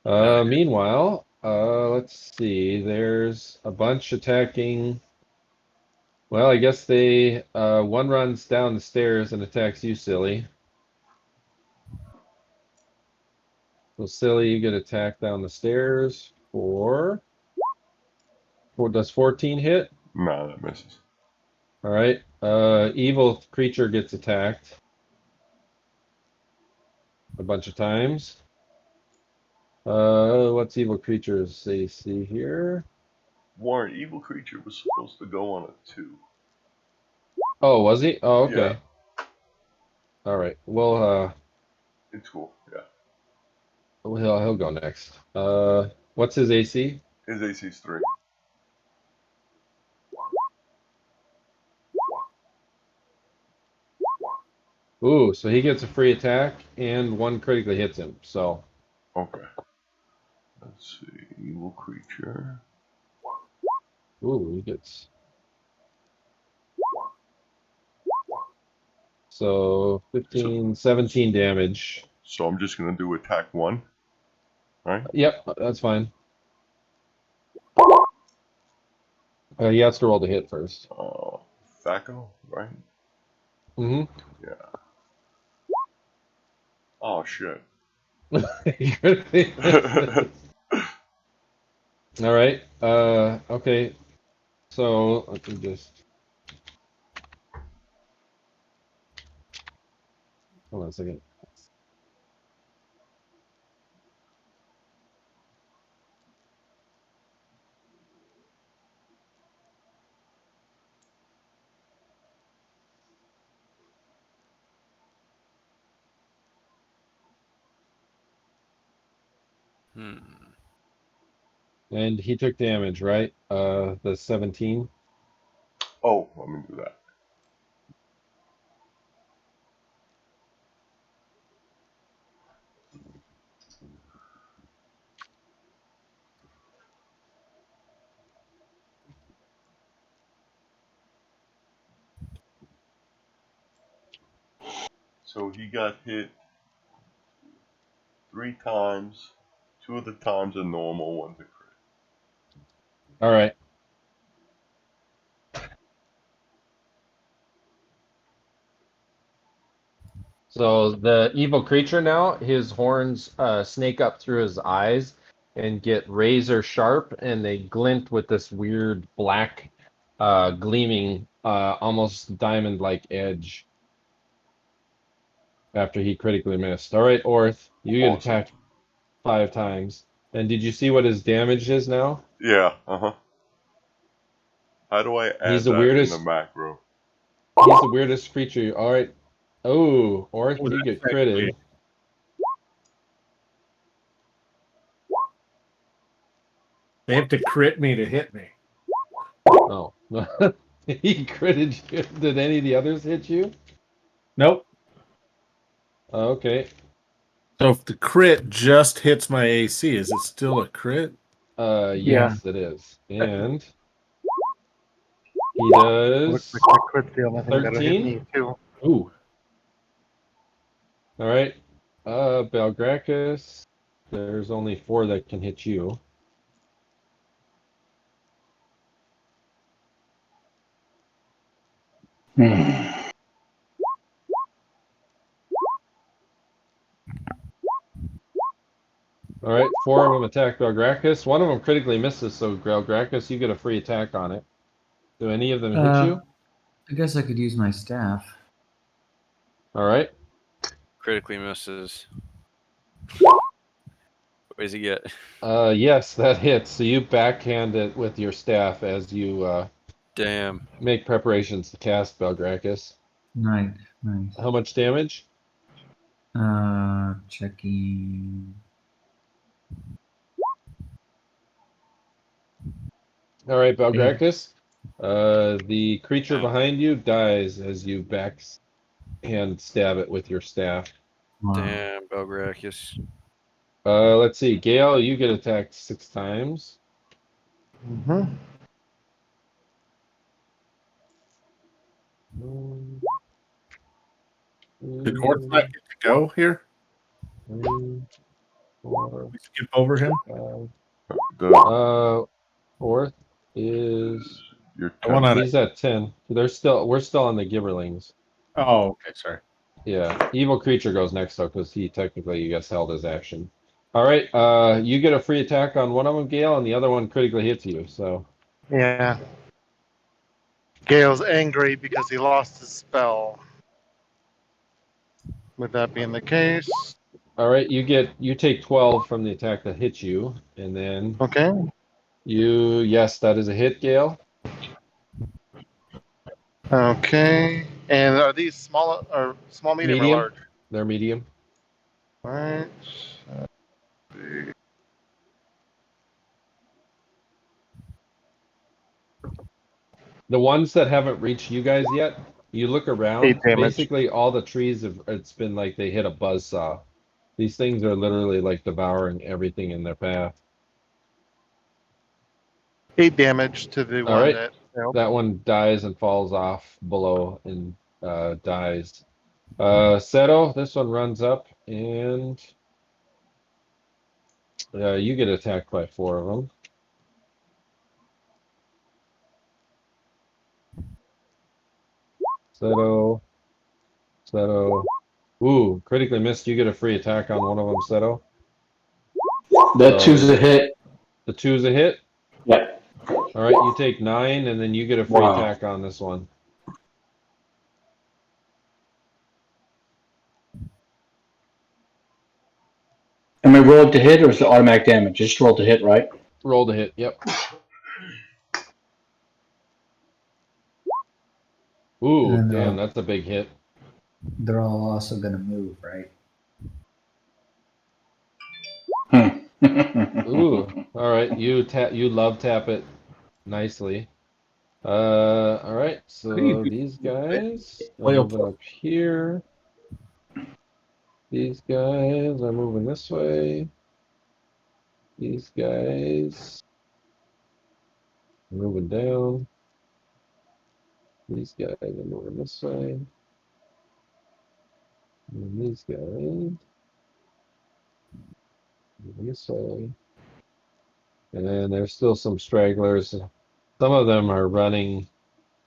Nice. Meanwhile, let's see. There's a bunch attacking. Well, I guess one runs down the stairs and attacks you, Silly. So Silly, you get attacked down the stairs does 14 hit? Nah, that misses. All right. Evil creature gets attacked a bunch of times. What's evil creature's AC here? Warren, evil creature was supposed to go on a 2. Oh, was he? Oh, okay. Yeah. All right. Well, It's cool. Yeah. he'll go next. What's his AC? His AC's 3. Ooh, so he gets a free attack and one critically hits him. So, Okay. Let's see. Evil creature. ooh, he gets. So 15, 17 damage. So I'm just gonna do attack 1. Right? Yep, that's fine. He has to roll the hit first. Thaco, right? Mm-hmm. Yeah. Oh shit. All right. Okay. So let me just hold on a second. And he took damage, right? The 17. Oh, let me do that. So he got hit 3 times. 2 of the times are normal, 1's a crit. All right. So the evil creature now, his horns snake up through his eyes and get razor sharp, and they glint with this weird black, gleaming, almost diamond-like edge. After he critically missed. All right, Orth, you get Awesome. attacked 5 times. And did you see what his damage is now? Yeah, uh-huh. How do I add He's the that in weirdest. the macro? He's the weirdest creature. All right. Oh, Orth, Oh, you that's get critted. actually- They have to crit me to hit me. Oh. He critted you. Did any of the others hit you? Nope. Okay. So if the crit just hits my AC, is it still a crit? Yes, it is. And he Looks does like the crit's the only thing that'll hit 13. me too. Ooh. All right. Belgrakas. There's only 4 that can hit you. All right, 4 of them attack Belgrakas. 1 of them critically misses, so Belgrakas, you get a free attack on it. Do any of them hit you? I guess I could use my staff. All right. Critically misses. What does he get? Yes, that hits. So you backhand it with your staff as you Damn. make preparations to cast Belgrakas. Right, right. How much damage? Checking. All right, Belgrakas. The creature Oh. behind you dies as you backhand stab it with your staff. Wow. Damn, Belgrakas. Let's see. Gale, you get attacked 6 times. Mm-hmm. Did Orth not get to go here? 3, 4, We skip over him? 5. The Orth is your I want on he's at 10. We're still on the Gibberlings. Oh, okay, sorry. Yeah, evil creature goes next though, because he technically gets held his action. All right, you get a free attack on one of them, Gale, and the other one critically hits you. So Yeah. Gale's angry because he lost his spell. With that being the case, all right, you take 12 from the attack that hits you, and then okay. yes, that is a hit, Gale. Okay. And are these small, medium, Medium. or large? They're medium. All right. The ones that haven't reached you guys yet, you look 8 around, damage. basically all the trees it's been like they hit a buzzsaw. These things are literally like devouring everything in their path. 8 damage to the All one right. that failed. That one dies and falls off below and dies. Seto, this one runs up and you get attacked by 4 of them. Seto. Ooh, critically missed. You get a free attack on one of them, Seto. That 2's a hit. The 2's a hit? Yeah. All right, you take 9, and then you get a free Wow. attack on this one. Am I rolled to hit or is it automatic damage? Just roll to hit, right? Roll to hit, yep. Ooh, And, damn, that's a big hit. They're all also going to move, right? Ooh, all right, you love tap it nicely. All right, so these guys are moving up here. These guys are moving this way. These guys are moving down. These guys are moving this way. And these guys moving this way. And there's still some stragglers. Some of them are running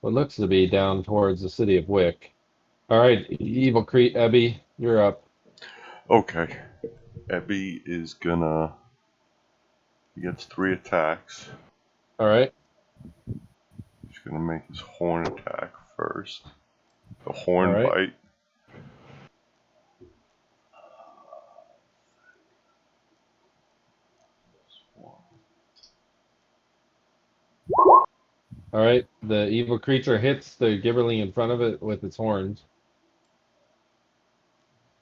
what looks to be down towards the city of Wick. All right, evil Ebby, You're up. Okay. Ebby is gonna. He gets 3 attacks. All right. He's gonna make his horn attack first. The All horn right. bite. All right. The evil creature hits the Gibberling in front of it with its horns.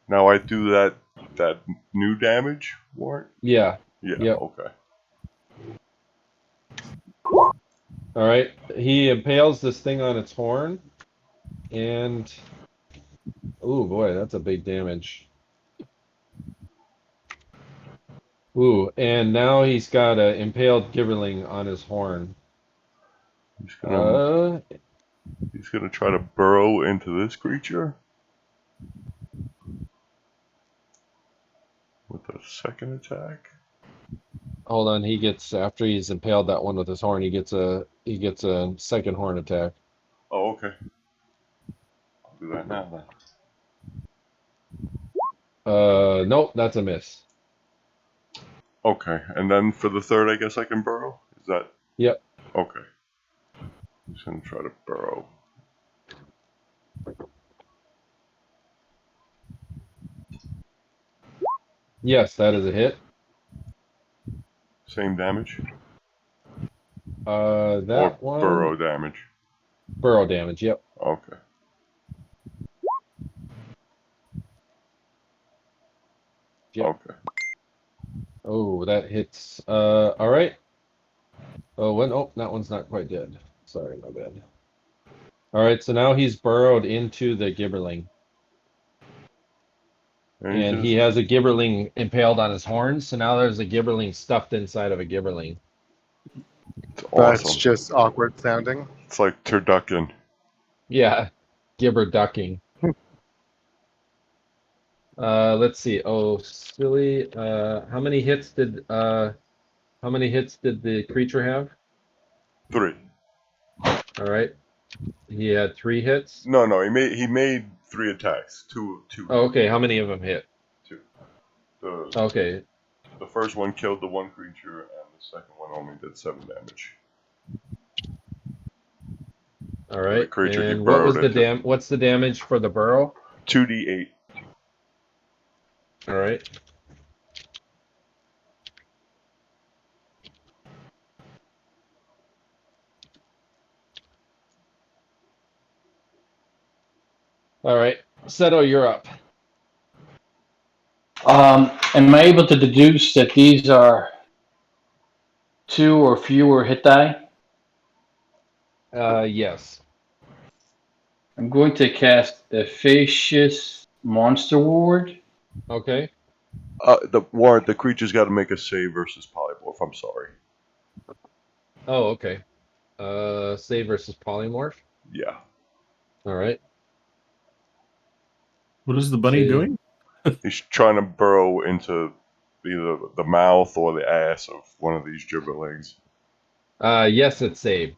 Now I do that new damage, Warren? Yeah. Yeah, Yep. okay. All right. He impales this thing on its horn, and ooh boy, that's a big damage. Ooh, and now he's got a impaled Gibberling on his horn. He's gonna try to burrow into this creature with a second attack. Hold on. He gets after he's impaled that one with his horn. He gets a second horn attack. Oh, okay. I'll do that now then. Nope, that's a miss. Okay, and then for the third, I guess I can burrow? Is that... Yep. Okay. I'm just gonna try to burrow. Yes, that is a hit. Same damage? That or one. burrow damage? Burrow damage. Yep. Okay. Yep. Okay. Oh, that hits. All right. Oh, one. Oh, that one's not quite dead. Sorry, my bad. All right, so now he's burrowed into the Gibberling, and he has a Gibberling impaled on his horns. So now there's a Gibberling stuffed inside of a Gibberling. It's That's awesome. just awkward sounding. It's like turducken. Yeah, gibber ducking. Let's see. Oh, Silli. How many hits did the creature have? 3. All right. He had 3 hits. No, he made 3 attacks. Two. Oh, okay. How many of them hit? 2. Okay. The first one killed the one creature, and the second one only did 7 damage. All right. The creature he And what was burrowed the into. what's the damage for the burrow? 2d8. All right. All right. Seto, you're up. Am I able to deduce that these are 2 or fewer hit die? Yes. I'm going to cast a Facious Monster Ward. Okay. The creature's got to make a save versus polymorph. I'm sorry. Oh, okay. Save versus polymorph. Yeah. All right. What is the bunny Save. doing? He's trying to burrow into either the mouth or the ass of one of these gibberlings. Yes, it's saved.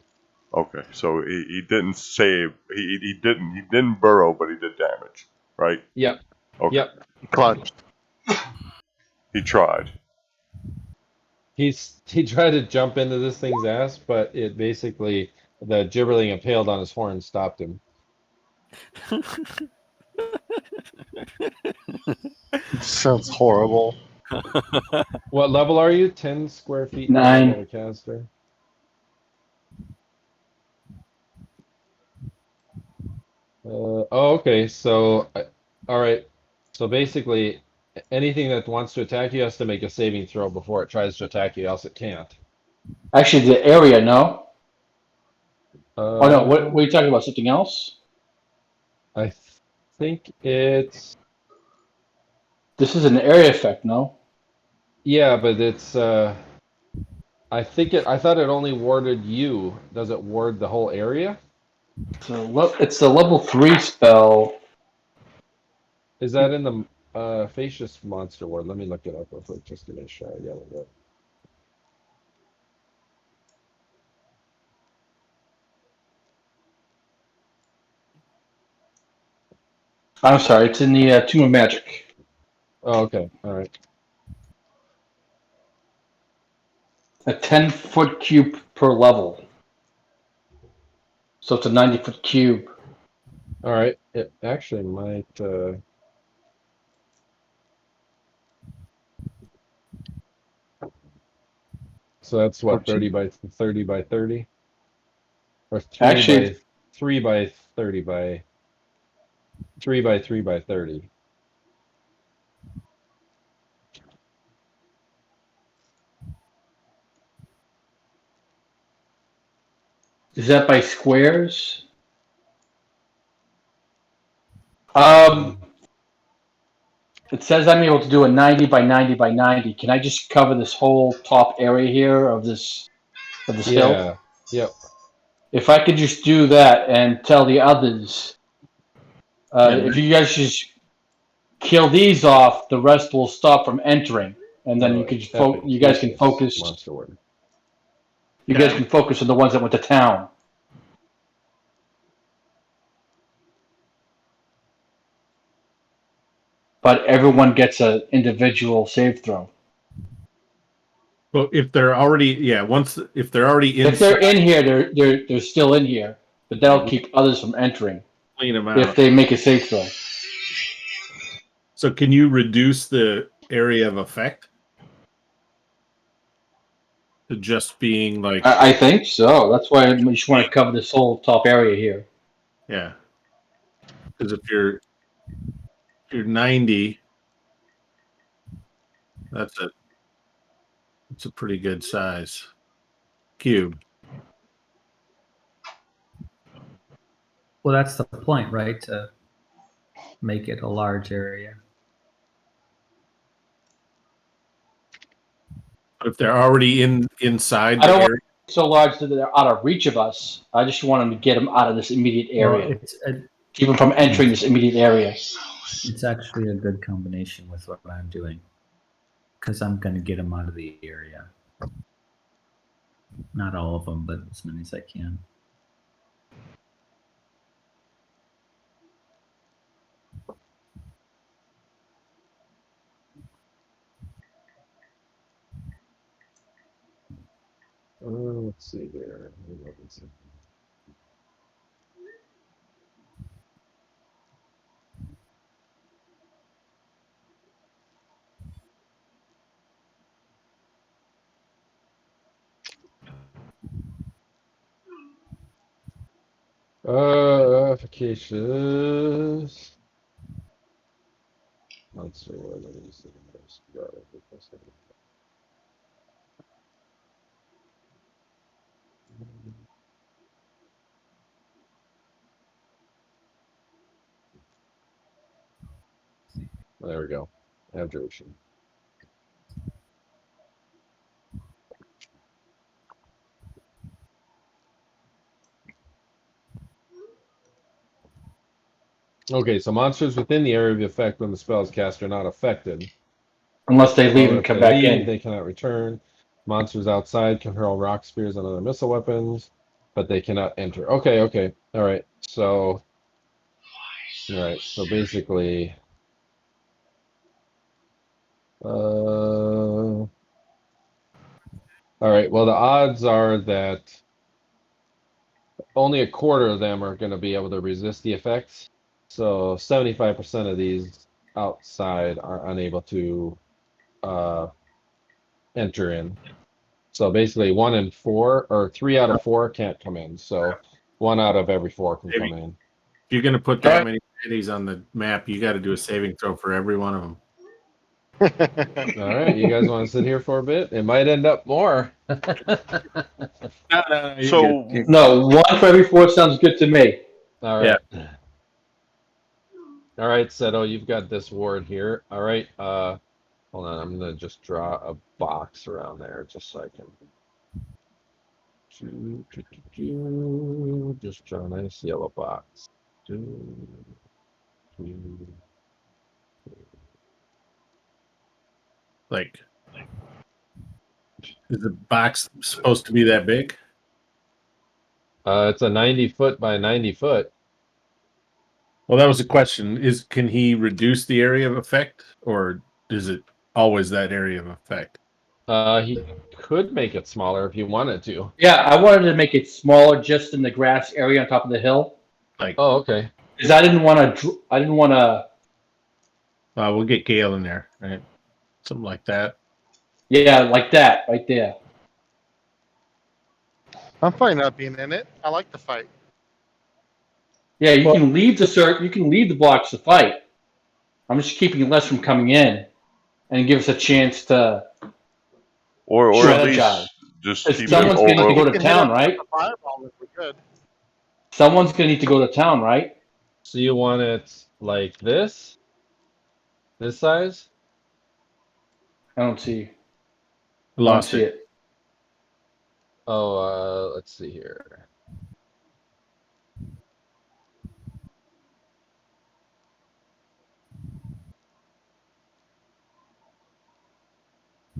Okay, so he didn't save. He didn't burrow, but he did damage, right? Yep. Okay. Yep. Clutch. He tried. He tried to jump into this thing's ass, but it basically the gibberling impaled on his horn stopped him. Sounds horrible. What level are you? 10 square feet. 9. A caster. Oh, okay. So, all right. So basically, anything that wants to attack you has to make a saving throw before it tries to attack you, else it can't. Actually, the area, no? Oh, no. What Um, are you talking about? Something else? I think it's This is an area effect, no? yeah, but it's I thought it only warded you. Does it ward the whole area? So it's the level 3 spell. Is that in the Facious Monster Ward? Let me look it up real quick just to make sure I get it. I'm sorry, it's in the Tomb of Magic. Oh, okay. All right. A 10-foot cube per level. So it's a 90-foot cube. All right. It actually might. So that's what 14. 30 by 30, or Actually, 3 by 30 by 3 by 3 by 30. is that by squares? It says I'm able to do a 90 by 90 by 90. Can I just cover this whole top area here of this hill? Yeah. Yep. If I could just do that and tell the others, Yeah, if you guys just kill these off, the rest will stop from entering, and then you could Epic. you guys Yes, can yes. focus. Monster word. You guys can focus on the ones that went to town. But everyone gets an individual save throw. Well, if they're already, if they're already If they're inside, in here, they're still in here, but that'll keep others from entering clean them if out. they make a save throw. So can you reduce the area of effect to just being like, I think so. That's why I just want to cover this whole top area here. yeah? Because if you're 90, that's a pretty good size cube. Well, that's the point, right? To make it a large area. But if they're already inside I the don't want area, it so large that they're out of reach of us. I just want them to get them out of this immediate area. Well, it's Keep them from entering this immediate area. it's actually a good combination with what I'm doing, because I'm going to get them out of the area. Not all of them, but as many as I can. Let's see here. Efficacious. Let's see what it is. There we go. Abjuration. Okay, so monsters within the area of effect when the spell is cast are not affected. Unless they leave However, and if come they back leave, in. they cannot return. Monsters outside can hurl rock spears and other missile weapons, but they cannot enter. Okay, okay. All right. So basically all right, well the odds are that only a quarter of them are going to be able to resist the effects. So 75% of these outside are unable to enter in. So basically 1 in 4 or 3 out of 4 can't come in. So 1 out of every 4 can come in. if you're going to put that many cities on the map, you got to do a saving throw for every one of them. All right, you guys want to sit here for a bit? It might end up more. No, you're So good. No, 1 for every 4 sounds good to me. All right. All right, Seto, you've got this ward here. All right. Hold on, I'm gonna just draw a box around there just so I can just draw a nice yellow box. Like, is the box supposed to be that big? It's a 90 foot by 90 foot. Well, that was the question. Can he reduce the area of effect, or is it always that area of effect? He could make it smaller if you wanted to. Yeah, I wanted to make it smaller, just in the grass area on top of the hill, Like, Oh, okay. because I didn't want to. I didn't want to. we'll get Gale in there, right? Something like that. Yeah, like that, right there. I'm fine not being in it. I like the fight. Yeah, you can leave you can leave the blocks to fight. I'm just keeping less from coming in, and give us a chance to. Or at least Strategize. just Because keep it someone's going to need to go over. to Can hit town, him with right? the fireball if we could. Someone's going to need to go to town, right? So you want it like this? This size? I don't see. I don't Lost see it. it. Oh, let's see here.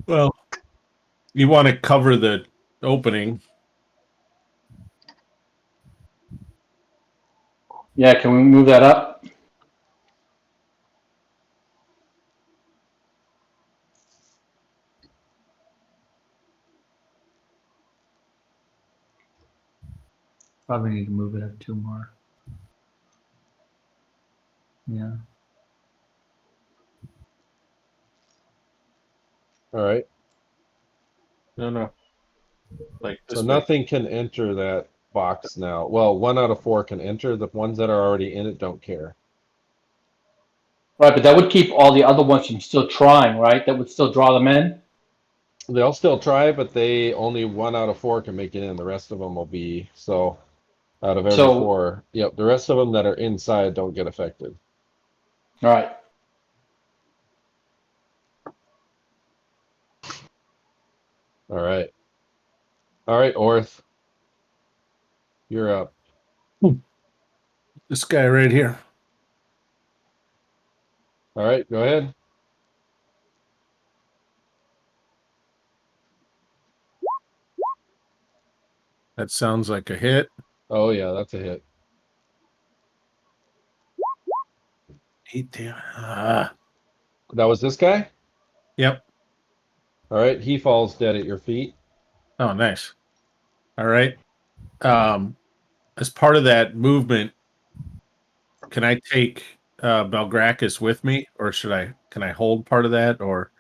Well, you want to cover the opening. Yeah, can we move that up? Probably need to move it up 2 more. Yeah. All right. No. Like this So way. nothing can enter that box now. Well, 1 out of 4 can enter. The ones that are already in it don't care. Right, but that would keep all the other ones from still trying, right? That would still draw them in. They'll still try, but they only 1 out of 4 can make it in. The rest of them will be so. Out of every So- 4, yep. The rest of them that are inside don't get affected. All right. All right, Orth. You're up. This guy right here. All right, go ahead. That sounds like a hit. Oh yeah, that's a hit. 8 damn. That was this guy? Yep. All right, he falls dead at your feet. Oh, nice. All right. As part of that movement, can I take Belgrakas with me, or can I hold part of that? Or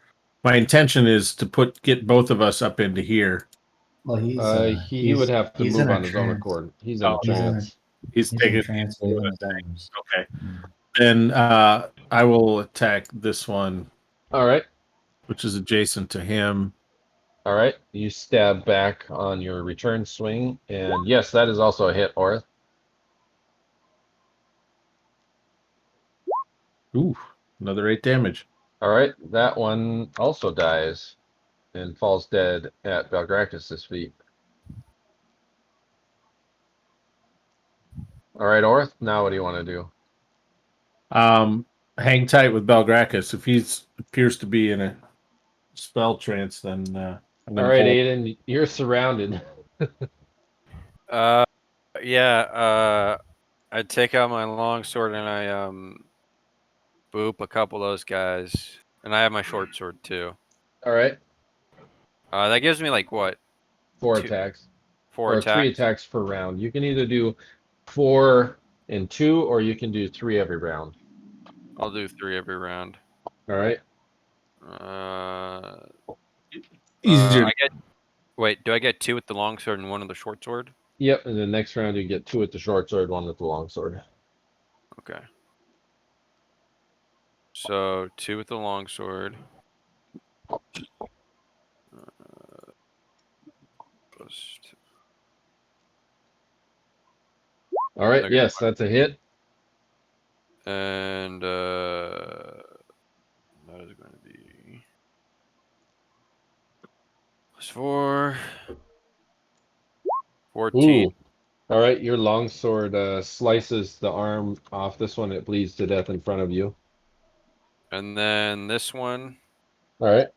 my intention is to get both of us up into here. Well, He would have to he's move in a on his own trance. accord. He's in a Oh, he's in a- trance. He's He's taking in trance doing waving a his thing. arms. Okay. Mm. Then I will attack this one, All right. which is adjacent to him. All right. You stab back on your return swing, and yes, that is also a hit, Orth. Ooh, another 8 damage. All right. That one also dies and falls dead at Belgrakas' feet. All right, Orth. Now what do you want to do? Hang tight with Belgrakas. If he appears to be in a spell trance, then I'm All going right, to hold. Aedan, you're surrounded. Yeah. I take out my longsword and I boop a couple of those guys, and I have my short sword too. All right. That gives me like what? 4 Two- attacks. 4 or attacks. 3 attacks per round. You can either do 4 and 2, or you can do 3 every round. I'll do 3 every round. All right. Easier. Wait, do I get 2 with the longsword and 1 with the short sword? Yep. And the next round you get 2 with the short sword, 1 with the long sword. Okay. So 2 with the longsword. Plus 2. All right. Okay. Yes, that's a hit. And that is going to be plus 4. 14. Ooh. All right. Your long sword slices the arm off this one. It bleeds to death in front of you. And then this one All right.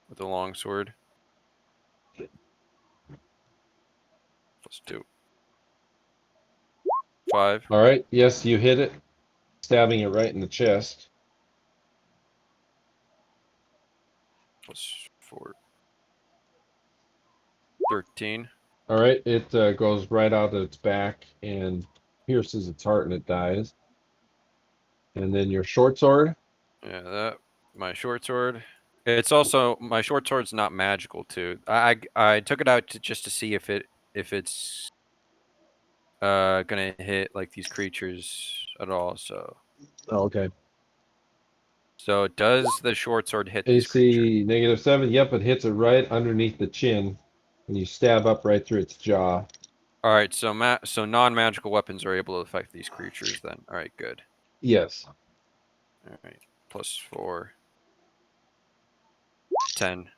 with the longsword. Plus 2. 5. All right. Yes, you hit it. stabbing it right in the chest. Plus 4. 13. All right, it goes right out of its back and pierces its heart, and it dies. And then your short sword. Yeah, that my short sword. It's also my short sword's not magical too. I took it out just to see if it's gonna hit like these creatures at all. So Oh, okay. does the short sword hit these creatures? AC -7. Yep, it hits it right underneath the chin, and you stab up right through its jaw. All right, so so non-magical weapons are able to affect these creatures then. All right, good. Yes. All right, plus 4. 10.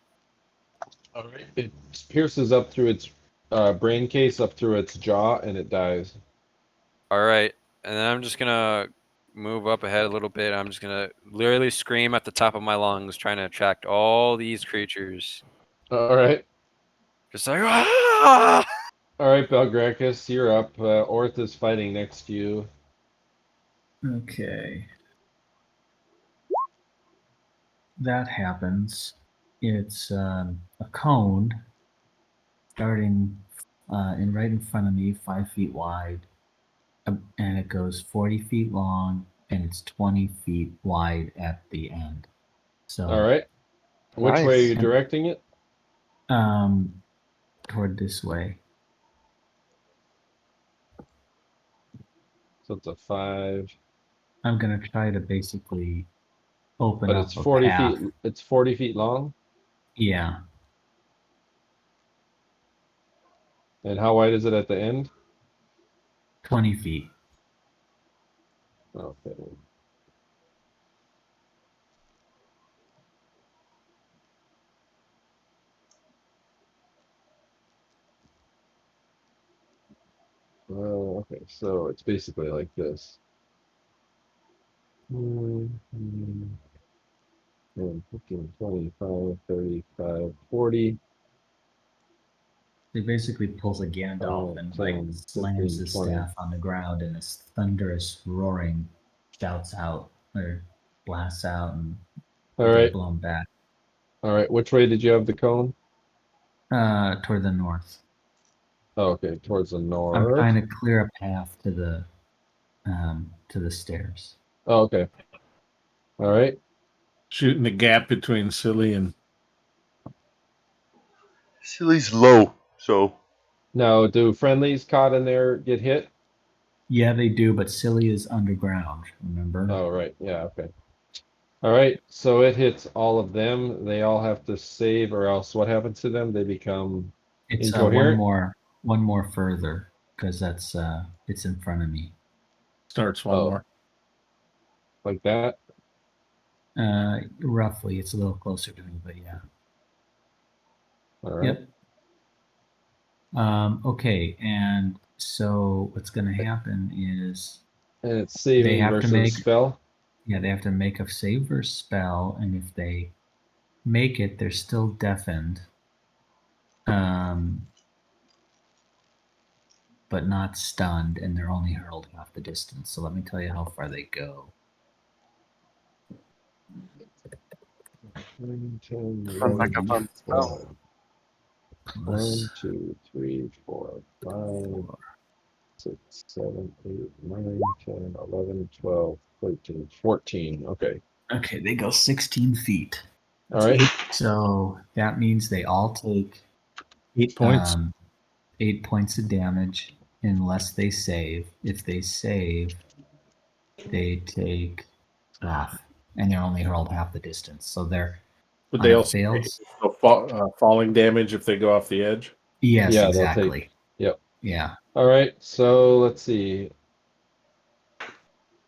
All right. It pierces up through its brain case, up through its jaw, and it dies. All right, and then I'm just gonna move up ahead a little bit. I'm just gonna literally scream at the top of my lungs, trying to attract all these creatures. All right. Just like, ah! All right, Belgrakas, you're up. Orth is fighting next to you. Okay. That happens. It's a cone starting right in front of me, 5 feet wide, and it goes 40 feet long, and it's 20 feet wide at the end. So, All right. Which way are you Nice. directing it? Toward this way. So it's a 5. I'm gonna try to basically open But up it's a 40 path. feet. It's 40 feet long. Yeah, And how wide is it at the end? 20 feet. Okay. Okay, so it's basically like this. 10, 15, 25, 35, 40. He basically pulls a Gandalf and like 10, slams 15, his 20. staff on the ground, and this thunderous roaring shouts out or blasts out, and All we get right. blown back All right. Which way did you have the cone? toward the north. Oh, okay, towards the I'm north. trying to clear a path to the stairs. Oh, okay. All right. Shooting the gap between Silli and Silly's low, so Now, do friendlies caught in there get hit? Yeah, they do, but Silly is underground. Remember? Oh, right. Yeah, okay. All right. So it hits all of them. They all have to save, or else what happens to them? They become It's incoherent. one more further because that's it's in front of me. starts one Oh. more. Like that. Roughly, it's a little closer to me, but yeah. All right. Yep. Okay, and so what's going to happen is And it's they saving have to versus make spell. they have to make a save versus spell, and if they make it, they're still deafened, but not stunned, and they're only hurled half the distance. So let me tell you how far they go. 9, 10, Sounds like a 11, fun spell. 12. 1, 2, 3, 4, 5, 6, 7, 8, 9, 10, 11, 12, 13, 14. Okay. Okay, they go 16 feet. All right. So that means they all take 8 points. 8 points of damage unless they save. If they save, they take half, and they're only hurled half the distance. So they're Would on they a also failed. take falling damage if they go off the edge? Yes, Yeah, they'll exactly. take. Yep. Yeah. All right. So let's see.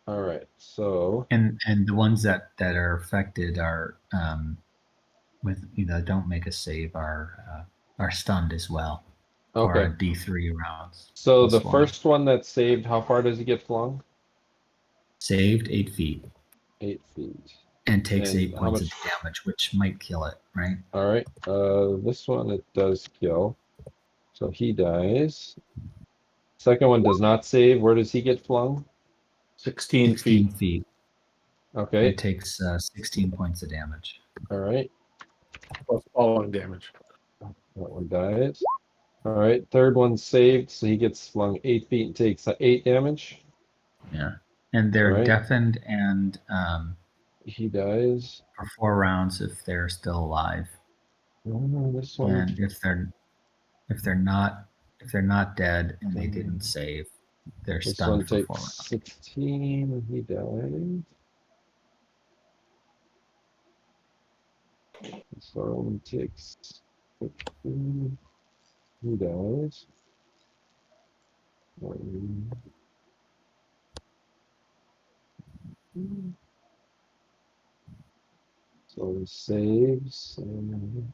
All right. So And the ones that are affected are with don't make a save are stunned as well. Or okay. a D3 rounds. So plus the 1. first one that's saved, how far does he get flung? Saved 8 feet 8 feet. and takes And 8 how points much? of damage, which might kill it, right? All right. This one it does kill. So he dies. Second one does not save. Where does he get flung? 16 16 feet. feet. Okay. It takes 16 points of damage. All right. Plus falling damage. That one dies. All right. Third one saved, so he gets flung 8 feet and takes 8 damage. Yeah. And they're Alright. deafened and He dies. for 4 rounds if they're still alive. Oh, this one. And if they're not dead and they didn't save, they're This stunned one for 4 takes rounds. 16 and he dies. This one takes 15. He dies. So he saves and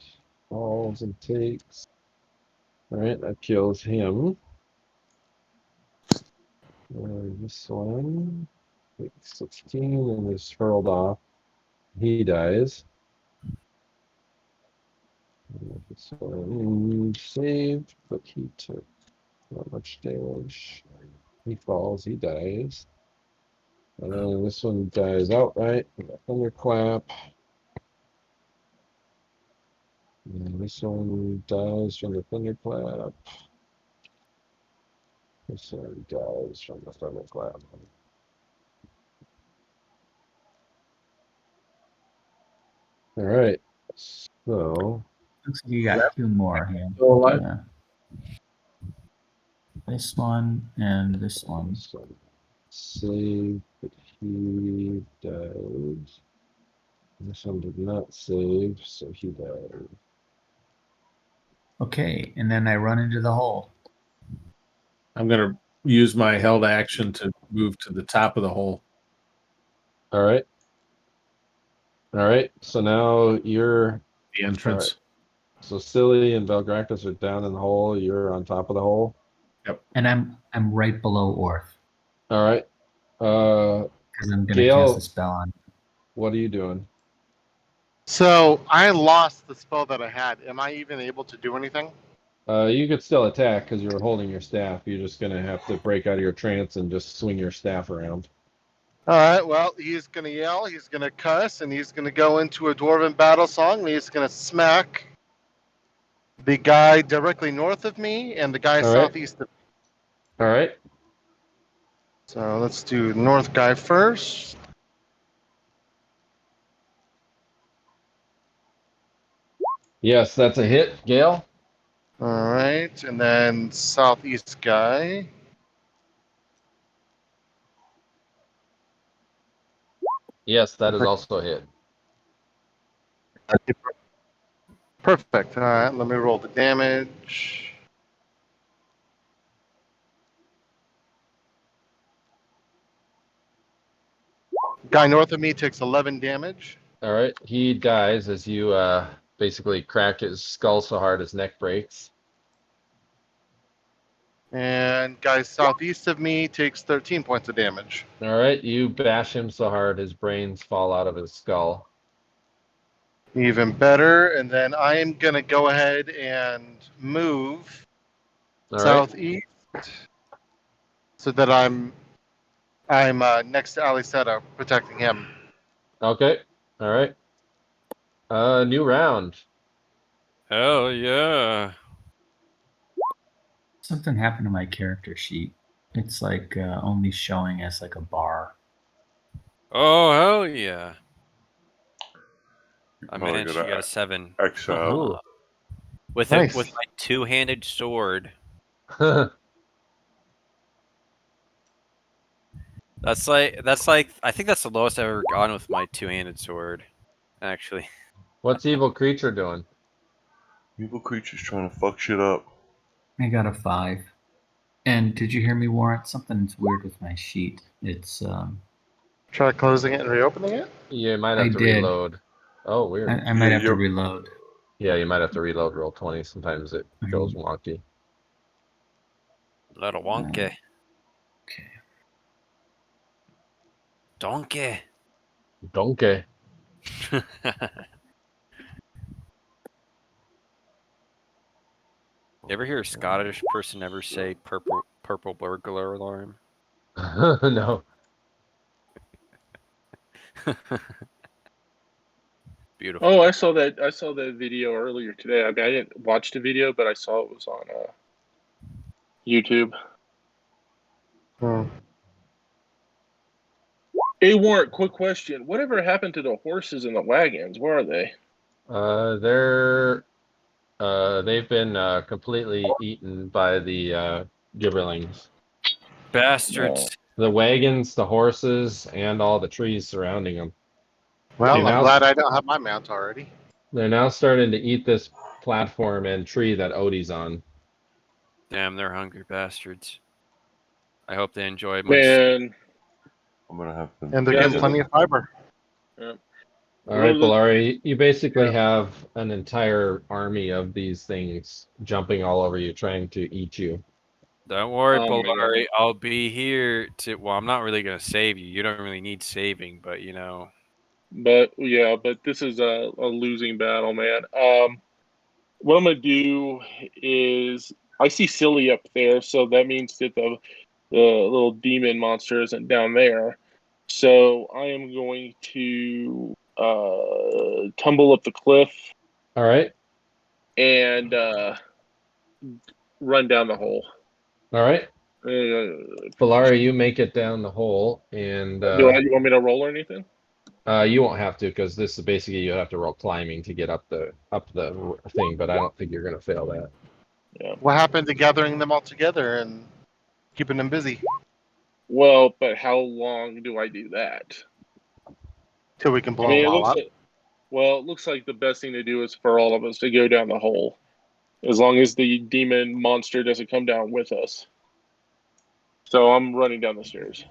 falls and takes. Alright, that kills him. This one takes 16 and is hurled off. He dies. This one saved, but he took not much damage. He falls, he dies. This one dies outright. Thunderclap. And this one dies from the thunderclap. This one dies from the thunderclap. All right. So Looks like you got 2 more here. Still alive? Yeah. This one and this one. this one saved, but he died. This one did not save, so he died. Okay, and then I run into the hole. I'm going to use my held action to move to the top of the hole. All right. All right. So now you're The entrance. so Silli and Belgrakas are down in the hole. You're on top of the hole. And I'm right below Orth. All right. Because I'm gonna Gale, cast a spell on. what are you doing? So I lost the spell that I had. Am I even able to do anything? You could still attack because you were holding your staff. You're just gonna have to break out of your trance and just swing your staff around. All right. Well, he's gonna yell. He's gonna cuss, and he's gonna go into a dwarven battle song. And he's gonna smack the guy directly north of me and the guy All right. southeast of me. All right. So let's do north guy first. Yes, that's a hit, Gale. All right, and then southeast guy. Yes, that is also a hit. Perfect. All right, let me roll the damage. Guy north of me takes 11 damage. All right. He dies as you basically crack his skull so hard his neck breaks. And guy southeast of me takes 13 points of damage. All right. You bash him so hard his brains fall out of his skull. Even better. And then I am going to go ahead and move All right. southeast so that I'm next to Alleseto, protecting him. Okay. All right. New round. Hell yeah. Something happened to my character sheet. It's like only showing as like a bar. Oh, hell yeah. I Probably managed to gonna get a 7. Exile. With Nice. with my 2-handed sword. That's like I think that's the lowest I've ever gone with my 2-handed sword. Actually. What's evil creature doing? Evil creature's trying to fuck shit up. I got a 5. And did you hear me, Warrant? Something's weird with my sheet. It's Try closing it and reopening it. You might have I to did. reload. Oh, weird. I might have to you're- reload. Yeah, you might have to reload roll 20. Sometimes it goes wonky. Little wonky. Okay. Donkey. Donkey. You ever hear a Scottish person ever say purple burglar alarm? No. Beautiful. Oh, I saw that. I saw that video earlier today. I mean, I didn't watch the video, but I saw it was on YouTube. Hmm. Hey, Warren, quick question. Whatever happened to the horses and the wagons? Where are they? They've been completely eaten by the gibberlings. Bastards. The wagons, the horses, and all the trees surrounding them. Well, Okay, I'm now- glad I don't have my mount already. They're now starting to eat this platform and tree that Odie's on. Damn, they're hungry bastards. I hope they enjoy my. Man, I'm gonna have to. And they're Yeah, getting plenty of fiber. All right, Remember the- Belari, you basically have an entire army of these things jumping all over you, trying to eat you. Don't worry, Oh, my Belari. I'll be here to. Well, I'm not really gonna save you. You don't really need saving, but you know. but yeah, but this is a losing battle, man. What I'm gonna do is I see Silli up there, so that means that the little demon monster isn't down there. So I am going to tumble up the cliff All right, and run down the hole. all right. Do Belari, you make it down the hole, and you want me to roll or anything? you won't have to because this is basically you have to roll climbing to get up the thing. But I don't think you're gonna fail that. What happened to gathering them all together and keeping them busy Well, but how long do I do that? till we can blow I mean, them all up? it looks like the best thing to do is for all of us to go down the hole, as long as the demon monster doesn't come down with us. So I'm running down the stairs.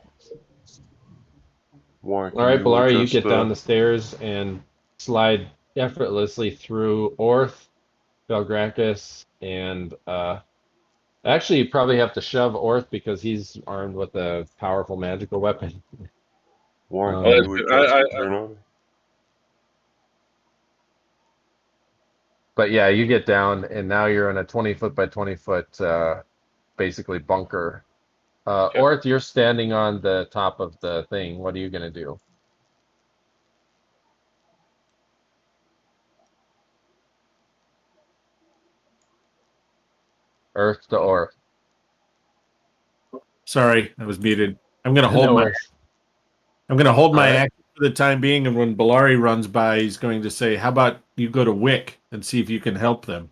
Warren, All right, can Belari, you adjust get down the stairs and slide effortlessly through Orth, Belgrakas, and actually you probably have to shove Orth because he's armed with a powerful magical weapon. Warren, Oh, can that's you good. adjust the turnover? But yeah, you get down, and now you're in a 20-foot by 20-foot, basically bunker. Okay. Orth, you're standing on the top of the thing. What are you gonna do? Earth to Orth. Sorry, I was muted. I'm gonna hold No my worries. I'm gonna hold my Alright. action for the time being, and when Belari runs by, he's going to say, "How about you go to Wick and see if you can help them?"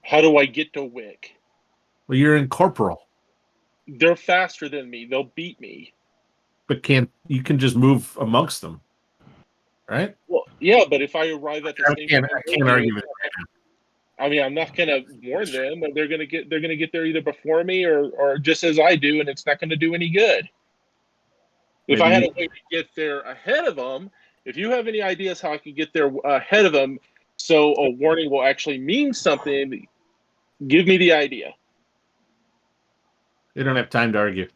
How do I get to Wick? Well, you're in Corporal, They're faster than me. They'll beat me. but you can just move amongst them, right? Well, yeah, but if I arrive at the I same can't time, argue with that. I mean, I'm not gonna warn them. They're gonna get there either before me or just as I do, and it's not gonna do any good. If I had a way to get there ahead of them, if you have any ideas how I can get there ahead of them, so a warning will actually mean something, give me the idea. You don't have time to argue.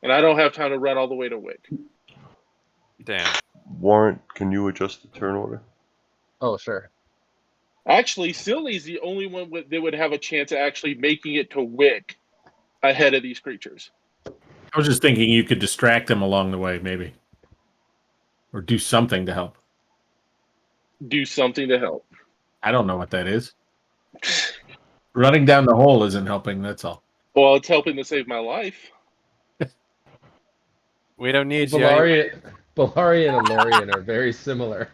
And I don't have time to run all the way to Wick. Damn. Warren, can you adjust the turn order? Oh, sure. Actually, Silly's the only one that would have a chance of actually making it to Wick ahead of these creatures. I was just thinking you could distract them along the way, maybe, or do something to help. Do something to help. I don't know what that is. Running down the hole isn't helping. That's all. Well, it's helping to save my life. We don't need you anyway. Belari and Alorian are very similar.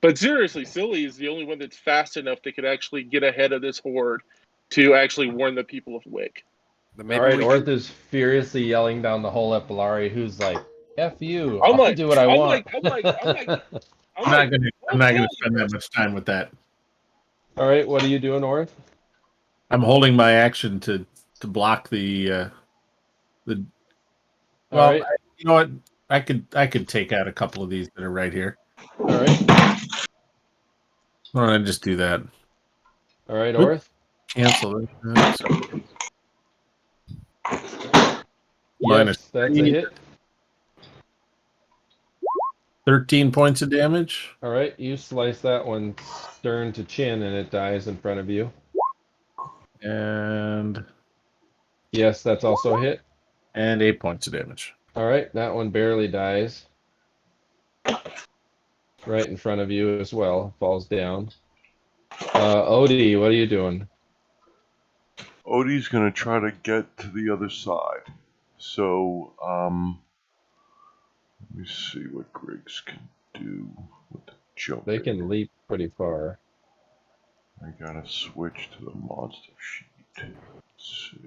But seriously, Silly is the only one that's fast enough that could actually get ahead of this horde to actually warn the people of Wick. But All maybe right, we Orth can- is furiously yelling down the hole at Belari, who's like, "F you! I'm I'll like- do what I I'm want." I'm like, I'm not gonna spend that much time with that. All right, what are you doing, Orth? I'm holding my action to block the. All Well, right, you know what? I could take out a couple of these that are right here. all right, Why don't I just do that? all right, Oop. Orth. Cancel it. Yes, that's a hit. 13 points of damage. All right, you slice that one stern to chin, and it dies in front of you. And Yes, that's also a hit. 8 points of damage. All right, that one barely dies. Right in front of you as well, falls down. Odie, what are you doing? Odie's gonna try to get to the other side. So, let me see what Griggs can do with the jumping. They can leap pretty far. I gotta switch to the monster sheet. Let's see.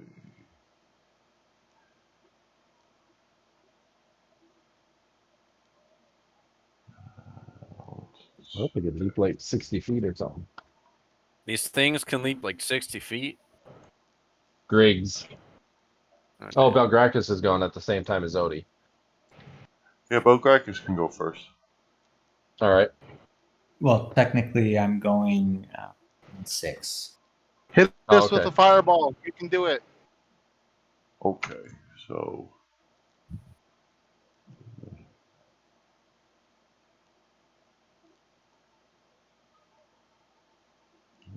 I hope they could leap like 60 feet or something. These things can leap like 60 feet. Griggs. Oh, Oh, Belgrakas is going at the same time as Odie. Yeah, Belgrakas can go first. All right. Well, technically, I'm going 6. Hit Oh, this with okay. a fireball. You can do it. Okay, so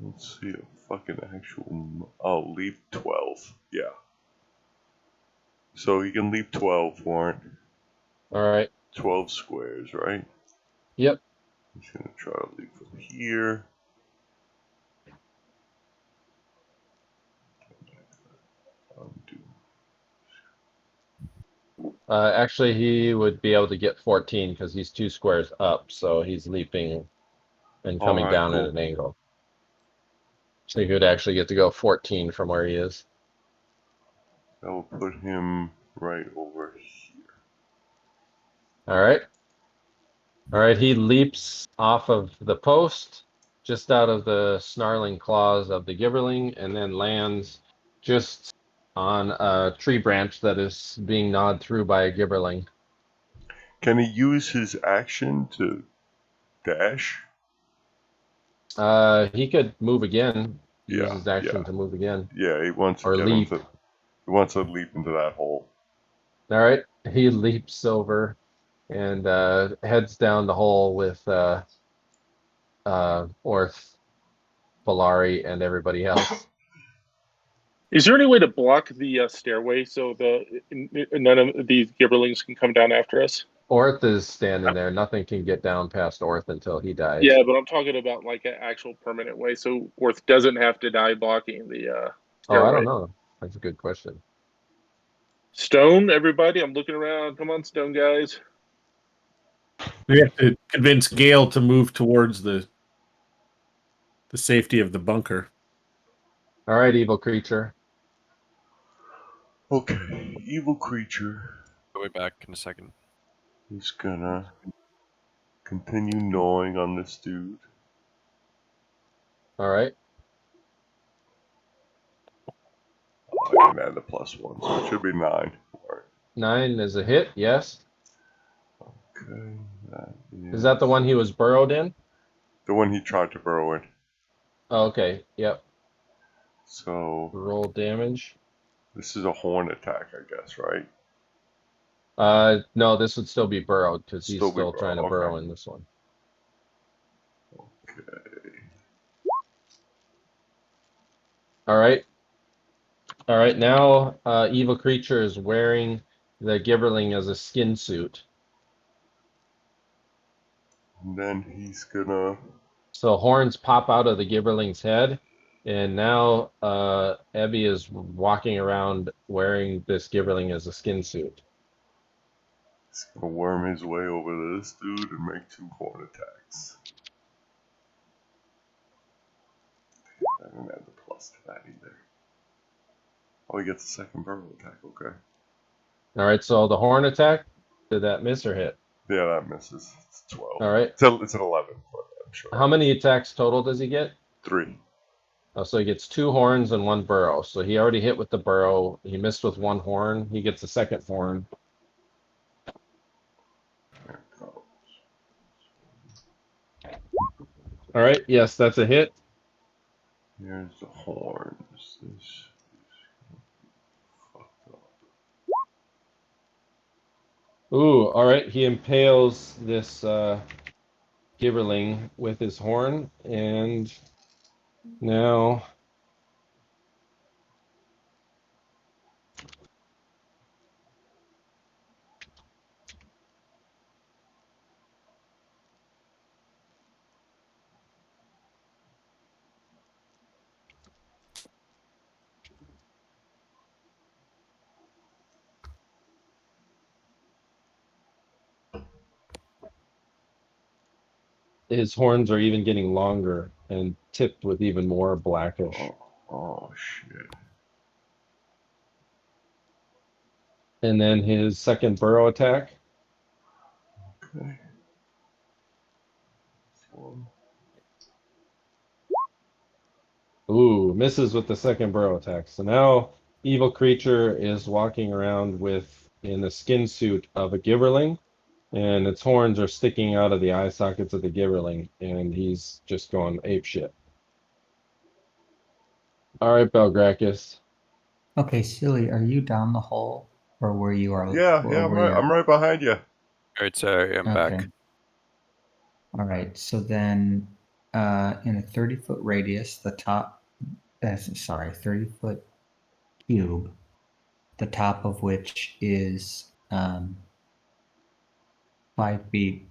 let's see a fucking actual. Oh, leap 12. Yeah. So he can leap 12, Warren. All right. 12 squares, right? Yep. He's gonna try to leap from here. Actually, he would be able to get 14 because he's 2 squares up, so he's leaping and coming Alright, down cool. at an angle. So he would actually get to go 14 from where he is. That will put him right over here. All right. All right, he leaps off of the post, just out of the snarling claws of the Gibberling, and then lands just on a tree branch that is being gnawed through by a Gibberling. Can he use his action to dash? He could move again. Use Yeah, his action yeah. to move again. Yeah, he wants to Or get leap. into. He wants to leap into that hole. All right, he leaps over and heads down the hole with Orth, Belari, and everybody else. Is there any way to block the stairway so none of these gibberlings can come down after us? Orth is standing there. Nothing can get down past Orth until he dies. Yeah, but I'm talking about like an actual permanent way, so Orth doesn't have to die blocking the Oh, I stairway. don't know. That's a good question. Stone, everybody, I'm looking around. Come on, Stone guys. We have to convince Gale to move towards the safety of the bunker. All right, evil creature. Okay, evil creature. I'll be back in a second. He's gonna continue gnawing on this dude. All right. I can add the +1, so it should be 9. Alright. 9 is a hit, yes. Okay, that Is that the one he was burrowed in? the one he tried to burrow in? Oh, okay, yep. So Roll damage. this is a horn attack, I guess, right? No, this would still be burrowed because he's Still be still trying to burrowed, burrow okay. in this one. Okay. All right. All right, now evil creature is wearing the Gibberling as a skin suit. And then he's gonna. So horns pop out of the Gibberling's head, and now Ebby is walking around wearing this Gibberling as a skin suit. He's gonna worm his way over to this dude and make 2 horn attacks. I didn't add the plus to that either. Oh, he gets a second burrow attack, okay. All right, so the horn attack, did that miss or hit? Yeah, that misses. It's 12. All right. It's an 11, but I'm sure. How many attacks total does he get? 3. Oh, so he gets 2 horns and 1 burrow. So he already hit with the burrow. He missed with 1 horn. He gets a second horn. There it goes. All right, yes, that's a hit. Here's the horns. This is fucked up. Ooh, all right. He impales this Gibberling with his horn, and now his horns are even getting longer and tipped with even more blackish. Oh shit. And then his second burrow attack. Okay. Ooh, misses with the second burrow attack. So now evil creature is walking around in the skin suit of a giverling, and its horns are sticking out of the eye sockets of the giverling, and he's just going ape shit. All right, Belgrakas. Okay, Silly, are you down the hole, or where you are? Yeah, or I'm where right. you're- I'm right behind you. All right, sorry, I'm Okay. back. All right. So then, in a 30-foot radius, the top. 30-foot cube, the top of which is 5 feet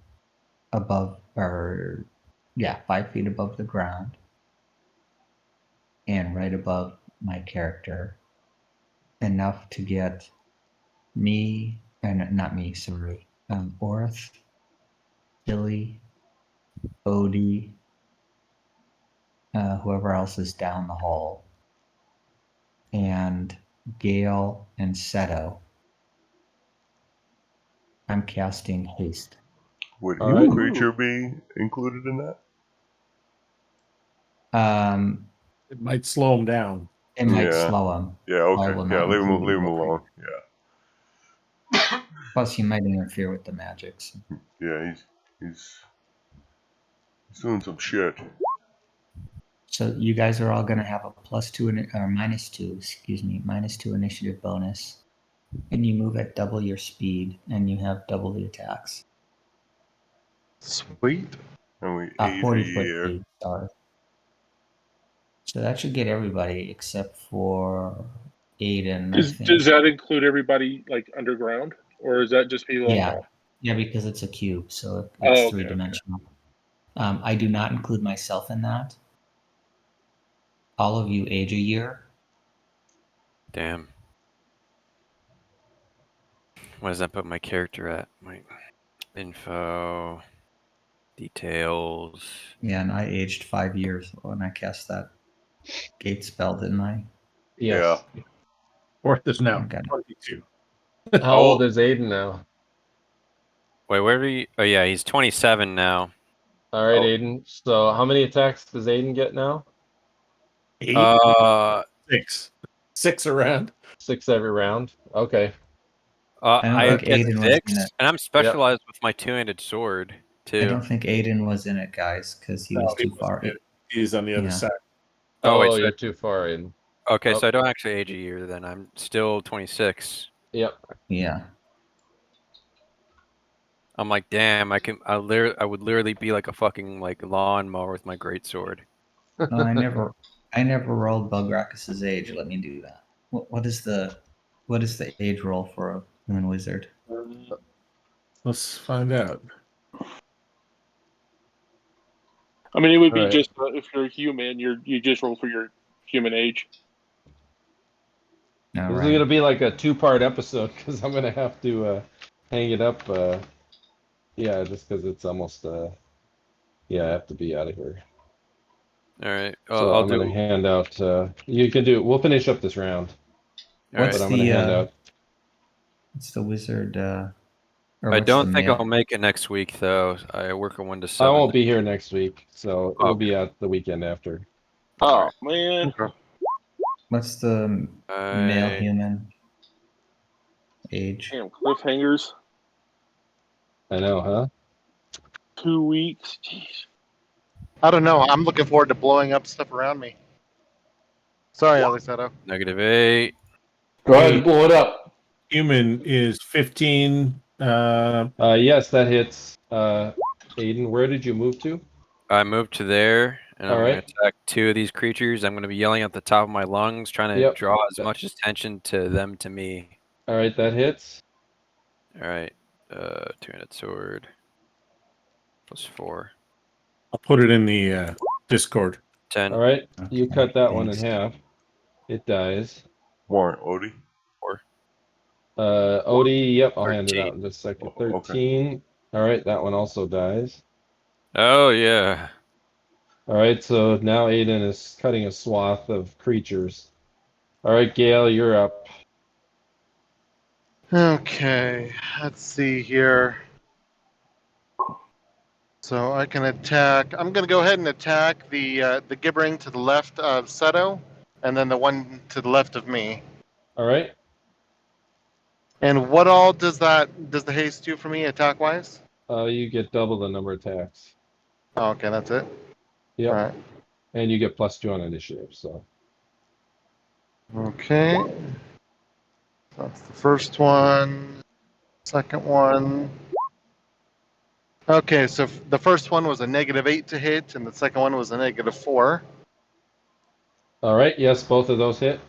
above, 5 feet above the ground, and right above my character, enough to get me, and not me, sorry, Orth, Silli, Odie, whoever else is down the hole, and Gale and Seto. I'm casting haste. Would All evil right. creature be included in that? It might slow him down. It might Yeah. slow him. Yeah. I Okay. will Yeah. not Leave him. include Leave him evil alone. Yeah. Plus, he might interfere with the magics. Yeah. He's doing some shit. So you guys are all going to have a +2 or -2 initiative bonus, and you move at double your speed, and you have double the attacks. Sweet. And we age a 40-foot year. speed. Sorry. So that should get everybody except for Aedan. I think. Does that include everybody like underground, or is that just people on Yeah, top? yeah, because it's a cube, so it's Oh, okay, 3-dimensional. I do not include myself in that. All of you age a year. Damn. What does that put my character at? My info, details. Yeah, and I aged 5 years when I cast that gate spell, didn't I? Yes. Orth is now Okay. 22. How old is Aedan now? Wait, where do you? Oh yeah, he's 27 now. All right, Oh. Aedan. So how many attacks does Aedan get now? 8? 6. 6 around. 6 every round. Okay. I don't I think get Aedan was in 6, it. and I'm specialized with my two-handed sword too. I don't think Aedan was in it, guys, because he was he too far. wasn't. He's on the other Yeah. side. Oh, wait, so- you're too far in. Okay, Oh. so I don't actually age a year then. I'm still 26. Yep. Yeah. I'm like, damn, I would literally be like a fucking like lawnmower with my greatsword. No, I never rolled Belgrakas' age. Let me do that. What is the age roll for a human wizard? Let's find out. I mean, it would be Right. just if you're a human, you just roll for your human age. All This is right. gonna be like a 2-part episode because I'm gonna have to hang it up. Yeah, just because it's almost. Yeah, I have to be out of here. All right, So I'll I'm do. gonna hand out. You can do. We'll finish up this round, All right. but I'm gonna hand out. What's the wizard? Or I what's don't the think male? I'll make it next week though. I work a 1 to I 7. won't be here next week, so it'll Okay. be out the weekend after. Oh man, What's the male I- human age? damn cliffhangers. I know, huh? 2 weeks. Jeez. I don't know. I'm looking forward to blowing up stuff around me. Sorry, Alleseto. -8. Go ahead and blow it up. Human is 15. Yes, that hits. Aedan, where did you move to? I moved to there, and I'm All going right. to attack 2 of these creatures. I'm going to be yelling at the top of my lungs, trying to Yep. draw as much attention to them to me. All right, that hits. All right, two-handed sword +4, I'll put it in the Discord. 10. All right, you Okay, cut that one in thanks. half. It dies. Warren Odie. Odie, yep, I'll hand it 13. out in just a second. Oh, okay. 13. All right, that one also dies. Oh yeah. All right, so now Aedan is cutting a swath of creatures. All right, Gale, you're up. Okay, let's see here. So I can attack. I'm going to go ahead and attack the gibbering to the left of Seto, and then the one to the left of me. All right. And what all does the haste do for me attack wise? You get double the number of attacks. Oh, okay, that's it. Yep. All right. And you get +2 on initiative, so. Okay. That's the first one. Second one. Okay, so the first one was a -8 to hit, and the second one was a -4. All right, yes, both of those hit.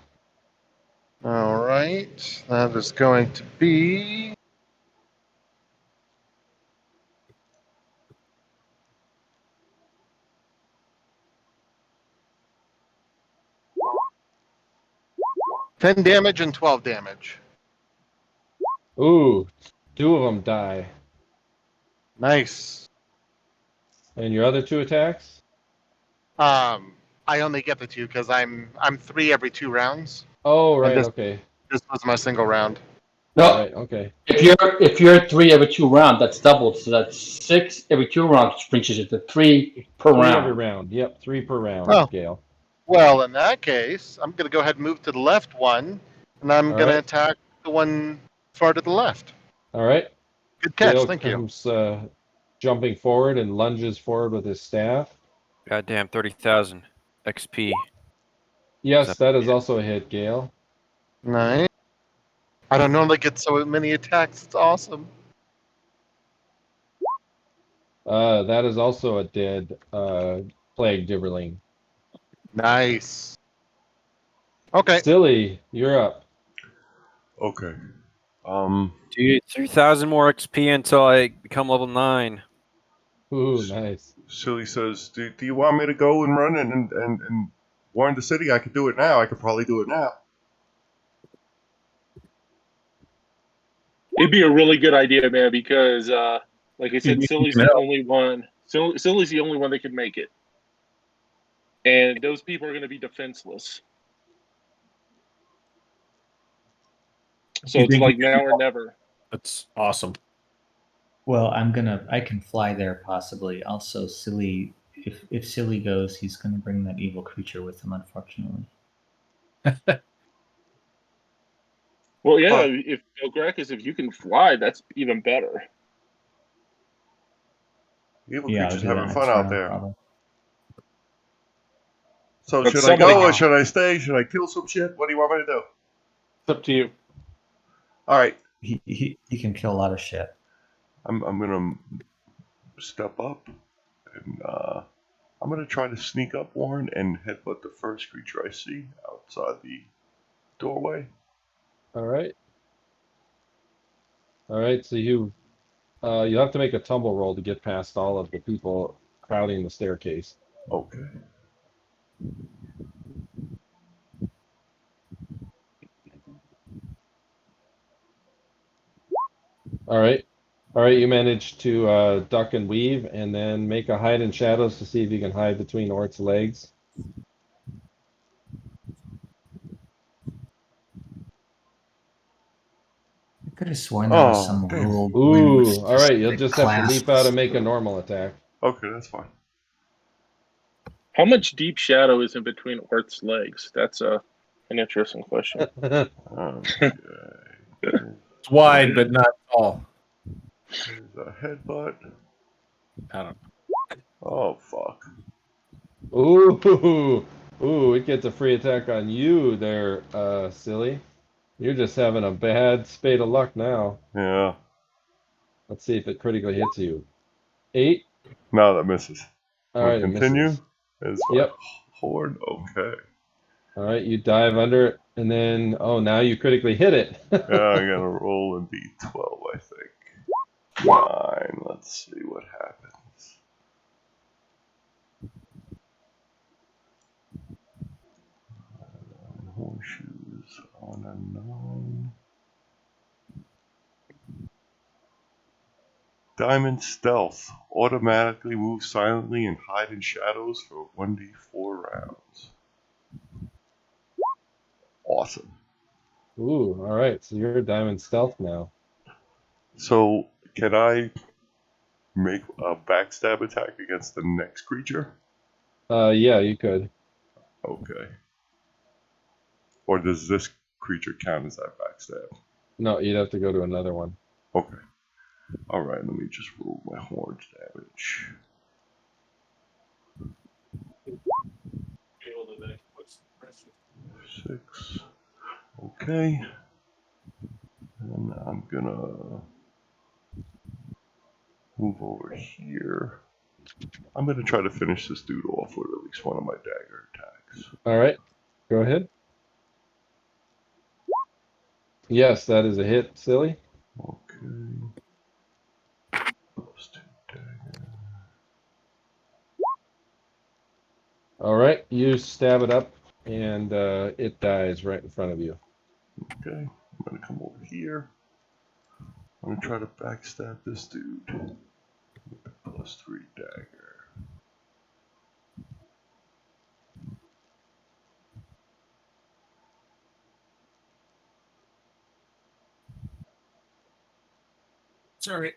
All right, that is going to be ten damage and 12 damage. Ooh, 2 of them die. Nice. And your other 2 attacks? I only get the 2 because I'm 3 every 2 rounds, Oh, and right, this okay. was my single round. No, All right, okay. if you're 3 every 2 rounds, that's doubled. So that's 6 every 2 rounds, which brings you to 3 per 3 round. every round. Yep, 3 per round, Oh. Gale. Well, in that case, I'm going to go ahead and move to the left one, and I'm All going to right. attack the one far to the left. All right. Good catch, Gale thank you. comes jumping forward and lunges forward with his staff. Goddamn 30,000 XP. Yes, that is also a hit, Gale. Nice. I don't normally get so many attacks. It's awesome. That is also a dead plague gibberling. Nice. Okay. Silli, you're up. Okay. Dude, 3,000 more XP until I become level 9. Ooh, nice. Silly says, do you want me to go and run and warn the city? I could do it now. I could probably do it now. It'd be a really good idea, man, because like I said, You Silly's can the help. only one. Silly's the only one that can make it, and those people are going to be defenseless. So You it's think like you can now or help? never. That's awesome. Well, I can fly there possibly. Also, Silly, if Silly goes, he's gonna bring that evil creature with him, unfortunately. Well, yeah, Huh. if Belgrakas, if you can fly, that's even better. Evil Yeah, I'll creatures do having that fun next out round, there. probably. So But should I somebody go or can- should I stay? Should I kill some shit? What do you want me to do? It's up to you. All right. He can kill a lot of shit. I'm gonna step up and I'm gonna try to sneak up, Warren, and headbutt the first creature I see outside the doorway. All right. All right, so you have to make a tumble roll to get past all of the people crowding the staircase. Okay. All right. All right, you manage to duck and weave and then make a hide in shadows to see if you can hide between Ort's legs. I could have sworn there was Oh, some damn. rule. Ooh, all right, you'll specific just have to class leap out and make a normal attack. Okay, that's fine. How much deep shadow is in between Orth's legs? That's an interesting question. Okay. It's wide, but not tall. There's a headbutt. I don't Oh, fuck. Ooh, ooh, it gets a free attack on you there, Silly. You're just having a bad spate of luck now. Yeah. Let's see if it critically hits you. 8. No, that misses. All We'll right, it continue. misses. Is Yep. horde. Okay. All right, you dive under it, and then, oh, now you critically hit it. Yeah, I gotta roll and beat 12, I think. 9. Let's see what happens. Horseshoes on a 9. Diamond Stealth. Automatically move silently and hide in shadows for 1d4 rounds. Awesome. Ooh, all right. So you're a diamond stealth now. So, can I make a backstab attack against the next creature? Yeah, you could. Okay. Or does this creature count as that backstab? No, you'd have to go to another one. Okay. Alright, let me just roll my horns damage. Six. Okay. And I'm gonna move over here. I'm gonna try to finish this dude off with at least one of my dagger attacks. All right, go ahead. Yes, that is a hit, Silly. Okay. Plus 2 dagger. All right, you stab it up, and it dies right in front of you. Okay. I'm gonna come over here. I'm gonna try to backstab this dude. Plus 3 dagger. Sorry.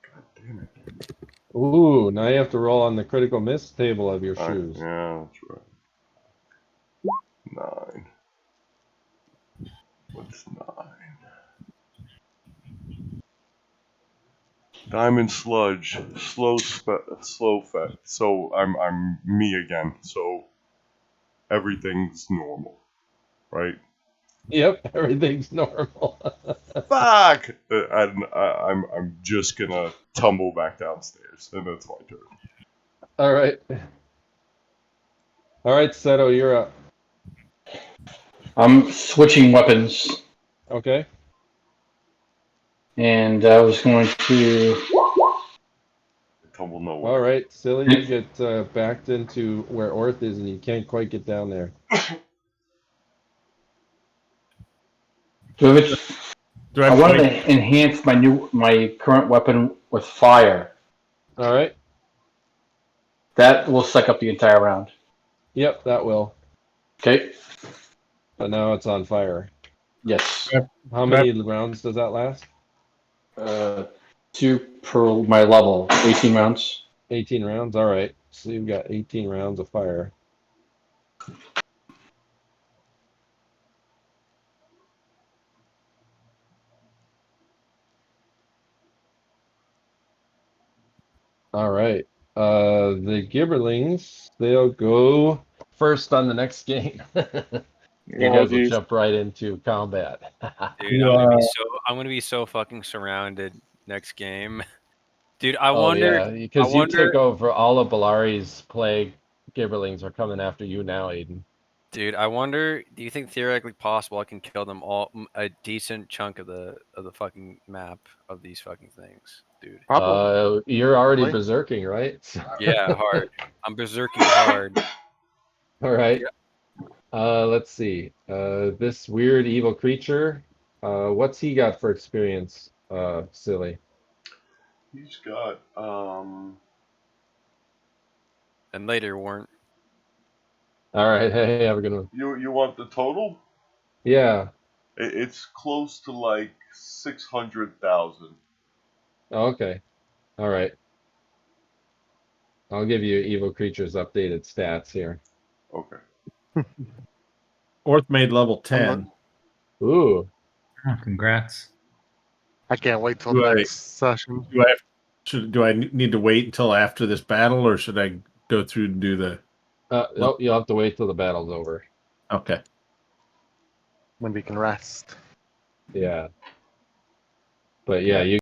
God damn it. Ooh, now you have to roll on the critical miss table of your Alright, shoes. yeah, that's right. 9. What's 9? Diamond Sludge, slow effect. So I'm me again. So everything's normal, right? Yep, everything's normal. Fuck! I'm just gonna tumble back downstairs, and that's my turn. All right. All right, Seto, you're up. I'm switching weapons, Okay. and I was going to. Tumble nowhere. All right, Silly, you get backed into where Orth is, and you can't quite get down there. I wanted to enhance my current weapon with fire. All right. That will suck up the entire round. Yep, that will. Okay. But now it's on fire. Yes. How many rounds does that last? 2 per my level. 18 rounds. 18 rounds? All right. So you've got 18 rounds of fire. All right. The Gibberlings, they'll go first on the next game. You guys will jump right into combat. Dude, I'm gonna be so fucking surrounded next game. Dude, I Oh, wonder. yeah, because you took over all of Belari's plague. Gibberlings are coming after you now, Aedan. Dude, I wonder. Do you think theoretically possible I can kill them all? A decent chunk of the fucking map of these fucking things, dude. You're already berserking, right? Yeah, hard. I'm berserking hard. All right. Let's see. This weird evil creature. What's he got for experience? Silly. He's got And later weren't. All right. Hey, have a good one. You want the total? Yeah. It's close to like 600,000. Okay. All right. I'll give you evil creature's updated stats here. Okay. Orth made level 10. Ooh. Oh, congrats. I can't wait till Do I- next session. Do I need to wait until after this battle, or should I go through and do the? Nope, you'll have to wait till the battle's over. Okay. When we can rest. Yeah. But yeah, you